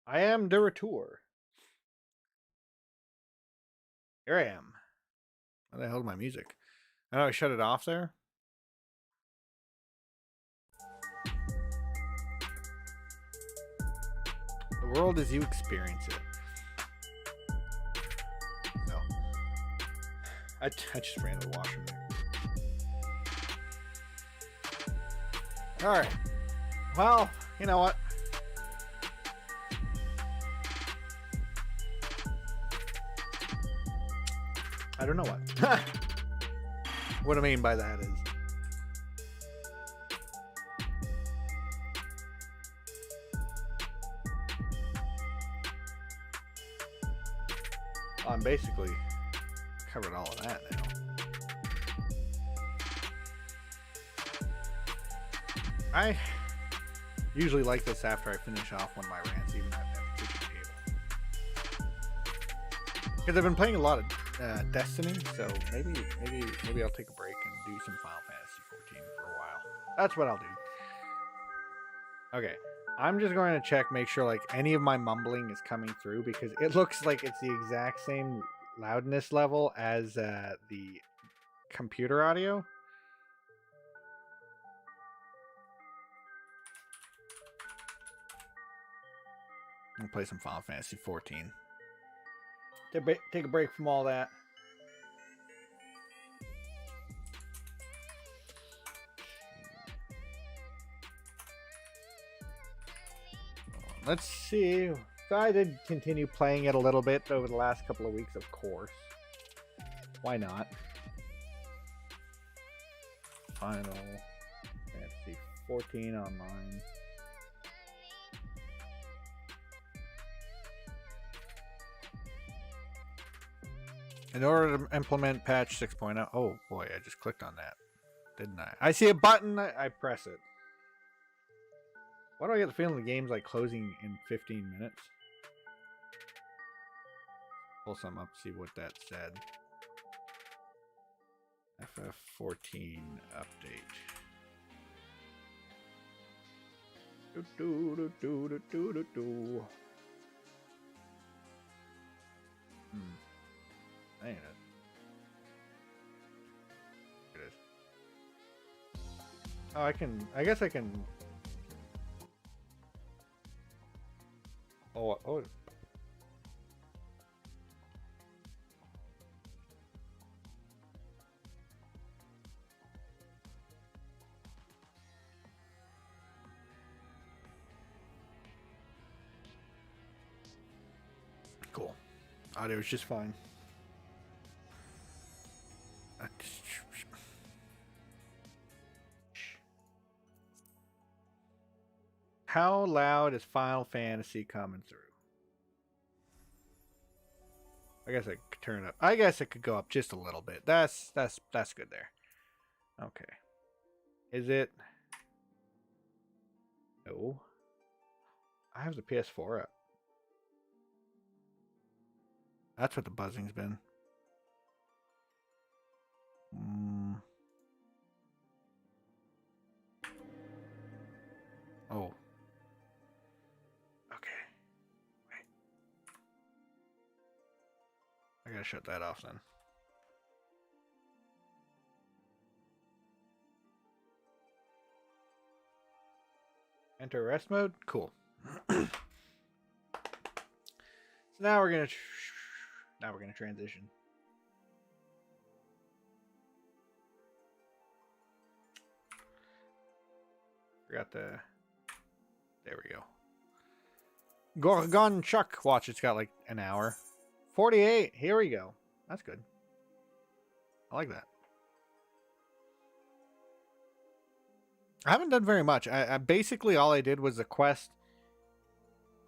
I am de retour. Here I am. Where the hell is my music? I know I shut it off there. The world as you experience it. No. I just ran to the washroom there. Alright. Well, you know what? I don't know what. What I mean by that is I'm basically covered all of that now. I usually like this after I finish off one of my rants, even at the kitchen table. Because I've been playing a lot of Destiny, so maybe I'll take a break and do some Final Fantasy 14 for a while. That's what I'll do. Okay, I'm just going to check, make sure like any of my mumbling is coming through, because it looks like it's the exact same loudness level as the computer audio. I'm gonna play some Final Fantasy 14. Take a break from all that. Let's see. So I did continue playing it a little bit over the last couple of weeks, of course. Why not? Final Fantasy 14 online. In order to implement patch 6.0. Oh boy, I just clicked on that. Didn't I? I see a button, I press it. Why do I get the feeling the game's like closing in 15 minutes? Pull some up, see what that said. FF14 update. Ain't it? It is. Oh, I guess I can. Oh. Cool. Audio is just fine. How loud is Final Fantasy coming through? I guess I could turn it up. I guess it could go up just a little bit. That's good there. Okay. Is it? No. I have the PS4 up. That's what the buzzing's been. Oh. Okay. Wait. I gotta shut that off then. Enter rest mode? Cool. So now we're gonna transition. Forgot the. There we go. Gone Chuck. Watch, it's got like an hour. 48. Here we go. That's good. I like that. I haven't done very much. I basically all I did was the quest.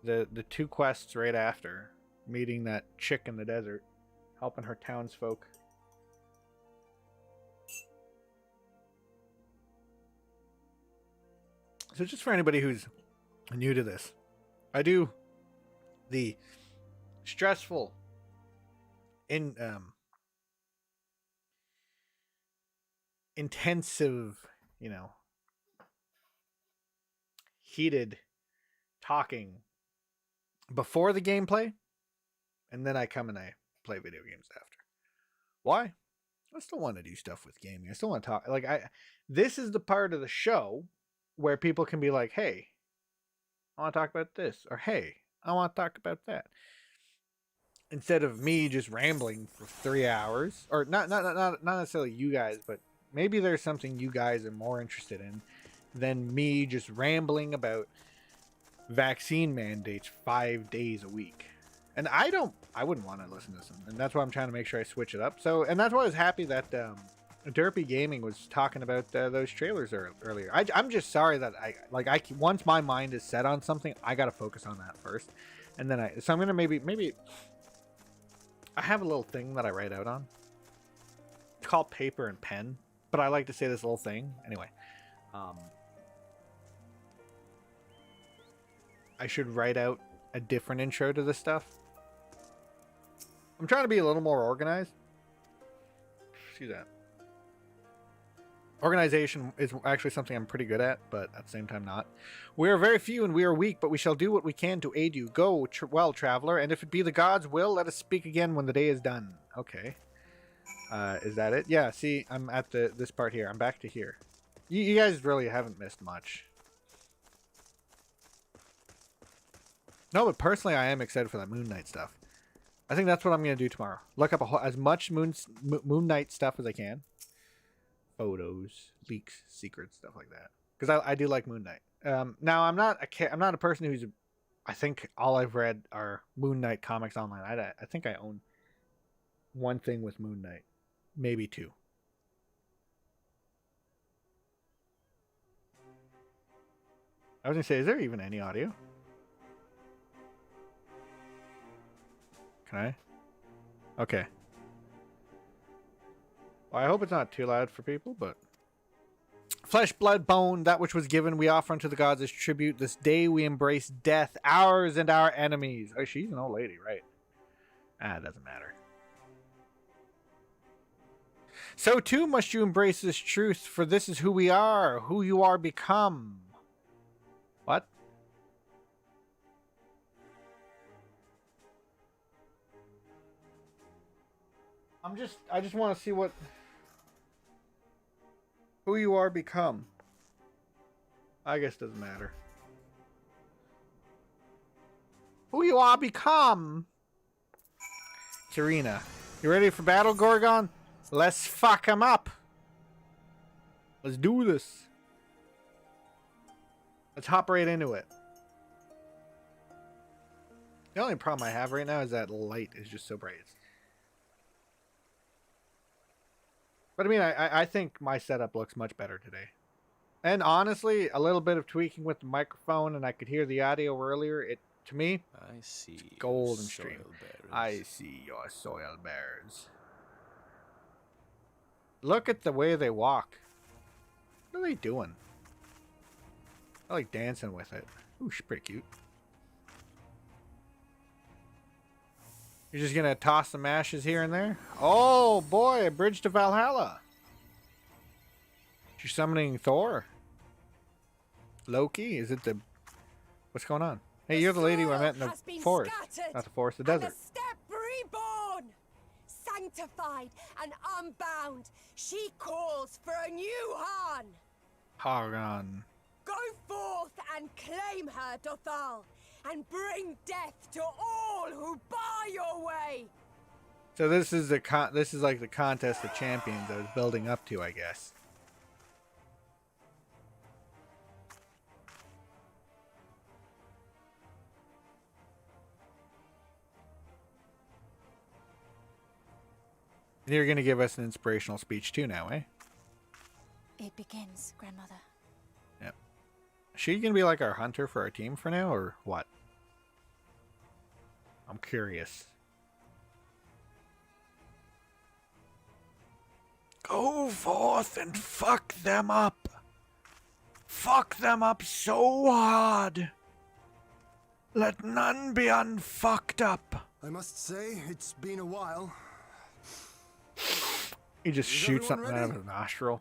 The two quests right after meeting that chick in the desert, helping her townsfolk. So just for anybody who's new to this, I do the stressful intensive, heated talking before the gameplay, and then I come and I play video games after. Why? I still want to do stuff with gaming. I still want to talk. Like this is the part of the show where people can be like, "Hey, I want to talk about this," or "Hey, I want to talk about that." Instead of me just rambling for 3 hours, or not necessarily you guys, but maybe there's something you guys are more interested in than me just rambling about vaccine mandates 5 days a week. And I wouldn't want to listen to some, and that's why I'm trying to make sure I switch it up. So, and that's why I was happy that Derpy Gaming was talking about those trailers earlier. I'm just sorry that once my mind is set on something, I got to focus on that first, and then so I'm gonna maybe I have a little thing that I write out on. It's called paper and pen, but I like to say this little thing anyway. I should write out a different intro to this stuff. I'm trying to be a little more organized. See that. Organization is actually something I'm pretty good at, but at the same time not. We are very few and we are weak, but we shall do what we can to aid you. Go, well, traveler, and if it be the gods' will, let us speak again when the day is done. Okay. Is that it? Yeah, see, I'm at this part here. I'm back to here. You guys really haven't missed much. No, but personally, I am excited for that Moon Knight stuff. I think that's what I'm going to do tomorrow. Look up as much Moon Knight stuff as I can. Photos, leaks, secrets, stuff like that. Because I do like Moon Knight. Now, I'm not a person who's... I think all I've read are Moon Knight comics online. I think I own one thing with Moon Knight. Maybe two. I was going to say, is there even any audio? Can I? Okay. Well, I hope it's not too loud for people, but... Flesh, blood, bone, that which was given, we offer unto the gods as tribute. This day we embrace death, ours and our enemies. Oh, she's an old lady, right? Ah, it doesn't matter. So too must you embrace this truth, for this is who we are, who you are become. What? I just want to see who you are become. I guess it doesn't matter. Who you are become. Karina, you ready for battle, Gorgon? Let's fuck him up. Let's do this. Let's hop right into it. The only problem I have right now is that light is just so bright. But I mean, I think my setup looks much better today. And honestly, a little bit of tweaking with the microphone and I could hear the audio earlier. To me, I see golden stream. I see your soil bears. Look at the way they walk. What are they doing? I like dancing with it. Ooh, she's pretty cute. You're just gonna toss some ashes here and there? Oh boy, a bridge to Valhalla. She's summoning Thor. Loki? Is it the... What's going on? Hey, you're the lady who I met in the forest. Not the forest, the desert. The step reborn, sanctified and unbound. She calls for a new Han. Hagan. Go forth and claim her, Dothal, and bring death to all who bar your way. So this is like the contest of champions I was building up to, I guess. You're going to give us an inspirational speech too now, eh? It begins, Grandmother. Yep. Is she going to be like our hunter for our team for now, or what? I'm curious. Go forth and fuck them up. Fuck them up so hard. Let none be unfucked up. I must say, it's been a while. He just shoots something out of his nostril.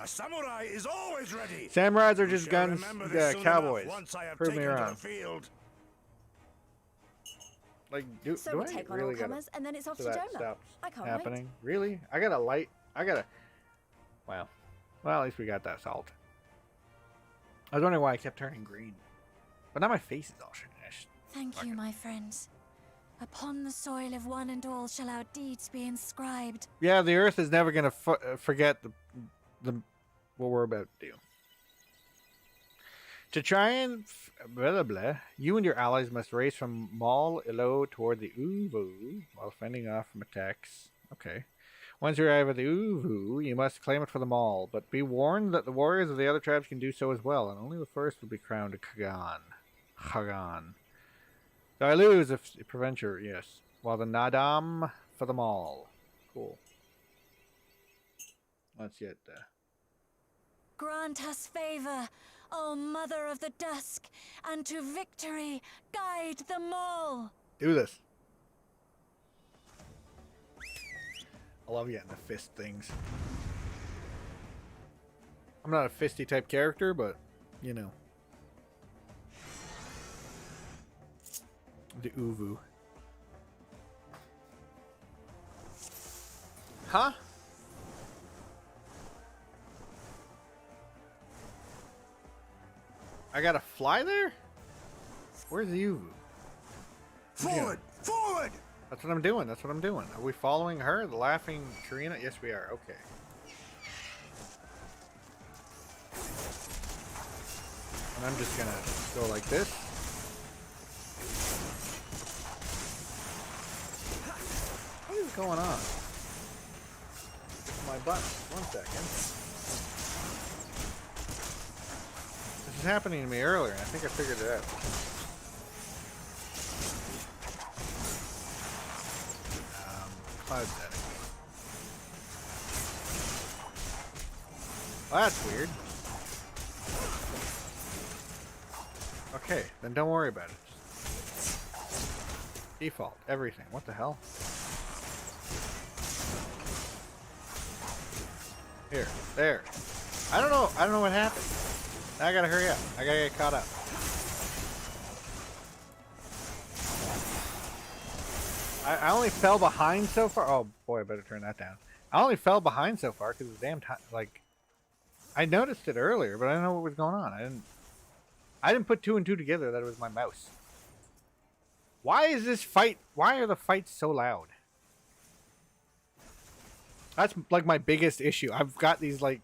A samurai is always ready. Samurais are You just shall guns, remember this soon enough cowboys. once I have Prove me taken to wrong. the field. Like, do So do we I take on really all gotta comers, and then it's off for to that Jonah. stop I can't happening? Really? I got a light. I gotta. Wow. Well, at least we got that salt. I was wondering why I kept turning green, but now my face is all finished. Thank you, my friends. Upon the soil of one and all shall our deeds be inscribed. Yeah, the Earth is never gonna forget the what we're about to do. To try and blah, blah, you and your allies must race from Mal Ilo toward the Uvu while fending off from attacks. Okay. Once you arrive at the Uvu, you must claim it for the Mall, but be warned that the warriors of the other tribes can do so as well, and only the first will be crowned a Khagan. Khagan. So I lose if it prevents your, yes. While the Nadam for the Mall. Cool. Let's get Grant us favor, O Mother of the Dusk, and to victory guide them all. do this. I love getting the fist things. I'm not a fisty type character, but you know. The Uvu. Huh? I gotta fly there? Where's the Uvu? Forward! Forward! That's what I'm doing. That's what I'm doing. Are we following her? The laughing Karina? Yes, we are. Okay. And I'm just gonna go like this. What is going on? My butt. 1 second. This is happening to me earlier, and I think I figured it out. Cloud setting. Well, that's weird. Okay, then don't worry about it. Default, everything. What the hell? Here, there. I don't know what happened. Now I gotta hurry up. I gotta get caught up. I only fell behind so far. Oh boy, I better turn that down. I only fell behind so far because the damn time, like, I noticed it earlier, but I didn't know what was going on. I didn't put 2 and 2 together that it was my mouse. Why is this fight? Why are the fights so loud? That's like my biggest issue. I've got these like.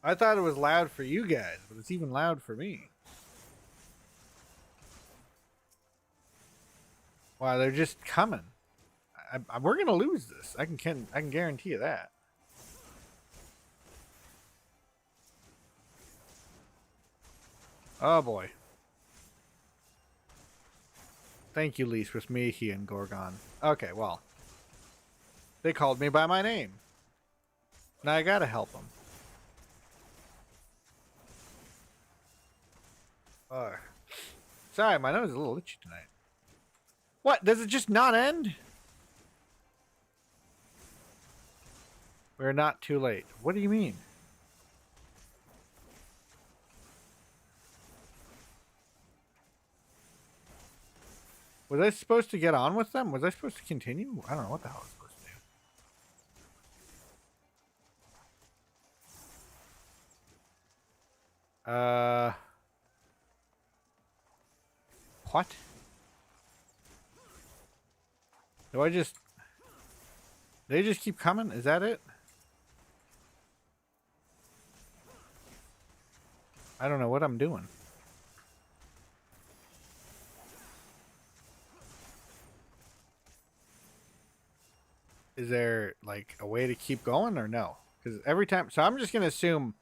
I thought it was loud for you guys, but it's even loud for me. Wow, they're just coming. We're gonna lose this. I can guarantee you that. Oh boy. Thank you, Lise, with Mihi and Gorgon. Okay, well. They called me by my name. Now I gotta help them. Sorry, my nose is a little itchy tonight. What? Does it just not end? We're not too late. What do you mean? Was I supposed to get on with them? Was I supposed to continue? I don't know what the hell I was supposed to do. What? Do I just... They just keep coming? Is that it? I don't know what I'm doing. Is there, like, a way to keep going or no? Because every time... So I'm just going to assume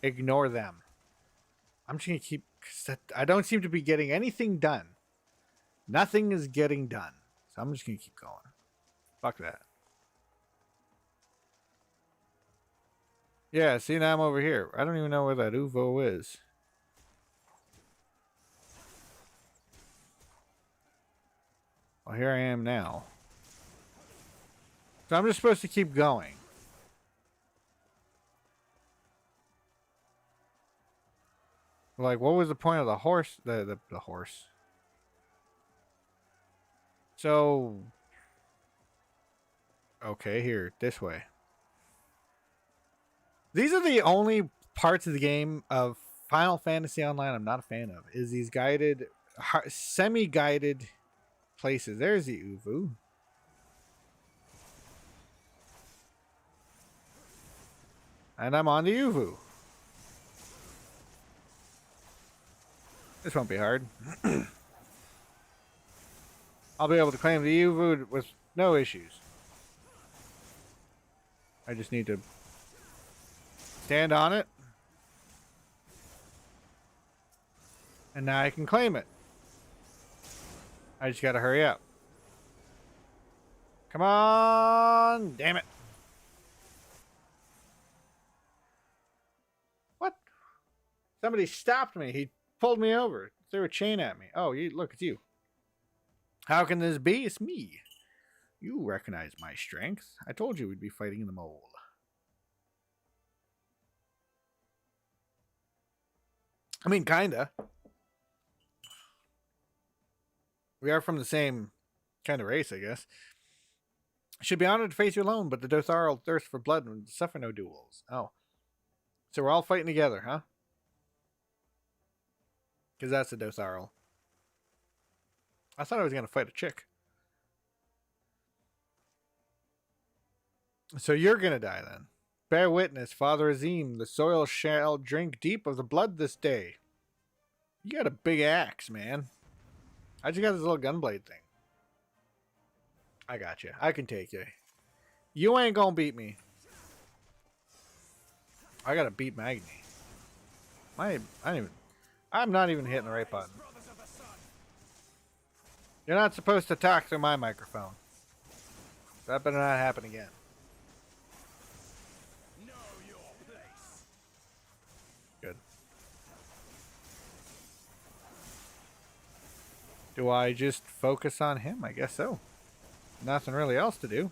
ignore them. I'm just going to keep... I don't seem to be getting anything done. Nothing is getting done. So I'm just going to keep going. Fuck that. Yeah, see, now I'm over here. I don't even know where that Uvo is. Well, here I am now. So I'm just supposed to keep going. Like, what was the point of the horse? The horse. So, okay, here, this way. These are the only parts of the game of Final Fantasy Online I'm not a fan of. Is these guided, semi-guided places. There's the Uvu. And I'm on the Uvu. This won't be hard. I'll be able to claim the Uvu with no issues. I just need to stand on it. And now I can claim it. I just gotta hurry up. Come on! Damn it. What? Somebody stopped me. He pulled me over. Threw a chain at me. Oh, look, it's you. How can this be? It's me. You recognize my strength. I told you we'd be fighting the mole. I mean, kinda. We are from the same kind of race, I guess. Should be honored to face you alone, but the Dothar'll thirst for blood and suffer no duels. Oh. So we're all fighting together, huh? Because that's the Dothar'll. I thought I was going to fight a chick. So you're going to die then. Bear witness, Father Azim, the soil shall drink deep of the blood this day. You got a big axe, man. I just got this little gunblade thing. I got you. I can take you. You ain't gonna beat me. I gotta beat Magni. I'm not even hitting the right button. You're not supposed to talk through my microphone. That better not happen again. Good. Do I just focus on him? I guess so. Nothing really else to do.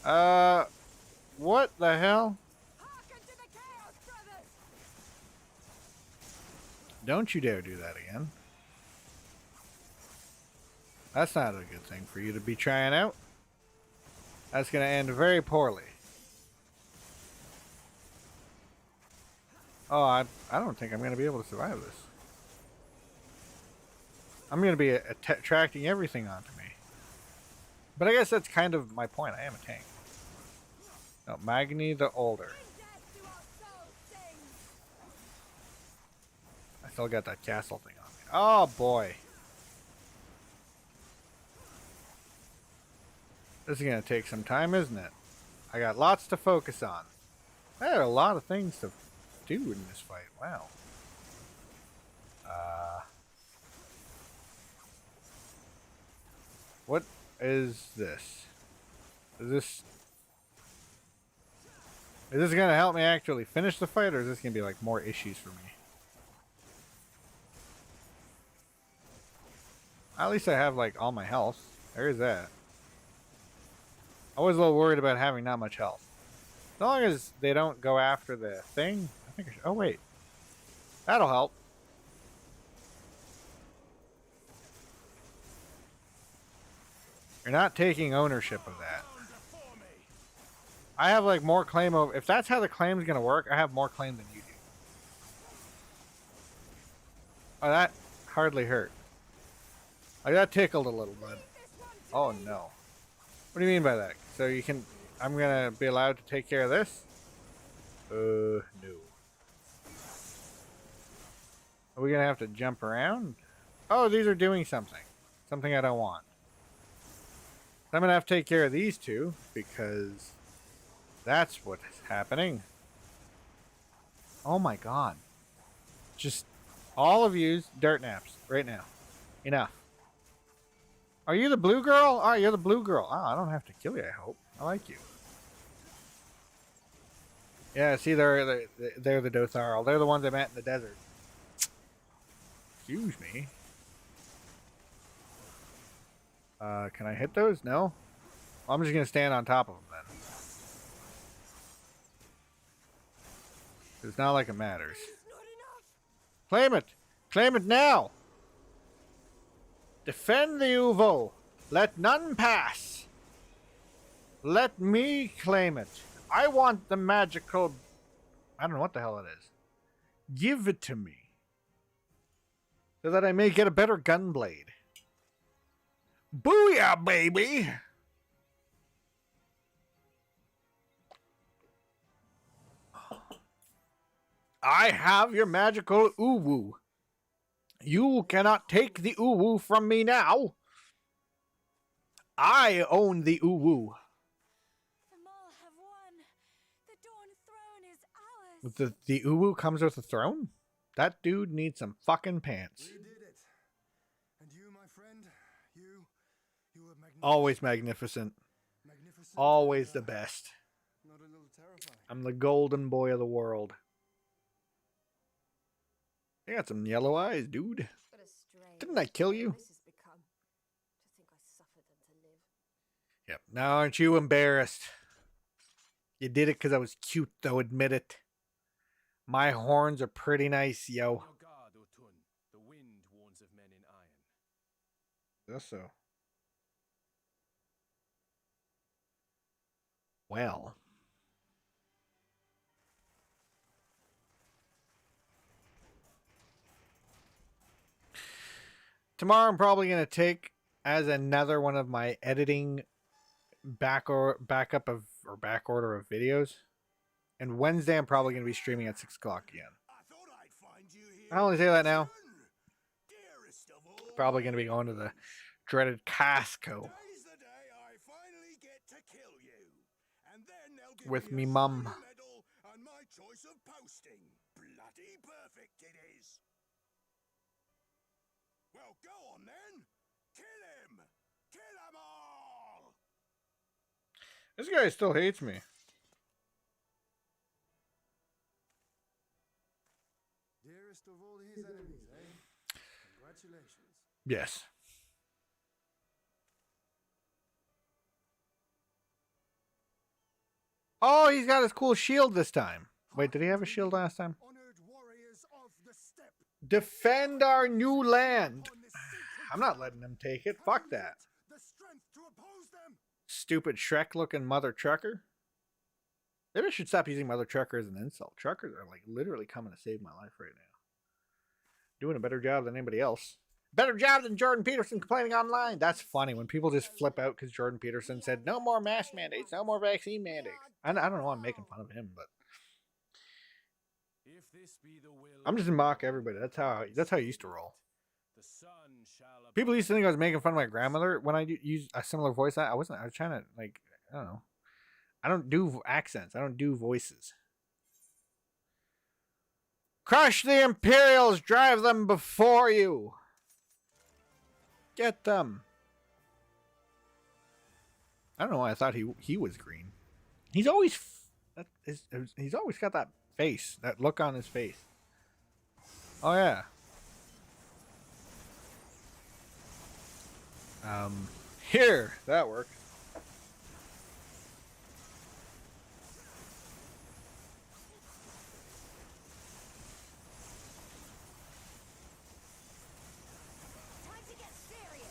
What the hell? Don't you dare do that again. That's not a good thing for you to be trying out. That's going to end very poorly. Oh, I don't think I'm going to be able to survive this. I'm going to be attracting everything onto me. But I guess that's kind of my point. I am a tank. No, Magni the Older. I still got that castle thing on me. Oh, boy. This is going to take some time, isn't it? I got lots to focus on. There are a lot of things to do in this fight. Wow. What is this? Is this going to help me actually finish the fight, or is this going to be like more issues for me? At least I have like all my health. There is that. I was a little worried about having not much health. As long as they don't go after the thing, I think I should. Oh, wait. That'll help. You're not taking ownership of that. I have like more claim over. If that's how the claim is going to work, I have more claim than you do. Oh, that hardly hurt. I got tickled a little bit. Oh, no. What do you mean by that? So you can... I'm going to be allowed to take care of this? No. Are we going to have to jump around? Oh, these are doing something. Something I don't want. I'm going to have to take care of these two because that's what's happening. Oh my god. Just all of yous dirt naps right now. Enough. Are you the blue girl? Oh, you're the blue girl. Oh, I don't have to kill you, I hope. I like you. Yeah, see, they're the Dothar'll. They're the ones I met in the desert. Excuse me. Can I hit those? No? Well, I'm just going to stand on top of them then. It's not like it matters. Claim it. Claim it now. Defend the Uvo. Let none pass. Let me claim it. I want the magical... I don't know what the hell it is. Give it to me. So that I may get a better gun blade. Booyah, baby! I have your magical uwu. You cannot take the uwu from me now. I own the uwu. The Mole have won. The Dawn Throne is ours. The uwu comes with a throne? That dude needs some fucking pants. We did it. And you, my friend, you were magnificent. Always magnificent. Magnificent. Always the best. Not a little terrifying. I'm the golden boy of the world. You got some yellow eyes, dude. What a strange Didn't I kill you? this has become. To think I suffered them to live. Yep. Now aren't you embarrassed? You did it because I was cute, though. Admit it. My horns are pretty nice, yo. Your guard, Otun. The wind warns of men in iron. That's so. Well. Tomorrow I'm probably going to take as another one of my editing back order of videos. And Wednesday I'm probably going to be streaming at 6 o'clock again. I thought I'd find you here. I only say that now. Dearest of all, Probably going to be going to the dreaded Costco today's the day I finally get to kill you. And then they'll give with me me a mum. silver medal and my choice of posting. Bloody perfect it is. Well, go on then. Kill him. Kill them all. This guy still hates me. Dearest of all his enemies, eh? Congratulations. Yes. Oh, he's got his cool shield this time. Wait, did he have a shield last time? Honored warriors of the steppe. Defend our new land. On this sacred I'm not letting him take it. Fuck that. the strength to oppose them. Stupid Shrek looking mother trucker. Maybe I should stop using mother trucker as an insult. Truckers are like literally coming to save my life right now. Doing a better job than anybody else. Better job than Jordan Peterson complaining online. That's funny when people just flip out because Jordan Peterson said no more mask mandates, no more vaccine mandates. I don't know why I'm making fun of him, but If this be the will I'm just gonna mock everybody. That's how I used to roll. the sun shall People used to think I was making fun of my grandmother when I use a similar voice. I wasn't. I was trying to like I don't know. I don't do accents. I don't do voices. Crush the Imperials. Drive them before you. Get them. I don't know why I thought he was green. He's always he's always got that face, that look on his face. Oh yeah. Here that worked. Time to get serious.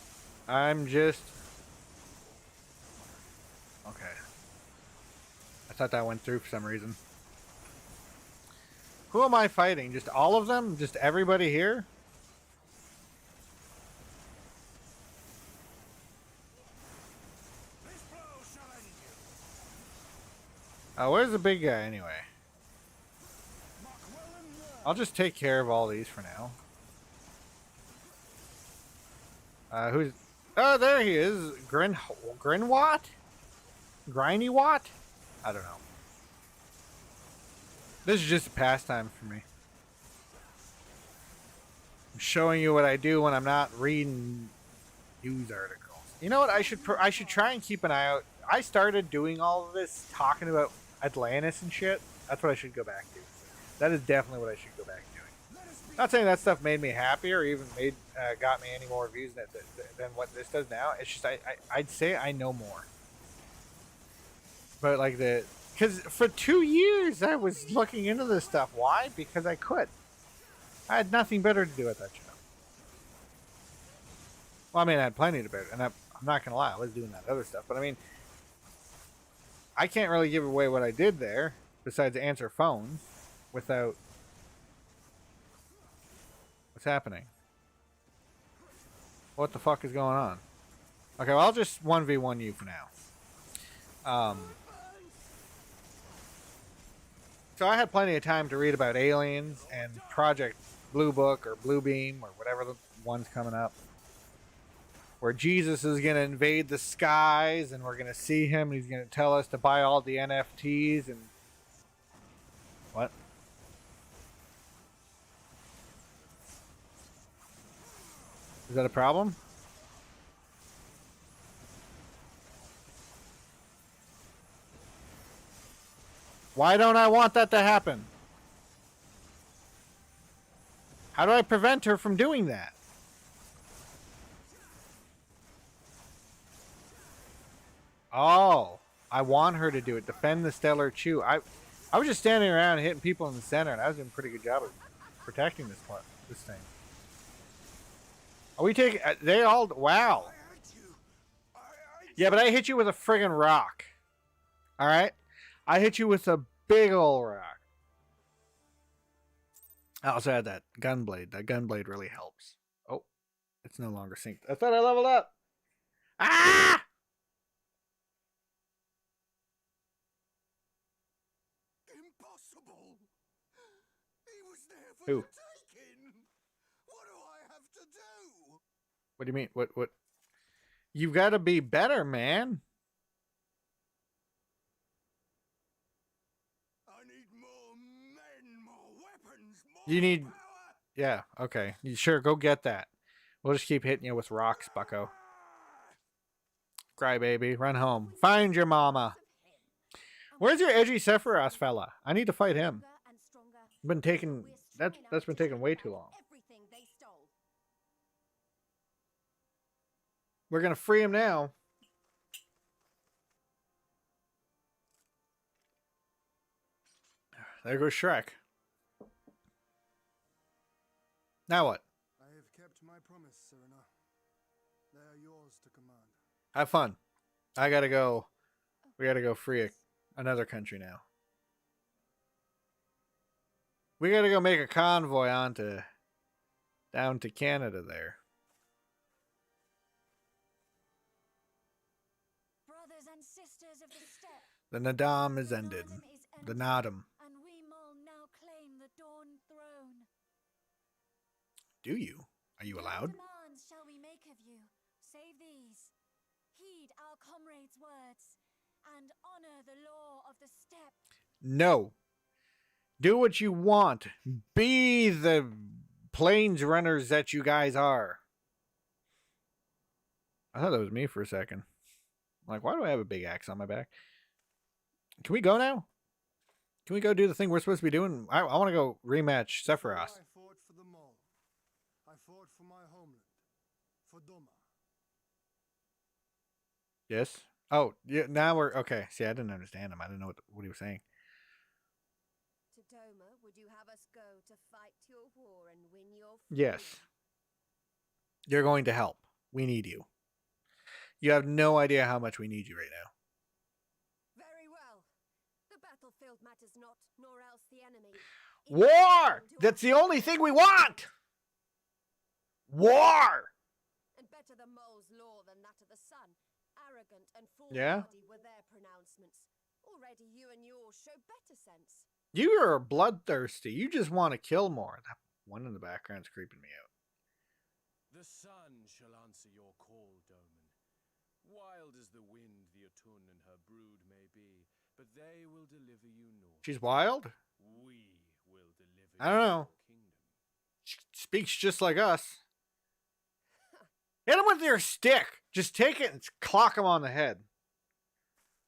I'm just okay. I thought that went through for some reason. Who am I fighting? Just all of them? Just everybody here? This blow shall end you. Where's the big guy anyway? Mark well and learn. I'll just take care of all these for now. Who's... Oh, there he is. Grinwat? Grindy Watt? I don't know. This is just a pastime for me. I'm showing you what I do when I'm not reading news articles. You know what? I should try and keep an eye out. I started doing all of this talking about Atlantis and shit. That's what I should go back to. That is definitely what I should go back doing. Not saying that stuff made me happier or even got me any more views than what this does now. It's just I'd say I know more. But like because for 2 years I was looking into this stuff. Why? Because I could. I had nothing better to do at that job. Well, I mean, I had plenty to better, and I'm not gonna lie, I was doing that other stuff. But I mean, I can't really give away what I did there, besides answer phones, without. What's happening? What the fuck is going on? Okay, well, I'll just 1v1 you for now. So I had plenty of time to read about aliens and Project Blue Book or Blue Beam or whatever the one's coming up, where Jesus is going to invade the skies and we're going to see him and he's going to tell us to buy all the NFTs and... What? Is that a problem? Why don't I want that to happen? How do I prevent her from doing that? Oh, I want her to do it. Defend the Stellar Chew. I was just standing around hitting people in the center, and I was doing a pretty good job of protecting this thing. Are we taking... They all... Wow. Yeah, but I hit you with a friggin' rock. Alright? I hit you with a big ol' rock. I also had that gunblade. That gunblade really helps. Oh, it's no longer synced. I thought I leveled up. Ah! Impossible! He was there for Who? the taking! What do I have to do? What do you mean? What? You've got to be better, man. I need more men, more weapons, more You need... power! Yeah, okay. You sure, go get that. We'll just keep hitting you with rocks, bucko. Crybaby, run home. Find your mama. Where's your edgy Sephiroth fella? I need to fight him. Been taking... That's been taking way too long. We're gonna free him now. There goes Shrek. Now what? I have kept my promise, Serena. They are yours to command. Have fun. I gotta go. We gotta go free another country now. We gotta go make a convoy down to Canada there. Brothers and sisters of the steppe, The Nadam is the ended. Nadam is The ended, Nadam. and we all now claim the Dawn throne. Do you? Are you What allowed? demands shall we make of you, save these? Heed our comrades' words, and honor the law of the steppe. No. Do what you want. Be the plains runners that you guys are. I thought that was me for a second. Like, why do I have a big axe on my back? Can we go now? Can we go do the thing we're supposed to be doing? I want to go rematch Sephiroth. I fought for the mall. I fought for my homeland. For Doma. Yes? Oh, yeah, now we're... Okay, see, I didn't understand him. I didn't know what he was saying. To Doma, would you have us go to fight your war and win your freedom? Yes. You're going to help. We need you. You have no idea how much we need you right now. Very well. The battlefield matters not, nor else the enemy. War! That's the only thing we want! War! And better the mole's law than that of the sun. Arrogant and Yeah? foolhardy were their pronouncements. Already you and yours show better sense. You are bloodthirsty. You just want to kill more. That one in the background's creeping me out. The sun shall answer your call, Doman. Wild as the wind the Atun and her brood may be, but they will deliver you north. She's wild? We will deliver I don't know. your kingdom. She speaks just like us. Hit him with your stick. Just take it and clock him on the head.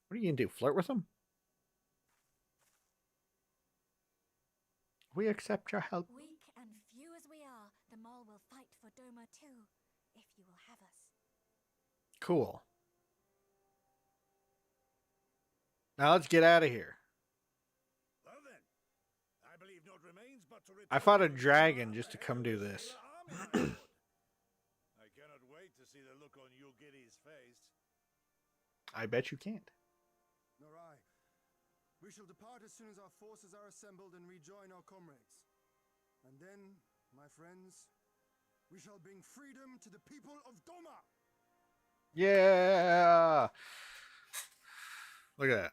What are you going to do? Flirt with him? We accept your help. Weak and few as we are, the Mole will fight for Doma too, if you will have us. Cool. Now let's get out of here. Well then, I believe not remains but to I return fought a to dragon Doma just to ahead come of do the this. sailor army, my lord. I cannot wait to see the look on Yugiri's face. I bet you can't. Nor I. We shall depart as soon as our forces are assembled and rejoin our comrades. And then, my friends, we shall bring freedom to the people of Doma. Yeah. Look at that.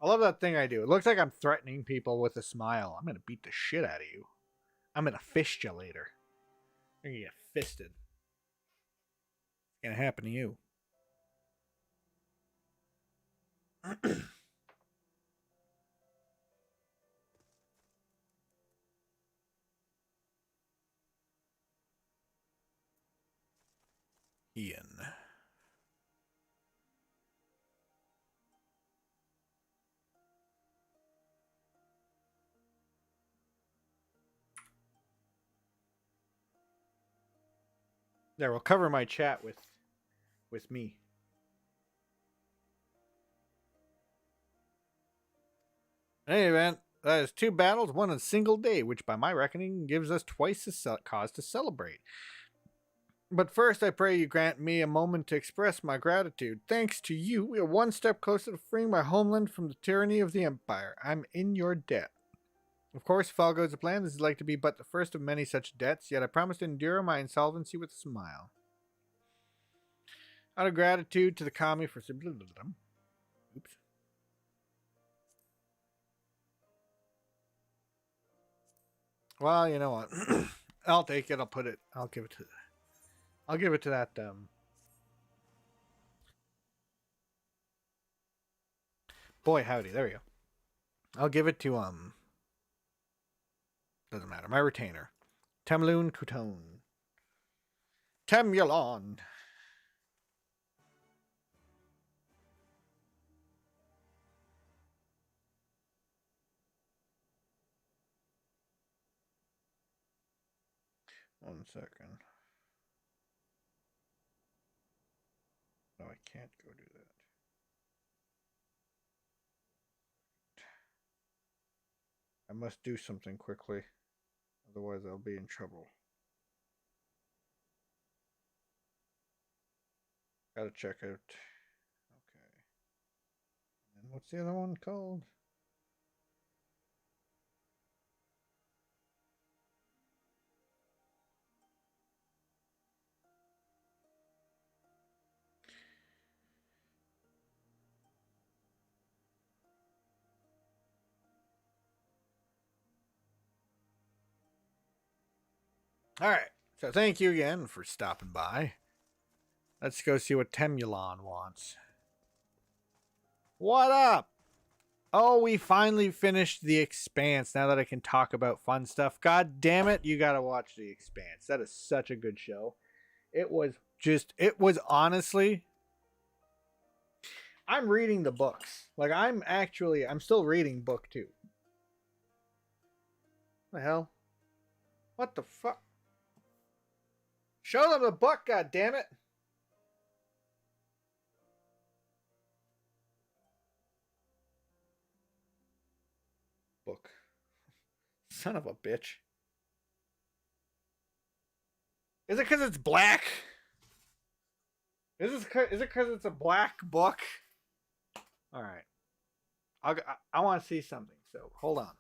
I love that thing I do. It looks like I'm threatening people with a smile. I'm going to beat the shit out of you. I'm going to fist you later. You're going to get fisted. It's going to happen to you. Ian. There, we'll cover my chat with me. In any event, that is 2 battles, one in a single day, which by my reckoning gives us twice the cause to celebrate. But first, I pray you grant me a moment to express my gratitude. Thanks to you, we are one step closer to freeing my homeland from the tyranny of the Empire. I'm in your debt. Of course, if all goes to plan, this is like to be but the first of many such debts, yet I promise to endure my insolvency with a smile. Out of gratitude to the kami for... Oops. Well, you know what? I'll take it. I'll put it. I'll give it to that. Boy, howdy. There we go. I'll give it to Doesn't matter. My retainer, Temlun Kuton. Temulon. One second. No, I can't go do that. I must do something quickly. Otherwise, I'll be in trouble. Gotta check out. Okay. And what's the other one called? Alright, so thank you again for stopping by. Let's go see what Temulon wants. What up? Oh, we finally finished The Expanse. Now that I can talk about fun stuff. God damn it, you gotta watch The Expanse. That is such a good show. It was honestly... I'm reading the books. Like, I'm still reading book 2. What the hell? What the fuck? Show them the book, god damn it! Book. Son of a bitch. Is it because it's black? Is it because it's a black book? All right. I want to see something. So hold on.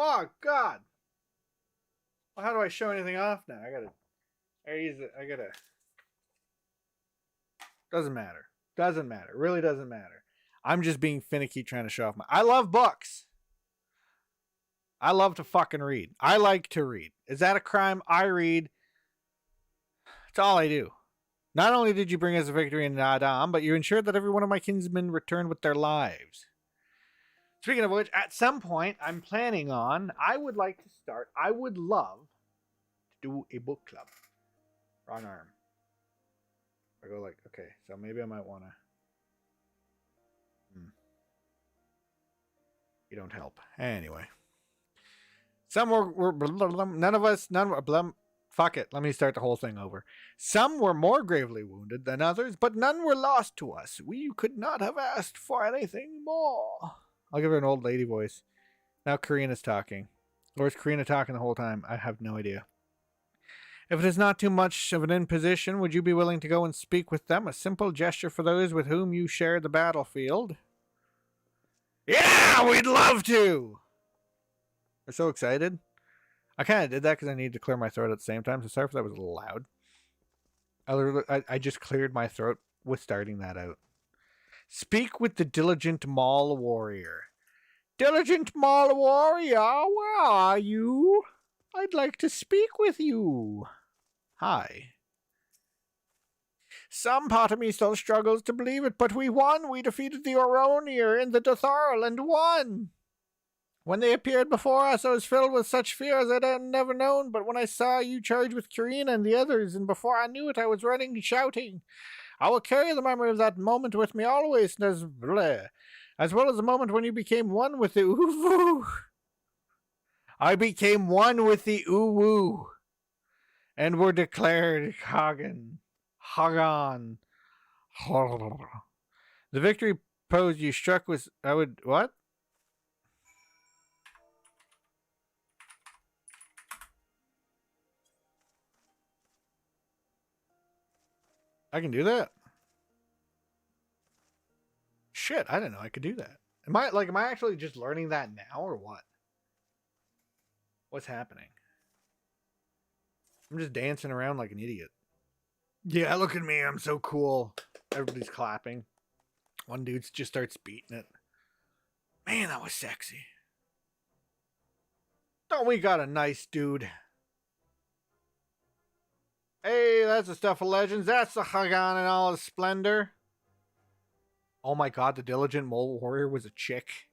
Oh God. Well, how do I show anything off now? I use it. Doesn't matter. Doesn't matter. Really doesn't matter. I'm just being finicky trying to show off I love books. I love to fucking read. I like to read. Is that a crime? I read. It's all I do. Not only did you bring us a victory in Nadam, but you ensured that every one of my kinsmen returned with their lives. Speaking of which, at some point, I would love to do a book club. Wrong arm. I go like, okay, so maybe I might want to. You don't help. Anyway. Some were none of us, fuck it, let me start the whole thing over. Some were more gravely wounded than others, but none were lost to us. We could not have asked for anything more. I'll give her an old lady voice. Now Karina's talking. Or is Karina talking the whole time? I have no idea. If it is not too much of an imposition, would you be willing to go and speak with them? A simple gesture for those with whom you share the battlefield. Yeah, we'd love to! We're so excited. I kind of did that because I needed to clear my throat at the same time, so sorry if that was a little loud. I just cleared my throat with starting that out. Speak with the diligent mall warrior. Diligent mall warrior, where are you? I'd like to speak with you. Hi. Some part of me still struggles to believe it, but we won. We defeated the Oronier in the Dotharl and won. When they appeared before us, I was filled with such fear as I had never known, but when I saw you charge with Karina and the others, and before I knew it, I was running and shouting. I will carry the memory of that moment with me always, as well as the moment when you became one with the Uwu. I became one with the Uwu, and were declared Hagan. The victory pose you struck was, what? I can do that? Shit, I didn't know I could do that. Am I actually just learning that now or what? What's happening? I'm just dancing around like an idiot. Yeah, look at me, I'm so cool. Everybody's clapping. One dude just starts beating it. Man, that was sexy. Don't we got a nice dude? Hey, that's the stuff of legends. That's the Hagan in all his splendor. Oh my god, the diligent mole warrior was a chick.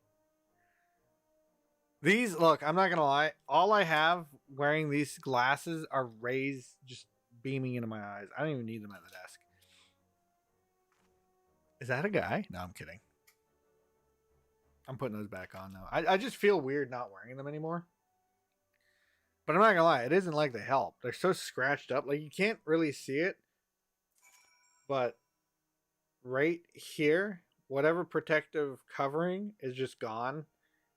These, look, I'm not gonna lie. All I have wearing these glasses are rays just beaming into my eyes. I don't even need them at the desk. Is that a guy? No, I'm kidding. I'm putting those back on, though. I just feel weird not wearing them anymore. But I'm not gonna lie, it isn't like they help. They're so scratched up. Like, you can't really see it. But right here, whatever protective covering is just gone.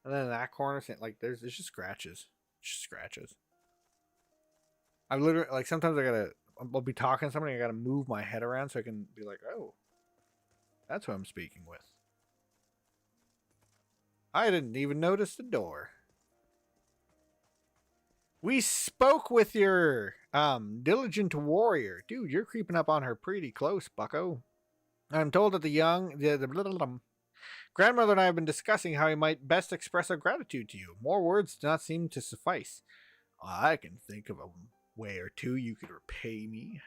And then in that corner, like, there's just scratches. Just scratches. I literally, like, sometimes I'll be talking to somebody, I gotta move my head around so I can be like, oh, that's who I'm speaking with. I didn't even notice the door. We spoke with your diligent warrior. Dude, you're creeping up on her pretty close, bucko. I'm told that the grandmother and I have been discussing how we might best express our gratitude to you. More words do not seem to suffice. I can think of a way or two you could repay me.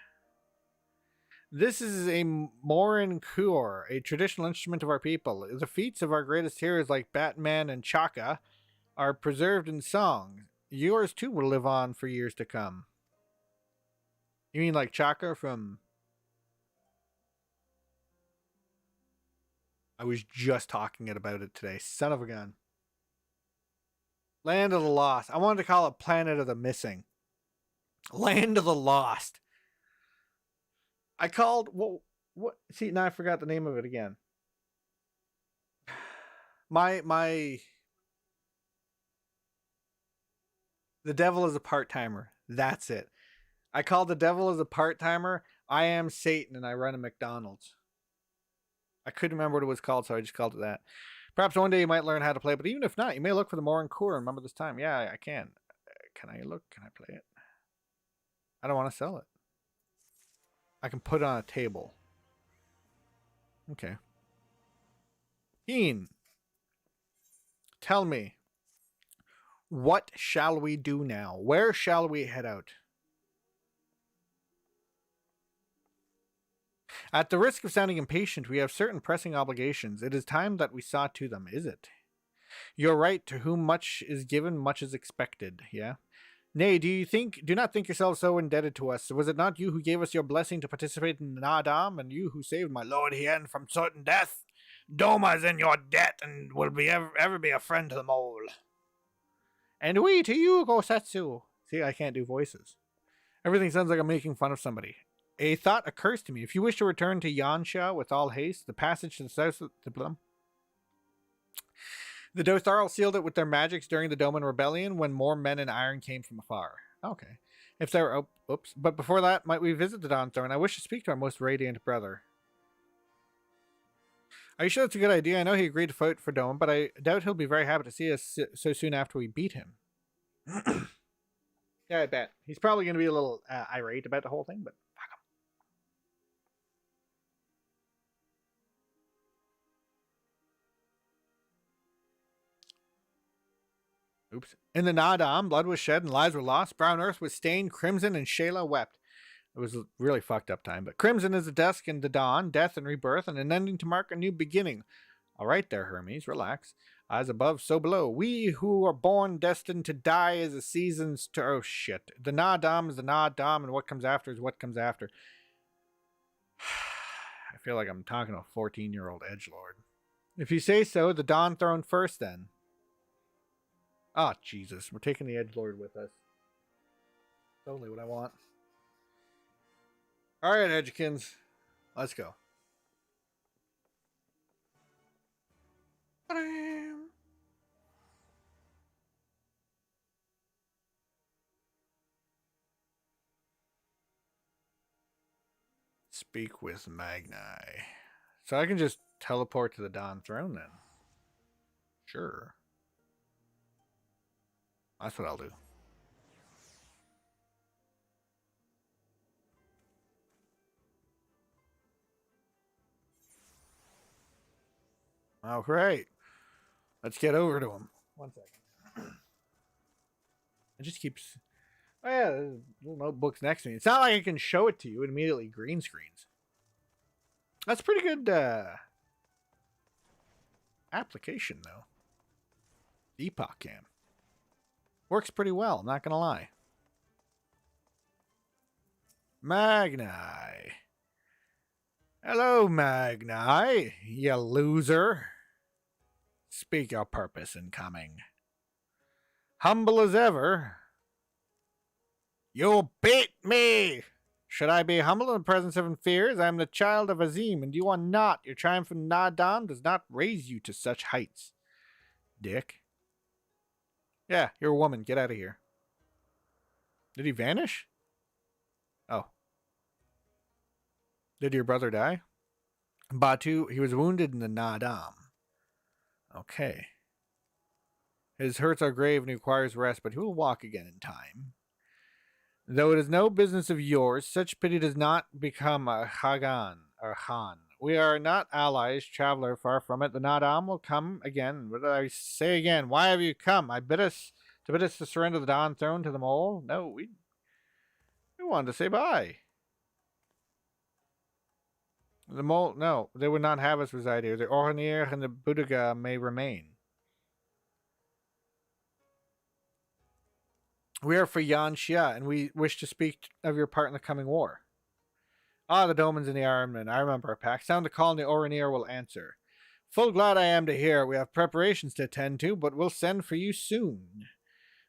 This is a Morin Kur, a traditional instrument of our people. The feats of our greatest heroes like Batman and Chaka are preserved in song. Yours too will live on for years to come. You mean like Chaka from... I was just talking about it today. Son of a gun. Land of the Lost. I wanted to call it Planet of the Missing. Land of the Lost. I called... What? See, now I forgot the name of it again. The devil is a part-timer. That's it. I called the devil as a part-timer. I am Satan and I run a McDonald's. I couldn't remember what it was called, so I just called it that. Perhaps one day you might learn how to play, but even if not, you may look for the Morin Core and remember this time. Yeah, I can. Can I look? Can I play it? I don't want to sell it. I can put it on a table. Okay. Ian, tell me, what shall we do now? Where shall we head out? At the risk of sounding impatient, we have certain pressing obligations. It is time that we saw to them, is it? You're right, to whom much is given, much is expected, yeah? Nay, do not think yourselves so indebted to us. Was it not you who gave us your blessing to participate in Nadam, and you who saved my lord Hien from certain death? Doma's in your debt and will be ever be a friend to the mole. And we to you, Gosetsu. See, I can't do voices. Everything sounds like I'm making fun of somebody. A thought occurs to me. If you wish to return to Yansha with all haste, the passage to the south... The Dotharl sealed it with their magics during the Doman Rebellion when more men in iron came from afar. Okay. If there were... oops. But before that, might we visit the Dawn Throne? I wish to speak to our most radiant brother. Are you sure that's a good idea? I know he agreed to fight for Dome, but I doubt he'll be very happy to see us so soon after we beat him. Yeah, I bet. He's probably going to be a little irate about the whole thing, but fuck him. Oops. In the Nadam, blood was shed and lives were lost. Brown earth was stained crimson and Shayla wept. It was a really fucked up time, but crimson is the dusk and the dawn, death and rebirth, and an ending to mark a new beginning. All right there, Hermes, relax. As above, so below. We who are born destined to die as the seasons to... Oh, shit. The Nadam is the Nadam, and what comes after is what comes after. I feel like I'm talking to a 14-year-old edgelord. If you say so, the Dawn Throne first, then. Oh, Jesus. We're taking the edgelord with us. Totally what I want. All right, Edgekins. Let's go. Speak with Magni. So I can just teleport to the Dawn Throne then. Sure. That's what I'll do. Oh, great. Let's get over to him. 1 second. It just keeps... Oh, yeah, there's little notebooks next to me. It's not like I can show it to you. It immediately green screens. That's pretty good application, though. Epoch Cam. Works pretty well, I'm not going to lie. Magni. Hello, Magni, you loser. Speak your purpose in coming. Humble as ever. You beat me! Should I be humble in the presence of inferiors? I am the child of Azim, and you are not. Your triumph in Nadam does not raise you to such heights. Dick. Yeah, you're a woman. Get out of here. Did he vanish? Oh. Did your brother die? Batu, he was wounded in the Nadam. Okay. His hurts are grave and he requires rest, but he will walk again in time. Though it is no business of yours, such pity does not become a Hagan or Han. We are not allies, traveler, far from it. The Nadam will come again. What did I say again? Why have you come? I bid us to surrender the Dawn Throne to the mole? No, we wanted to say bye. The mole, no, they would not have us reside here. The Orhanir and the Budaga may remain. We are for Yan Xia, and we wish to speak of your part in the coming war. Ah, the Domans and the Ironmen. I remember our pact. Sound the call, and the Orhanir will answer. Full glad I am to hear. We have preparations to attend to, but we'll send for you soon.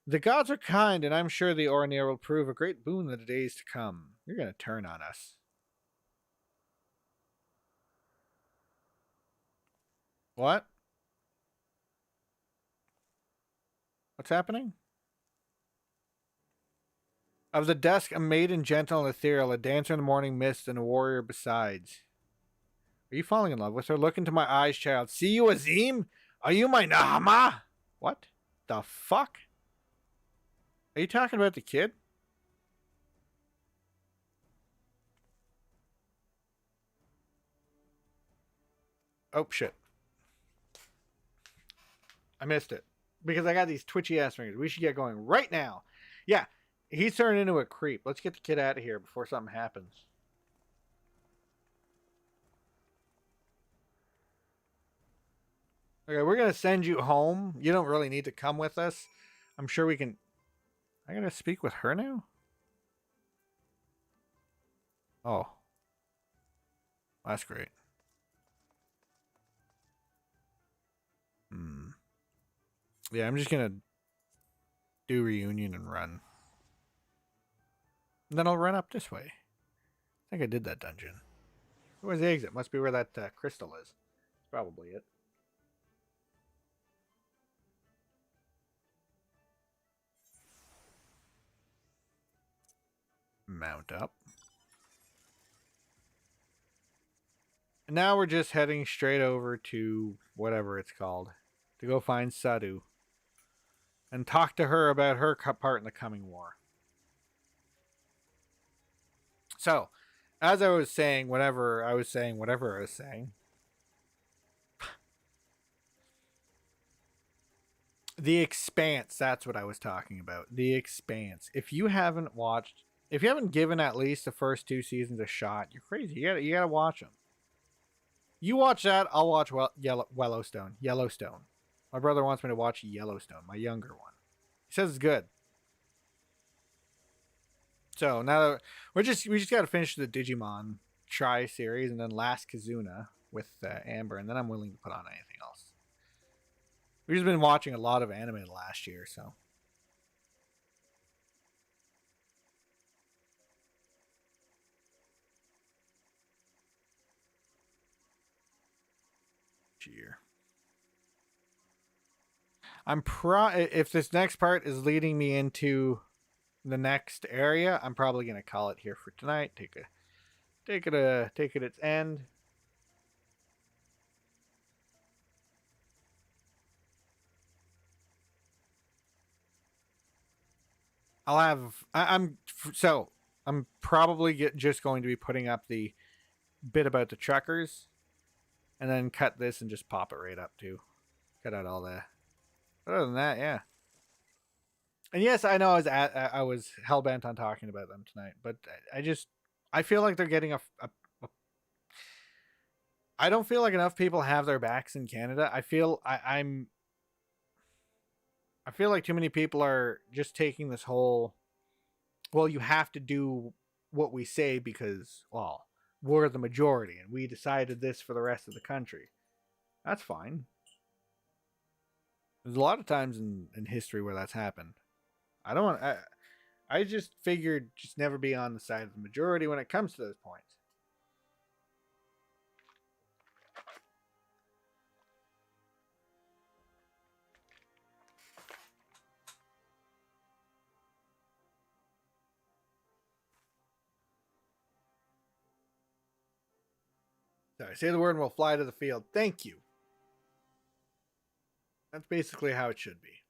The gods are kind, and I'm sure the Orhanir will prove a great boon in the days to come. You're going to turn on us. What? What's happening? Of the dusk, a maiden gentle and ethereal, a dancer in the morning mist, and a warrior besides. Are you falling in love with her? Look into my eyes, child. See you, Azim? Are you my Nahama? What the fuck? Are you talking about the kid? Oh, shit. I missed it. Because I got these twitchy ass fingers. We should get going right now. Yeah. He's turned into a creep. Let's get the kid out of here before something happens. Okay, we're going to send you home. You don't really need to come with us. I'm sure we can... I got to speak with her now? Oh. That's great. Yeah, I'm just gonna do reunion and run. And then I'll run up this way. I think I did that dungeon. Where's the exit? Must be where that crystal is. Probably it. Mount up. And now we're just heading straight over to whatever it's called to go find Sadu and talk to her about her part in the coming war. So, as I was saying, whatever I was saying, The Expanse, that's what I was talking about. The Expanse. If you haven't given at least the first 2 seasons a shot, you're crazy. You gotta watch them. You watch that, I'll watch Yellowstone. My brother wants me to watch Yellowstone, my younger one. He says it's good. So now that we just got to finish the Digimon Tri series and then Last Kazuna with Amber, and then I'm willing to put on anything else. We've just been watching a lot of anime last year, so. Year. If this next part is leading me into the next area, I'm probably gonna call it here for tonight. Take it its end. I'm probably just going to be putting up the bit about the truckers, and then cut this and just pop it right up too. Cut out all that. Other than that, yeah. And yes, I know I was hell bent on talking about them tonight, but I feel like they're getting I don't feel like enough people have their backs in Canada. I feel like too many people are just taking this whole, well, you have to do what we say because, well, we're the majority and we decided this for the rest of the country. That's fine. There's a lot of times in history where that's happened. I just figured just never be on the side of the majority when it comes to those points. Sorry, say the word and we'll fly to the field. Thank you. That's basically how it should be.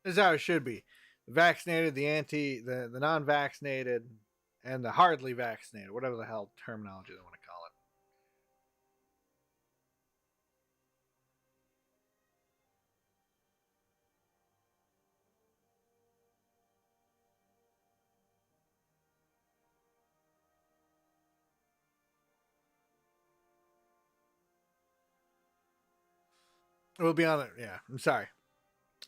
This is how it should be. The vaccinated, the non-vaccinated, and the hardly vaccinated, whatever the hell terminology they want to call it. We'll be on it. Yeah, I'm sorry.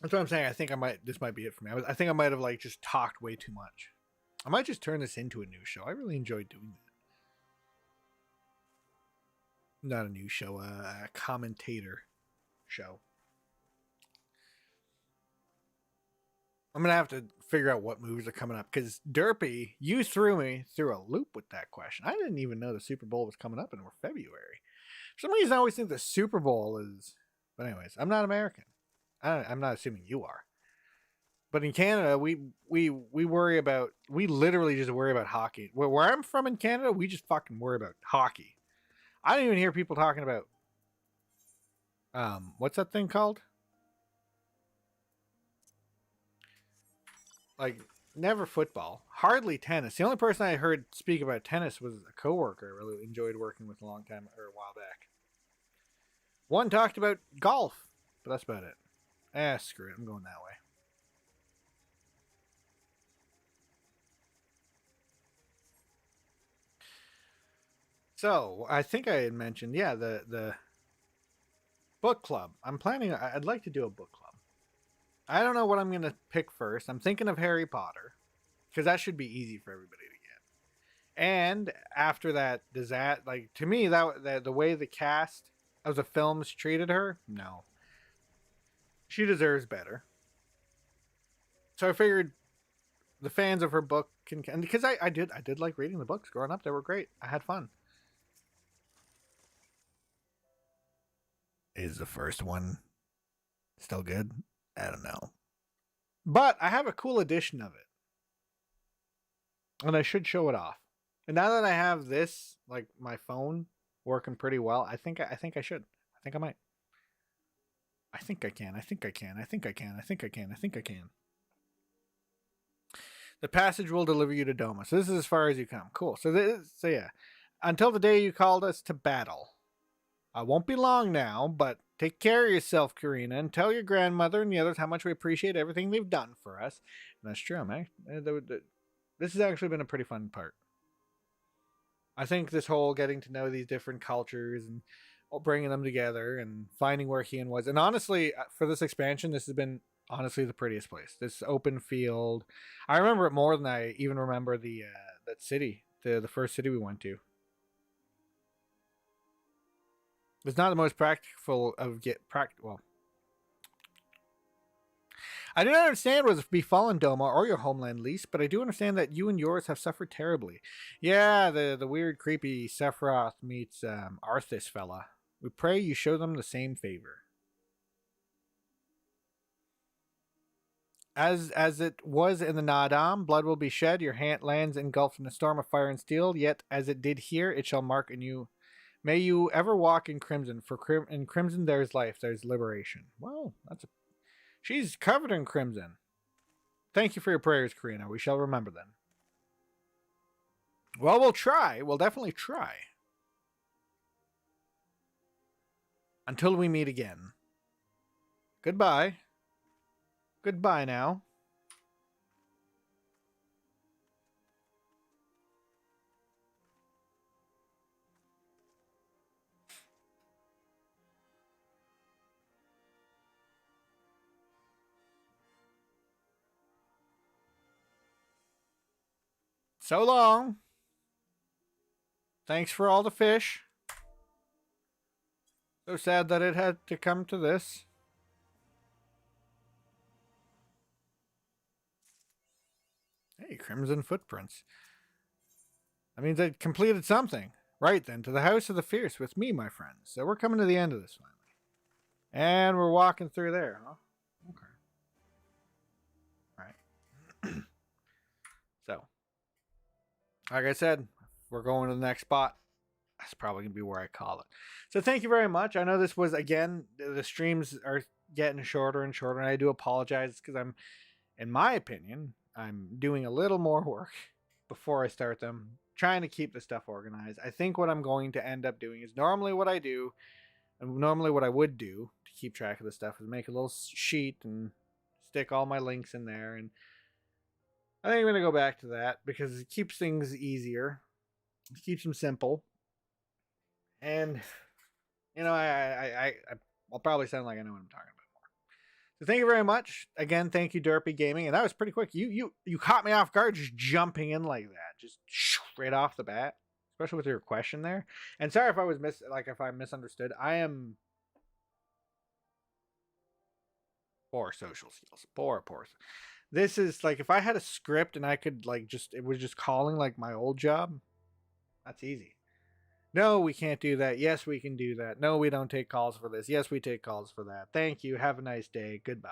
That's what I'm saying. I think this might be it for me. I think I might have like just talked way too much. I might just turn this into a new show. I really enjoyed doing that. Not a new show, a commentator show. I'm going to have to figure out what movies are coming up because Derpy, you threw me through a loop with that question. I didn't even know the Super Bowl was coming up in February. For some reason, I always think the Super Bowl is. But anyways, I'm not American. I'm not assuming you are. But in Canada, we literally just worry about hockey. Where I'm from in Canada, we just fucking worry about hockey. I don't even hear people talking about what's that thing called? Like never football, hardly tennis. The only person I heard speak about tennis was a coworker I really enjoyed working with a while back. One talked about golf, but that's about it. Screw it. I'm going that way. So I think I had mentioned, yeah, the book club. I'd like to do a book club. I don't know what I'm going to pick first. I'm thinking of Harry Potter because that should be easy for everybody to get. And after that, does that, like, to me, that the way the cast of the films treated her, no. She deserves better. So I figured the fans of her book can, because I did like reading the books growing up. They were great. I had fun. Is the first one still good? I don't know. But I have a cool edition of it. And I should show it off. And now that I have this, like my phone working pretty well, I think I should. I think I might. I think I can. I think I can. I think I can. I think I can. I think I can. The passage will deliver you to Doma. So this is as far as you come. Cool. So yeah. Until the day you called us to battle. I won't be long now, but take care of yourself, Karina, and tell your grandmother and the others how much we appreciate everything they've done for us. And that's true, man. This has actually been a pretty fun part. I think this whole getting to know these different cultures and bringing them together and finding where Hien was. And honestly, for this expansion, this has been honestly the prettiest place. This open field. I remember it more than I even remember the that city, the first city we went to. It's not the most practical of well. I do not understand what has befallen Doma or your homeland least, but I do understand that you and yours have suffered terribly. Yeah, the weird, creepy Sephiroth meets Arthas fella. We pray you show them the same favor. As it was in the Naadam, blood will be shed, your hand lands engulfed in a storm of fire and steel, yet as it did here, it shall mark anew. May you ever walk in crimson, for in crimson there's life, there's liberation. Well, she's covered in crimson. Thank you for your prayers, Karina. We shall remember them. Well, we'll try. We'll definitely try. Until we meet again. Goodbye. Goodbye now. So long. Thanks for all the fish. So sad that it had to come to this. Hey, crimson footprints. That means I completed something. Right then, to the house of the fierce with me, my friends. So we're coming to the end of this finally. And we're walking through there, huh? Okay. Alright. So, like I said, we're going to the next spot. That's probably going to be where I call it. So thank you very much. I know this was, again, the streams are getting shorter and shorter, and I do apologize because in my opinion, I'm doing a little more work before I start them, trying to keep the stuff organized. I think what I'm going to end up doing is normally what I do, and normally what I would do to keep track of the stuff is make a little sheet and stick all my links in there, and I think I'm going to go back to that because it keeps things easier. It keeps them simple. And, you know, I'll probably sound like I know what I'm talking about more. So thank you very much. Again, thank you, Derpy Gaming. And that was pretty quick. You caught me off guard just jumping in like that. Just right off the bat. Especially with your question there. And sorry if I was if I misunderstood. I am poor social skills. Poor. This is like if I had a script and I could it was just calling like my old job. That's easy. No, we can't do that. Yes, we can do that. No, we don't take calls for this. Yes, we take calls for that. Thank you. Have a nice day. Goodbye.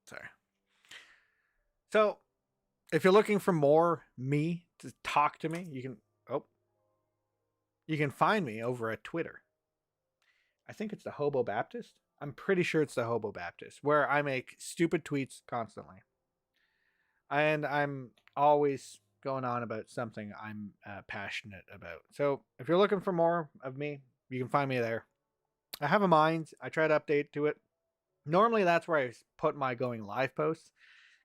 Sorry. So, if you're looking for more me to talk to me, you can find me over at Twitter. I think it's the Hobo Baptist. I'm pretty sure it's the Hobo Baptist, where I make stupid tweets constantly. And I'm always going on about something I'm passionate about. So if you're looking for more of me, you can find me there. I have a mind. I try to update to it. Normally that's where I put my going live posts.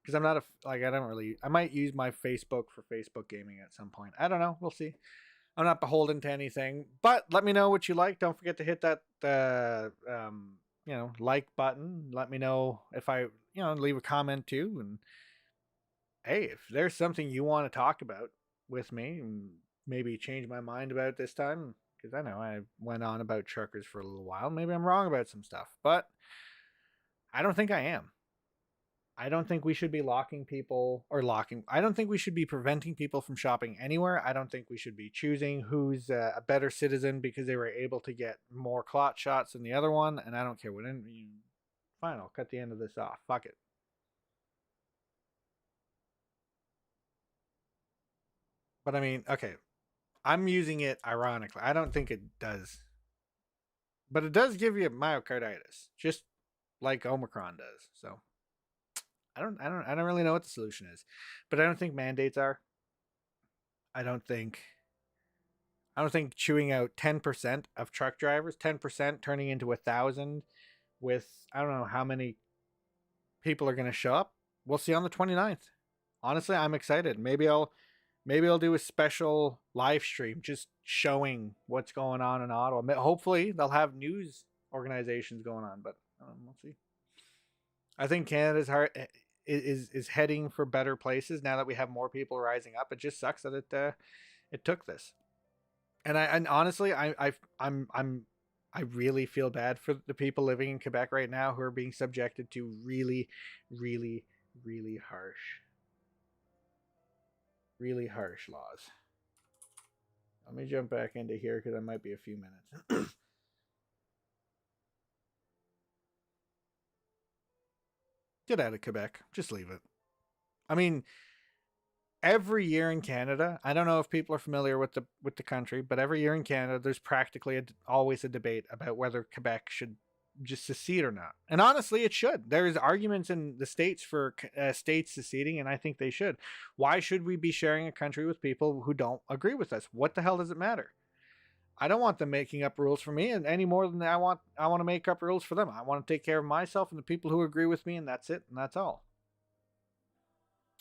Because I'm not I might use my Facebook for Facebook gaming at some point. I don't know. We'll see. I'm not beholden to anything, but let me know what you like. Don't forget to hit that like button. Let me know if I, leave a comment too. And hey, if there's something you want to talk about with me and maybe change my mind about this time, because I know I went on about truckers for a little while. Maybe I'm wrong about some stuff, but I don't think I am. I don't think we should be I don't think we should be preventing people from shopping anywhere. I don't think we should be choosing who's a better citizen because they were able to get more clot shots than the other one. And I don't care what. Fine, I'll cut the end of this off. Fuck it. But I mean, okay, I'm using it ironically. I don't think it does. But it does give you myocarditis, just like Omicron does. So I don't really know what the solution is. But I don't think mandates are. I don't think chewing out 10% of truck drivers, 10% turning into 1,000 with I don't know how many people are going to show up. We'll see on the 29th. Honestly, I'm excited. Maybe I'll do a special live stream just showing what's going on in Ottawa. Hopefully, they'll have news organizations going on, but we'll see. I think Canada's is heading for better places now that we have more people rising up. It just sucks that it took this. And honestly, I really feel bad for the people living in Quebec right now who are being subjected to really, really, really harsh laws. Let me jump back into here because I might be a few minutes. Get out of Quebec. Just leave it. I mean, every year in Canada, I don't know if people are familiar with the country, but every year in Canada, there's practically always a debate about whether Quebec should just secede or not. And honestly, it should. There's arguments in the states for states seceding, and I think they should. Why should we be sharing a country with people who don't agree with us? What the hell does it matter? I don't want them making up rules for me, and any more than I want to make up rules for them. I want to take care of myself and the people who agree with me, and that's it, and that's all.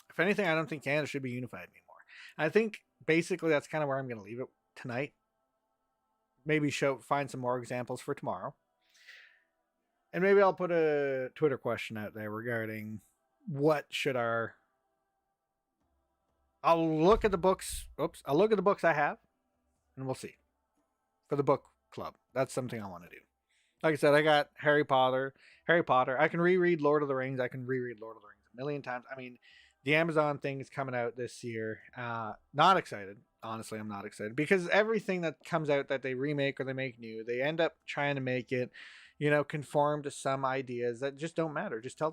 If anything, I don't think Canada should be unified anymore. I think basically that's kind of where I'm going to leave it tonight. Maybe find some more examples for tomorrow. And maybe I'll put a Twitter question out there regarding what should I'll look at the books. I'll look at the books I have, and we'll see. For the book club. That's something I want to do. Like I said, I got Harry Potter. I can reread Lord of the Rings. I can reread Lord of the Rings a million times. I mean, the Amazon thing is coming out this year. Not excited. Honestly, I'm not excited because everything that comes out that they remake or they make new, they end up trying to make it, conform to some ideas that just don't matter. Just tell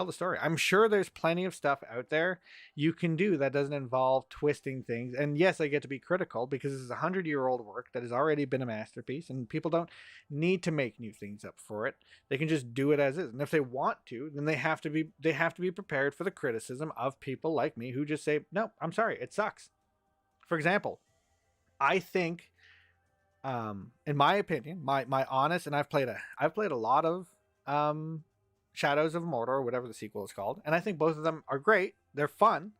the story. I'm sure there's plenty of stuff out there you can do that doesn't involve twisting things. And yes, I get to be critical because this is 100-year-old work that has already been a masterpiece, and people don't need to make new things up for it. They can just do it as is. And if they want to, then they have to be prepared for the criticism of people like me who just say, "No, I'm sorry, it sucks." For example, I think in my opinion, my honest, and I've played a lot of Shadows of Mordor, or whatever the sequel is called, and I think both of them are great. They're fun,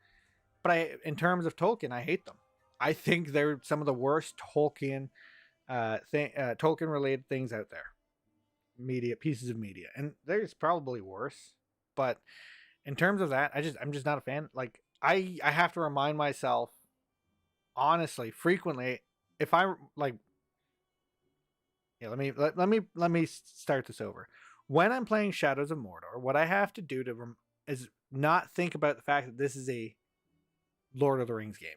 but in terms of Tolkien, I hate them. I think they're some of the worst Tolkien related things out there. Pieces of media, and there's probably worse, but in terms of that, I'm just not a fan. Like I have to remind myself honestly frequently if I like. Yeah, let me start this over. When I'm playing Shadows of Mordor, what I have to do is not think about the fact that this is a Lord of the Rings game.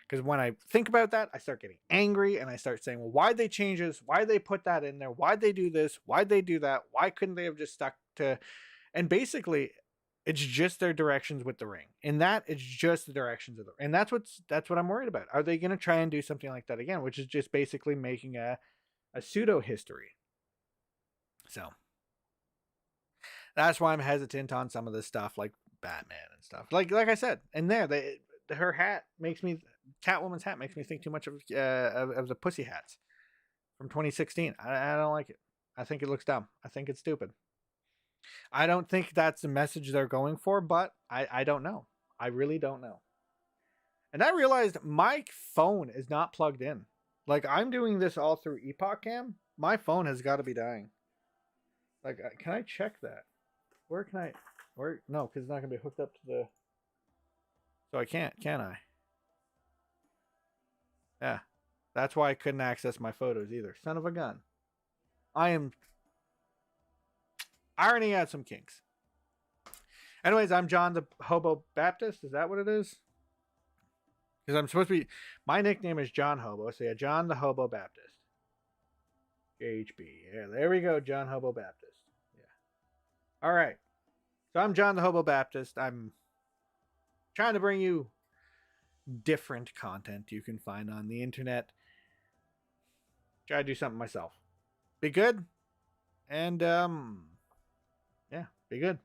Because when I think about that, I start getting angry and I start saying, well, why'd they change this? Why'd they put that in there? Why'd they do this? Why'd they do that? Why couldn't they have just stuck to... And basically, it's just their directions with the ring. And that is just the directions of the ring. And that's what I'm worried about. Are they going to try and do something like that again? Which is just basically making a pseudo history. So that's why I'm hesitant on some of this stuff, like Batman and stuff. Like I said, and her hat makes me, Catwoman's hat makes me think too much of the Pussy hats from 2016. I don't like it. I think it looks dumb. I think it's stupid. I don't think that's the message they're going for, but I don't know. I really don't know. And I realized my phone is not plugged in. Like, I'm doing this all through Epoch Cam. My phone has got to be dying. Like, can I check that? Where can I? Where? No, because it's not gonna be hooked up to the. So I can't, can I? Yeah, that's why I couldn't access my photos either. Son of a gun. I already had some kinks. Anyways, I'm John the Hobo Baptist. Is that what it is? Because I'm supposed to be. My nickname is John Hobo. So yeah, John the Hobo Baptist. JHB. Yeah, there we go. John Hobo Baptist. Yeah. All right. So I'm John the Hobo Baptist. I'm trying to bring you different content you can find on the internet. Try to do something myself. Be good. And yeah, be good.